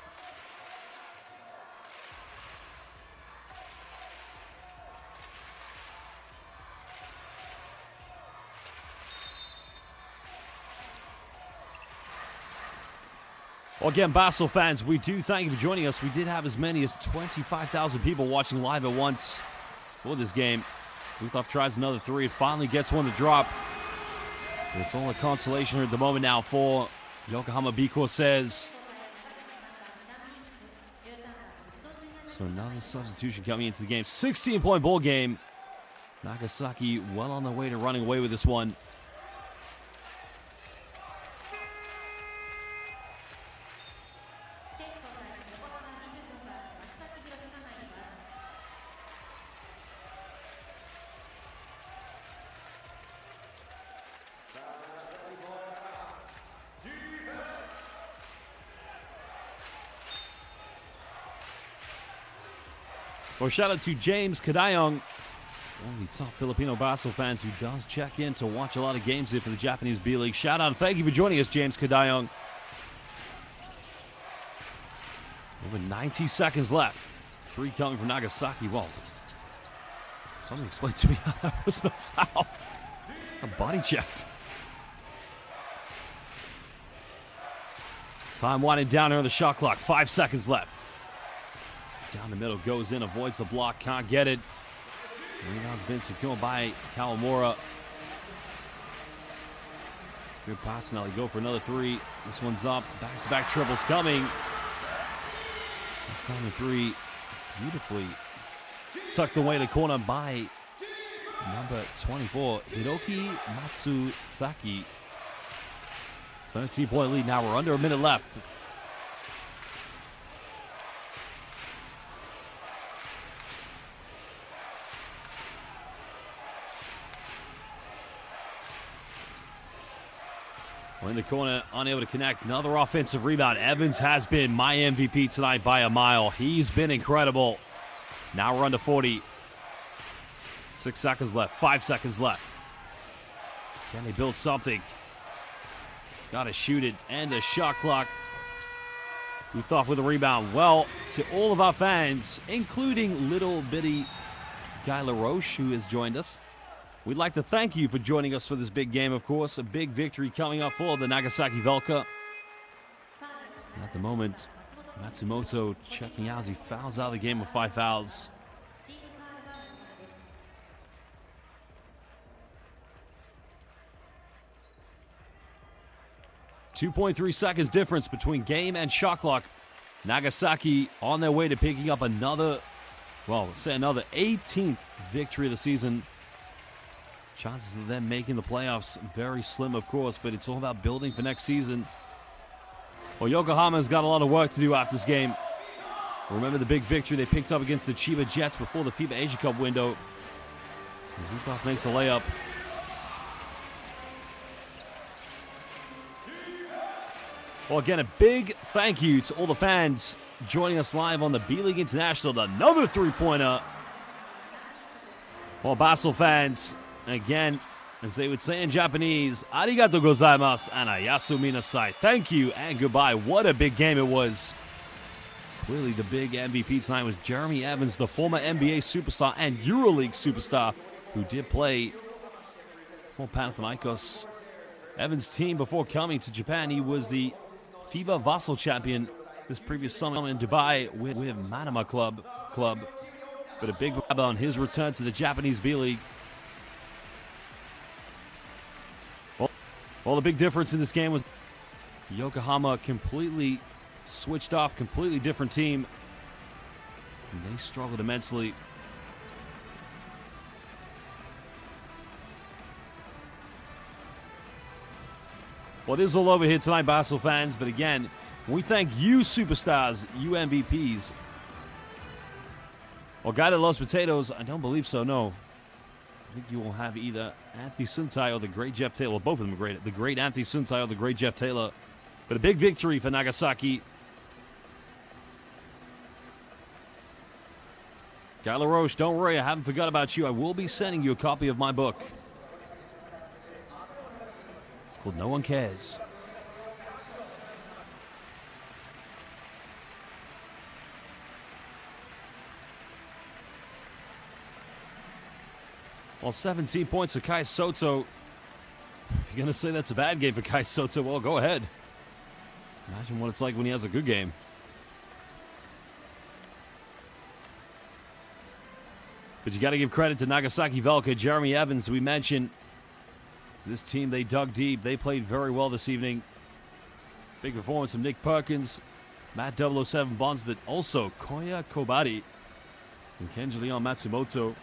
Well, again, Basel fans, we do thank you for joining us. We did have as many as 25,000 people watching live at once for this game. Huthoff tries another three. It finally gets one to drop. It's all a consolation here at the moment now for Yokohama B-CORSAIRS. So another substitution coming into the game. 16-point ball game. Nagasaki well on their way to running away with this one. Well, shout out to James Kadayong, one of the top Filipino basketball fans who does check in to watch a lot of games here for the Japanese B-League. Shout out and thank you for joining us, James Kadayong. Over 90 seconds left. Three coming from Nagasaki. Well, somebody explained to me how that was the foul. A body checked. Time winding down here on the shot clock. 5 seconds left. Down the middle, goes in, avoids the block, can't get it. Rebound's been secured by Kawamura. Good pass now, they go for another three. This one's up, back-to-back triples coming. This time the three, beautifully tucked away in the corner by number 24, Hiroki Matsuzaki. 13-point lead now, we're under a minute left. We're in the corner, unable to connect. Another offensive rebound. Evans has been my MVP tonight by a mile. He's been incredible. Now we're under 40. 6 seconds left. 5 seconds left. Can they build something? Gotta shoot it, and a shot clock. Booth off with a rebound. Well, to all of our fans, including little bitty Guy LaRoche, who has joined us, we'd like to thank you for joining us for this big game, of course. A big victory coming up for the Nagasaki VELCA. At the moment, Matsumoto checking out as he fouls out of the game with 5 fouls. .3 seconds difference between game and shot clock. Nagasaki on their way to picking up another, well, let's say another 18th victory of the season. Chances of them making the playoffs very slim, of course, but it's all about building for next season. Well, Yokohama's got a lot of work to do after this game. Remember the big victory they picked up against the Chiba Jets before the FIBA Asia Cup window. Zukov makes a layup. Well, again, a big thank you to all the fans joining us live on the B-League International. Another three-pointer. Well, Basel fans, again, as they would say in Japanese, arigatou gozaimasu and ayasu minasai. Thank you and goodbye. What a big game it was. Clearly the big MVP tonight was Jeremy Evans, the former NBA superstar and EuroLeague superstar who did play for Panathinaikos. Evans' team, before coming to Japan, he was the FIBA Vassal champion this previous summer in Dubai with Manama Club. But a big grab on his return to the Japanese B-League. Well, the big difference in this game was Yokohama completely switched off, completely different team. And they struggled immensely. Well, it is all over here tonight, Basel fans. But again, we thank you superstars, you MVPs. Well, guy that loves potatoes, I don't believe so, no. I think you will have either Anthony Suntai or the great Jeff Taylor. Well, both of them are great. The great Anthony Suntai or the great Jeff Taylor. But a big victory for Nagasaki. Guy LaRoche, don't worry, I haven't forgot about you. I will be sending you a copy of my book. It's called No One Cares. Well, 17 points for Kai Soto. If you're going to say that's a bad game for Kai Soto, well, go ahead. Imagine what it's like when he has a good game. But you got to give credit to Nagasaki VELCA, Jeremy Evans. We mentioned this team, they dug deep. They played very well this evening. Big performance from Nick Perkins, Matt 007 Bonds, but also Koya Kobari and Kenji Leon Matsumoto.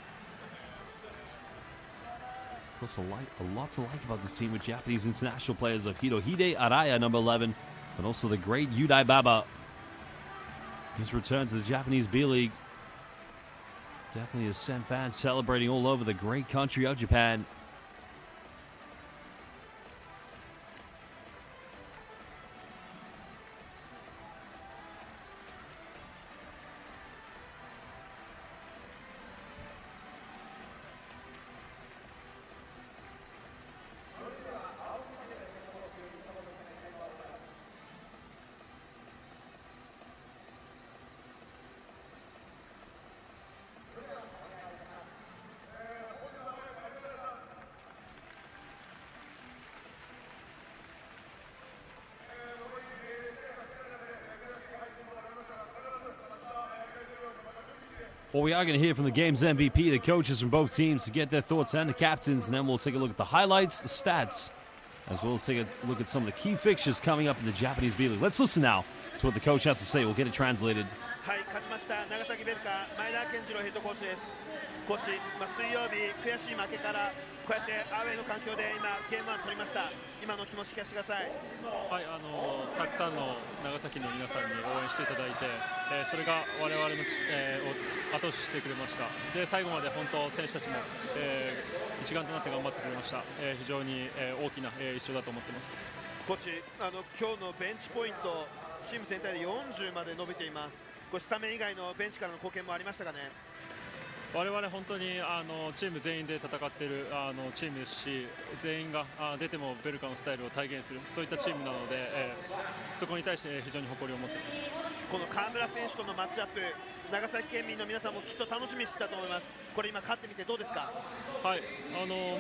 Of course, a lot to like about this team with Japanese international players of Hirohide Araya, number 11, but also the great Yudai Baba. His return to the Japanese B-League definitely has sent fans celebrating all over the great country of Japan. Well, we are going to hear from the game's MVP, the coaches from both teams, to get their thoughts, and the captains, and then we'll take a look at the highlights, the stats, as well as take a look at some of the key fixtures coming up in the Japanese B-League. Let's listen now to what the coach has to say. We'll get it translated. はい、勝ちました長崎ベルカ前田健次郎ヘッドコーチです。コーチ、水曜日悔しい負けからこうやってアウェーの環境で今ゲーム1取りました。今の気持ち聞かせてください。はい、たくさんの長崎の皆さんに応援していただいて、それが我々の、後押ししてくれました。で最後まで本当選手たちも、一丸となって頑張ってくれました。非常に、大きな、一勝だと思っています。コーチ、今日のベンチポイントチーム全体で40まで伸びています。これスタメン以外のベンチからの貢献もありましたかね。我々本当にチーム全員で戦っているチームですし、全員が出てもベルカのスタイルを体現する、そういったチームなので、そこに対して非常に誇りを持っています。この河村選手とのマッチアップ、長崎県民の皆さんもきっと楽しみにしてたと思います。これ今勝ってみてどうですか？はい、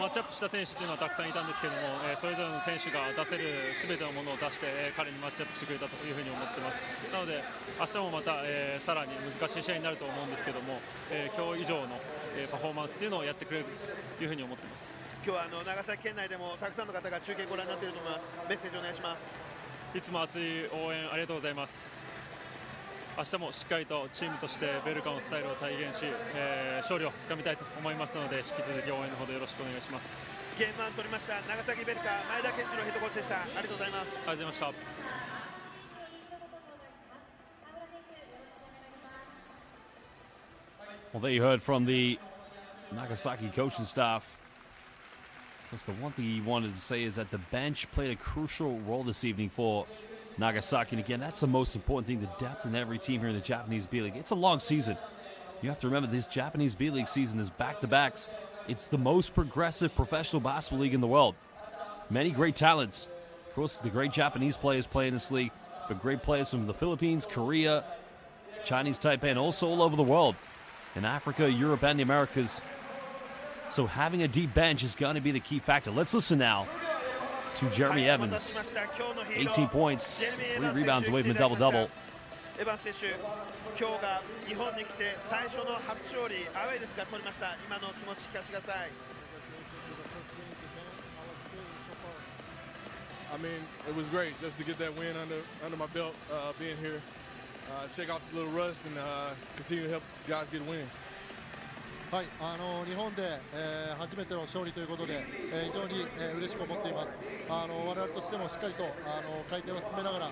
マッチアップした選手というのはたくさんいたんですけども、それぞれの選手が出せる全てのものを出して、彼にマッチアップしてくれたというふうに思ってます。なので明日もまた、さらに難しい試合になると思うんですけども、今日以上の、パフォーマンスというのをやってくれるというふうに思っています。今日は長崎県内でもたくさんの方が中継ご覧になっていると思います。メッセージお願いします。いつも熱い応援ありがとうございます。明日もしっかりとチームとしてベルカのスタイルを体現し、勝利をつかみたいと思いますので、引き続き応援のほどよろしくお願いします。ゲーム1取りました長崎ベルカ前田健次郎ヘッドコーチでした。ありがとうございます。ありがとうございました。Well, there you heard from the Nagasaki coaching staff. Plus, the one thing he wanted to say is that the bench played a crucial role this evening for Nagasaki. And again, that's the most important thing, the depth in every team here in the Japanese B-League. It's a long season. You have to remember this Japanese B-League season is back-to-backs. It's the most progressive professional basketball league in the world. Many great talents. Of course, the great Japanese players play in this league, but great players from the Philippines, Korea, Chinese Taipei, and also all over the world. In Africa, Europe, and the Americas. So having a deep bench is going to be the key factor. Let's listen now to Jeremy Evans. 18 points, 3 rebounds away from a double-double. エヴァンス選手、今日が日本に来て最初の初勝利、アウェーですが取りました。今の気持ち聞かせてください。I mean, it was great just to get that win under my belt, being here, shake off the little rust and continue to help guys get wins. はい、日本で、初めての勝利ということで、非常に、嬉しく思っています。我々としてもしっかりと回転を進めながら、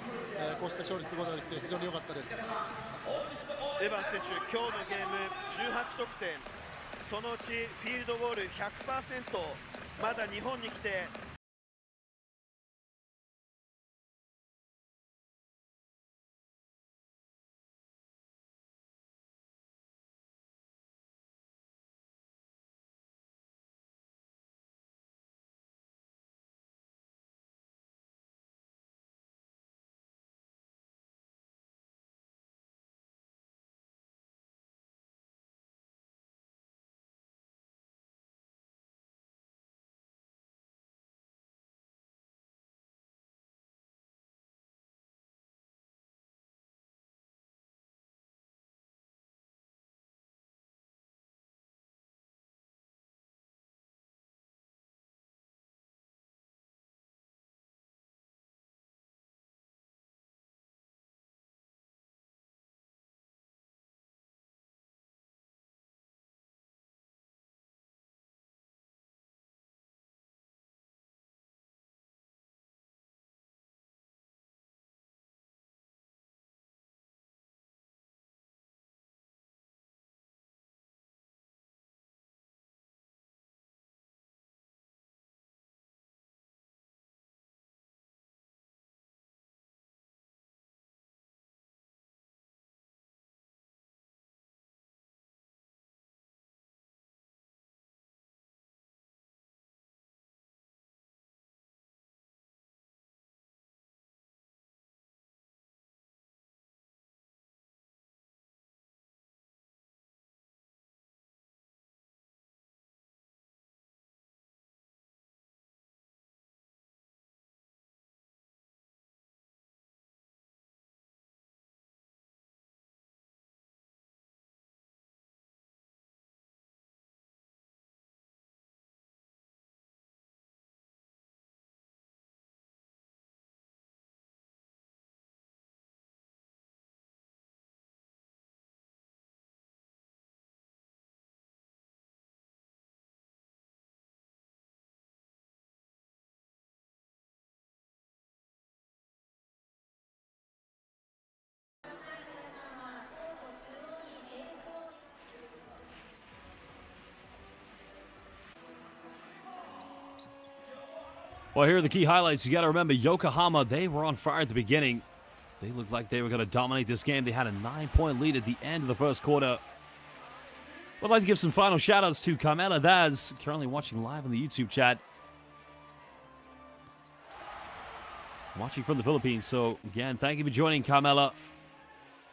こうして勝利することができて非常に良かったです。エヴァンス選手、今日のゲーム18得点、そのうちフィールドゴール 100%、まだ日本に来てWell, here are the key highlights. You got to remember, Yokohama, they were on fire at the beginning. They looked like they were going to dominate this game. They had a 9-point lead at the end of the first quarter. I'd like to give some final shout-outs to Carmela Daz, currently watching live on the YouTube chat. Watching from the Philippines. So, again, thank you for joining, Carmela.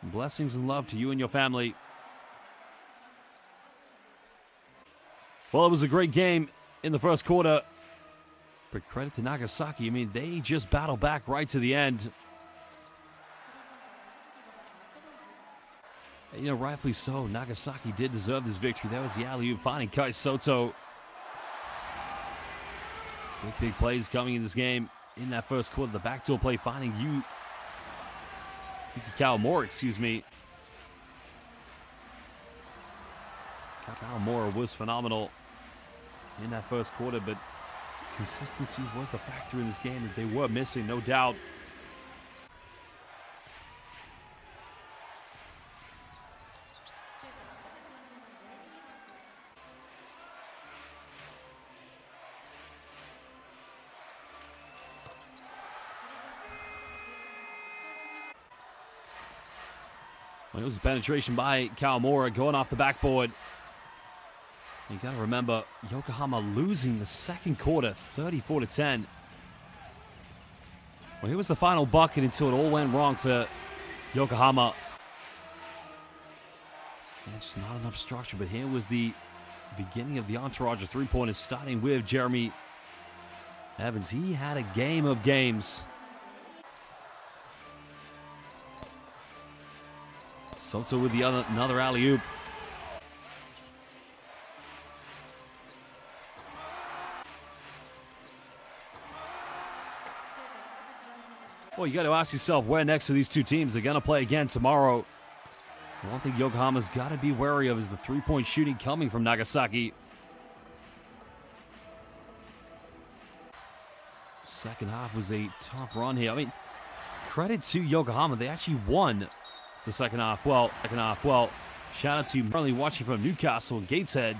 Blessings and love to you and your family. Well, it was a great game in the first quarter. But credit to Nagasaki. I mean, they just battled back right to the end. You know, rightfully so. Nagasaki did deserve this victory. That was the alley-oop finding Kai Soto. Big plays coming in this game. In that first quarter, the backdoor play finding Yuki Kawamura, excuse me. Kawamura was phenomenal in that first quarter, but consistency was the factor in this game that they were missing, no doubt. Well, it was a penetration by Kawamura going off the backboard. You got to remember, Yokohama losing the second quarter, 34-10. Well, here was the final bucket until it all went wrong for Yokohama. It's not enough structure, but here was the beginning of the entourage of three-pointers, starting with Jeremy Evans. He had a game of games. Soto with another alley-oop. Well, you got to ask yourself where next for these two teams. They're going to play again tomorrow. One thing Yokohama's got to be wary of is the three-point shooting coming from Nagasaki. Second half was a tough run here. I mean, credit to Yokohama. They actually won the second half. Well, shout out to you currently watching from Newcastle and Gateshead.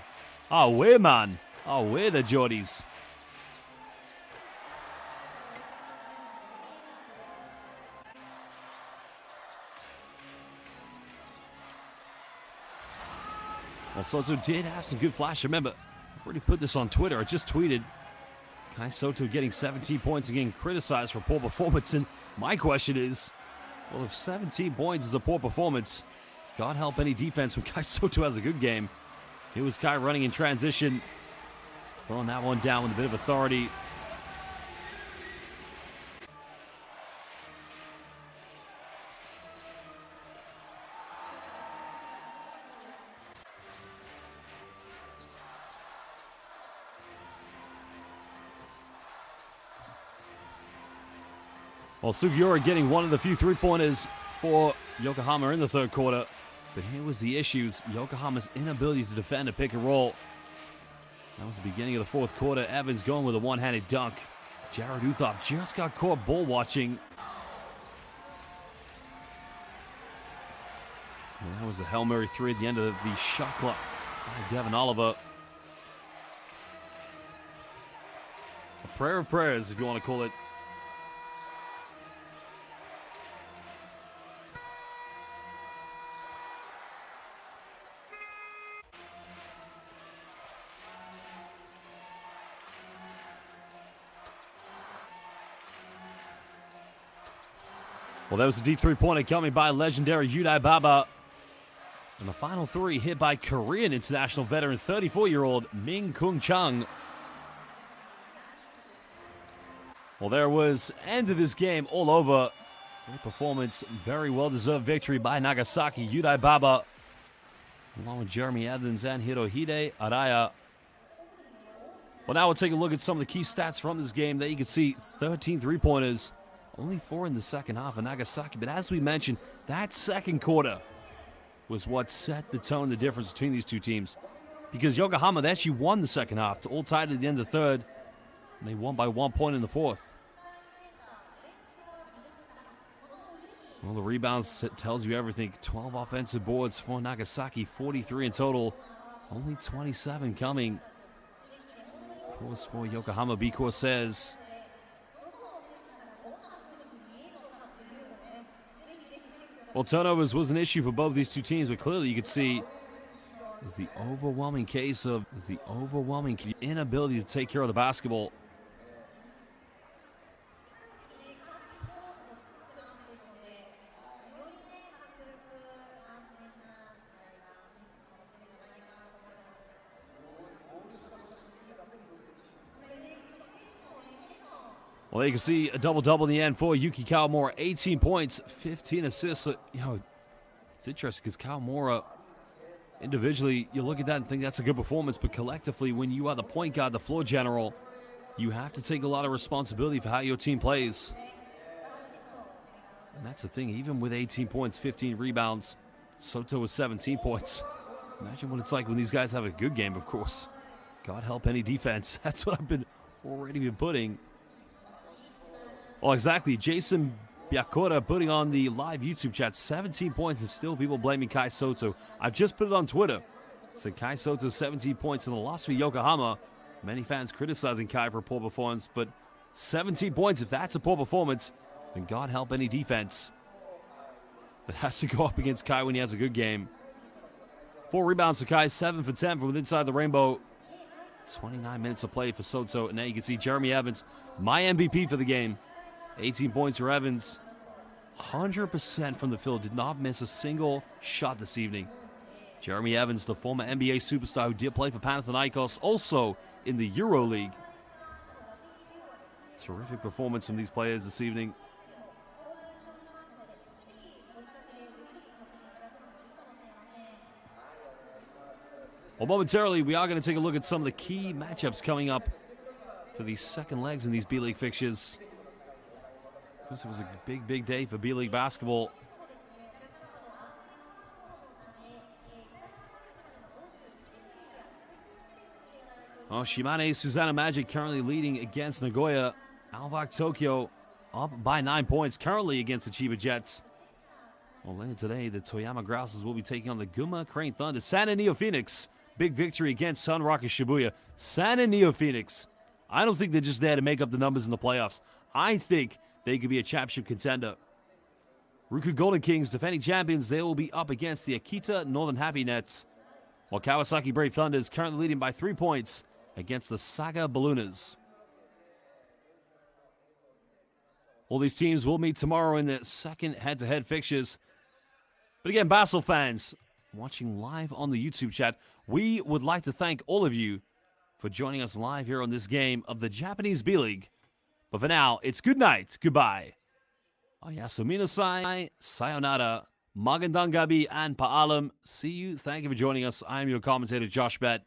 Oh, we're man. Oh, we're the Geordies. Well, Soto did have some good flash. Remember, I've already put this on Twitter. I just tweeted Kai Soto getting 17 points and getting criticized for poor performance. And my question is, well, if 17 points is a poor performance, God help any defense when Kai Soto has a good game. It was Kai running in transition, throwing that one down with a bit of authority. Well, Sugiura getting one of the few three-pointers for Yokohama in the third quarter. But here was the issues. Yokohama's inability to defend a pick and roll. That was the beginning of the fourth quarter. Evans going with a one-handed dunk. Jared Uthop just got caught ball watching. And that was a Hail Mary three at the end of the shot clock by Devin Oliver. A prayer of prayers, if you want to call it. Well, that was a deep three-pointer coming by legendary Yudai Baba. And the final three hit by Korean international veteran 34-year-old Min Kung Chung. Well, there was end of this game all over. Great performance, very well-deserved victory by Nagasaki. Yudai Baba, along with Jeremy Evans and Hirohide Araya. Well, now we'll take a look at some of the key stats from this game. There you can see 13 three-pointers. Only 4 in the second half of Nagasaki. But as we mentioned, that second quarter was what set the tone, the difference between these two teams. Because Yokohama, they actually won the second half. All tied at the end of the third. And they won by 1 point in the fourth. Well, the rebounds tells you everything. 12 offensive boards for Nagasaki. 43 in total. Only 27 coming. Of course, for Yokohama B-CORSAIRS. Well, turnovers was an issue for both these two teams, but clearly you could see is the overwhelming inability to take care of the basketball. Well, you can see a double-double in the end for Yuki Kawamura. 18 points, 15 assists. It's interesting because Kawamura, individually, you look at that and think that's a good performance, but collectively, when you are the point guard, the floor general, you have to take a lot of responsibility for how your team plays. And that's the thing, even with 18 points, 15 rebounds, Soto with 17 points. Imagine what it's like when these guys have a good game, of course. God help any defense. That's what I've been already been putting. Well, exactly. Jason Biakora putting on the live YouTube chat 17 points and still people blaming Kai Soto. I've just put it on Twitter. So Kai Soto 17 points in the loss for Yokohama. Many fans criticizing Kai for a poor performance, but 17 points, if that's a poor performance, then God help any defense that has to go up against Kai when he has a good game. 4 rebounds for Kai, 7 for 10 from inside the rainbow. 29 minutes of play for Soto, and now you can see Jeremy Evans, my MVP for the game. 18 points for Evans. 100% from the field. Did not miss a single shot this evening. Jeremy Evans, the former NBA superstar who did play for Panathinaikos, also in the EuroLeague. Terrific performance from these players this evening. Well, momentarily, we are going to take a look at some of the key matchups coming up for these second legs in these B-League fixtures. It was a big, big day for B-League basketball. Shimane Susanna Magic currently leading against Nagoya. Alvak Tokyo up by 9 points currently against the Chiba Jets. Well, later today, the Toyama Grouses will be taking on the Guma Crane Thunder. San and Neo Phoenix, big victory against Sun Rocket Shibuya. San and Neo Phoenix, I don't think they're just there to make up the numbers in the playoffs. I think they could be a championship contender. Ruku Golden Kings, defending champions, they will be up against the Akita Northern Happy Nets. While Kawasaki Brave Thunder is currently leading by 3 points against the Saga Ballooners. All these teams will meet tomorrow in the second head-to-head fixtures. But again, Basel fans, watching live on the YouTube chat, we would like to thank all of you for joining us live here on this game of the Japanese B-League. But for now, it's good night, goodbye. Oyasuminasai, sayonara, magandang gabi, and paalam. See you. Thank you for joining us. I'm your commentator, Josh Bett.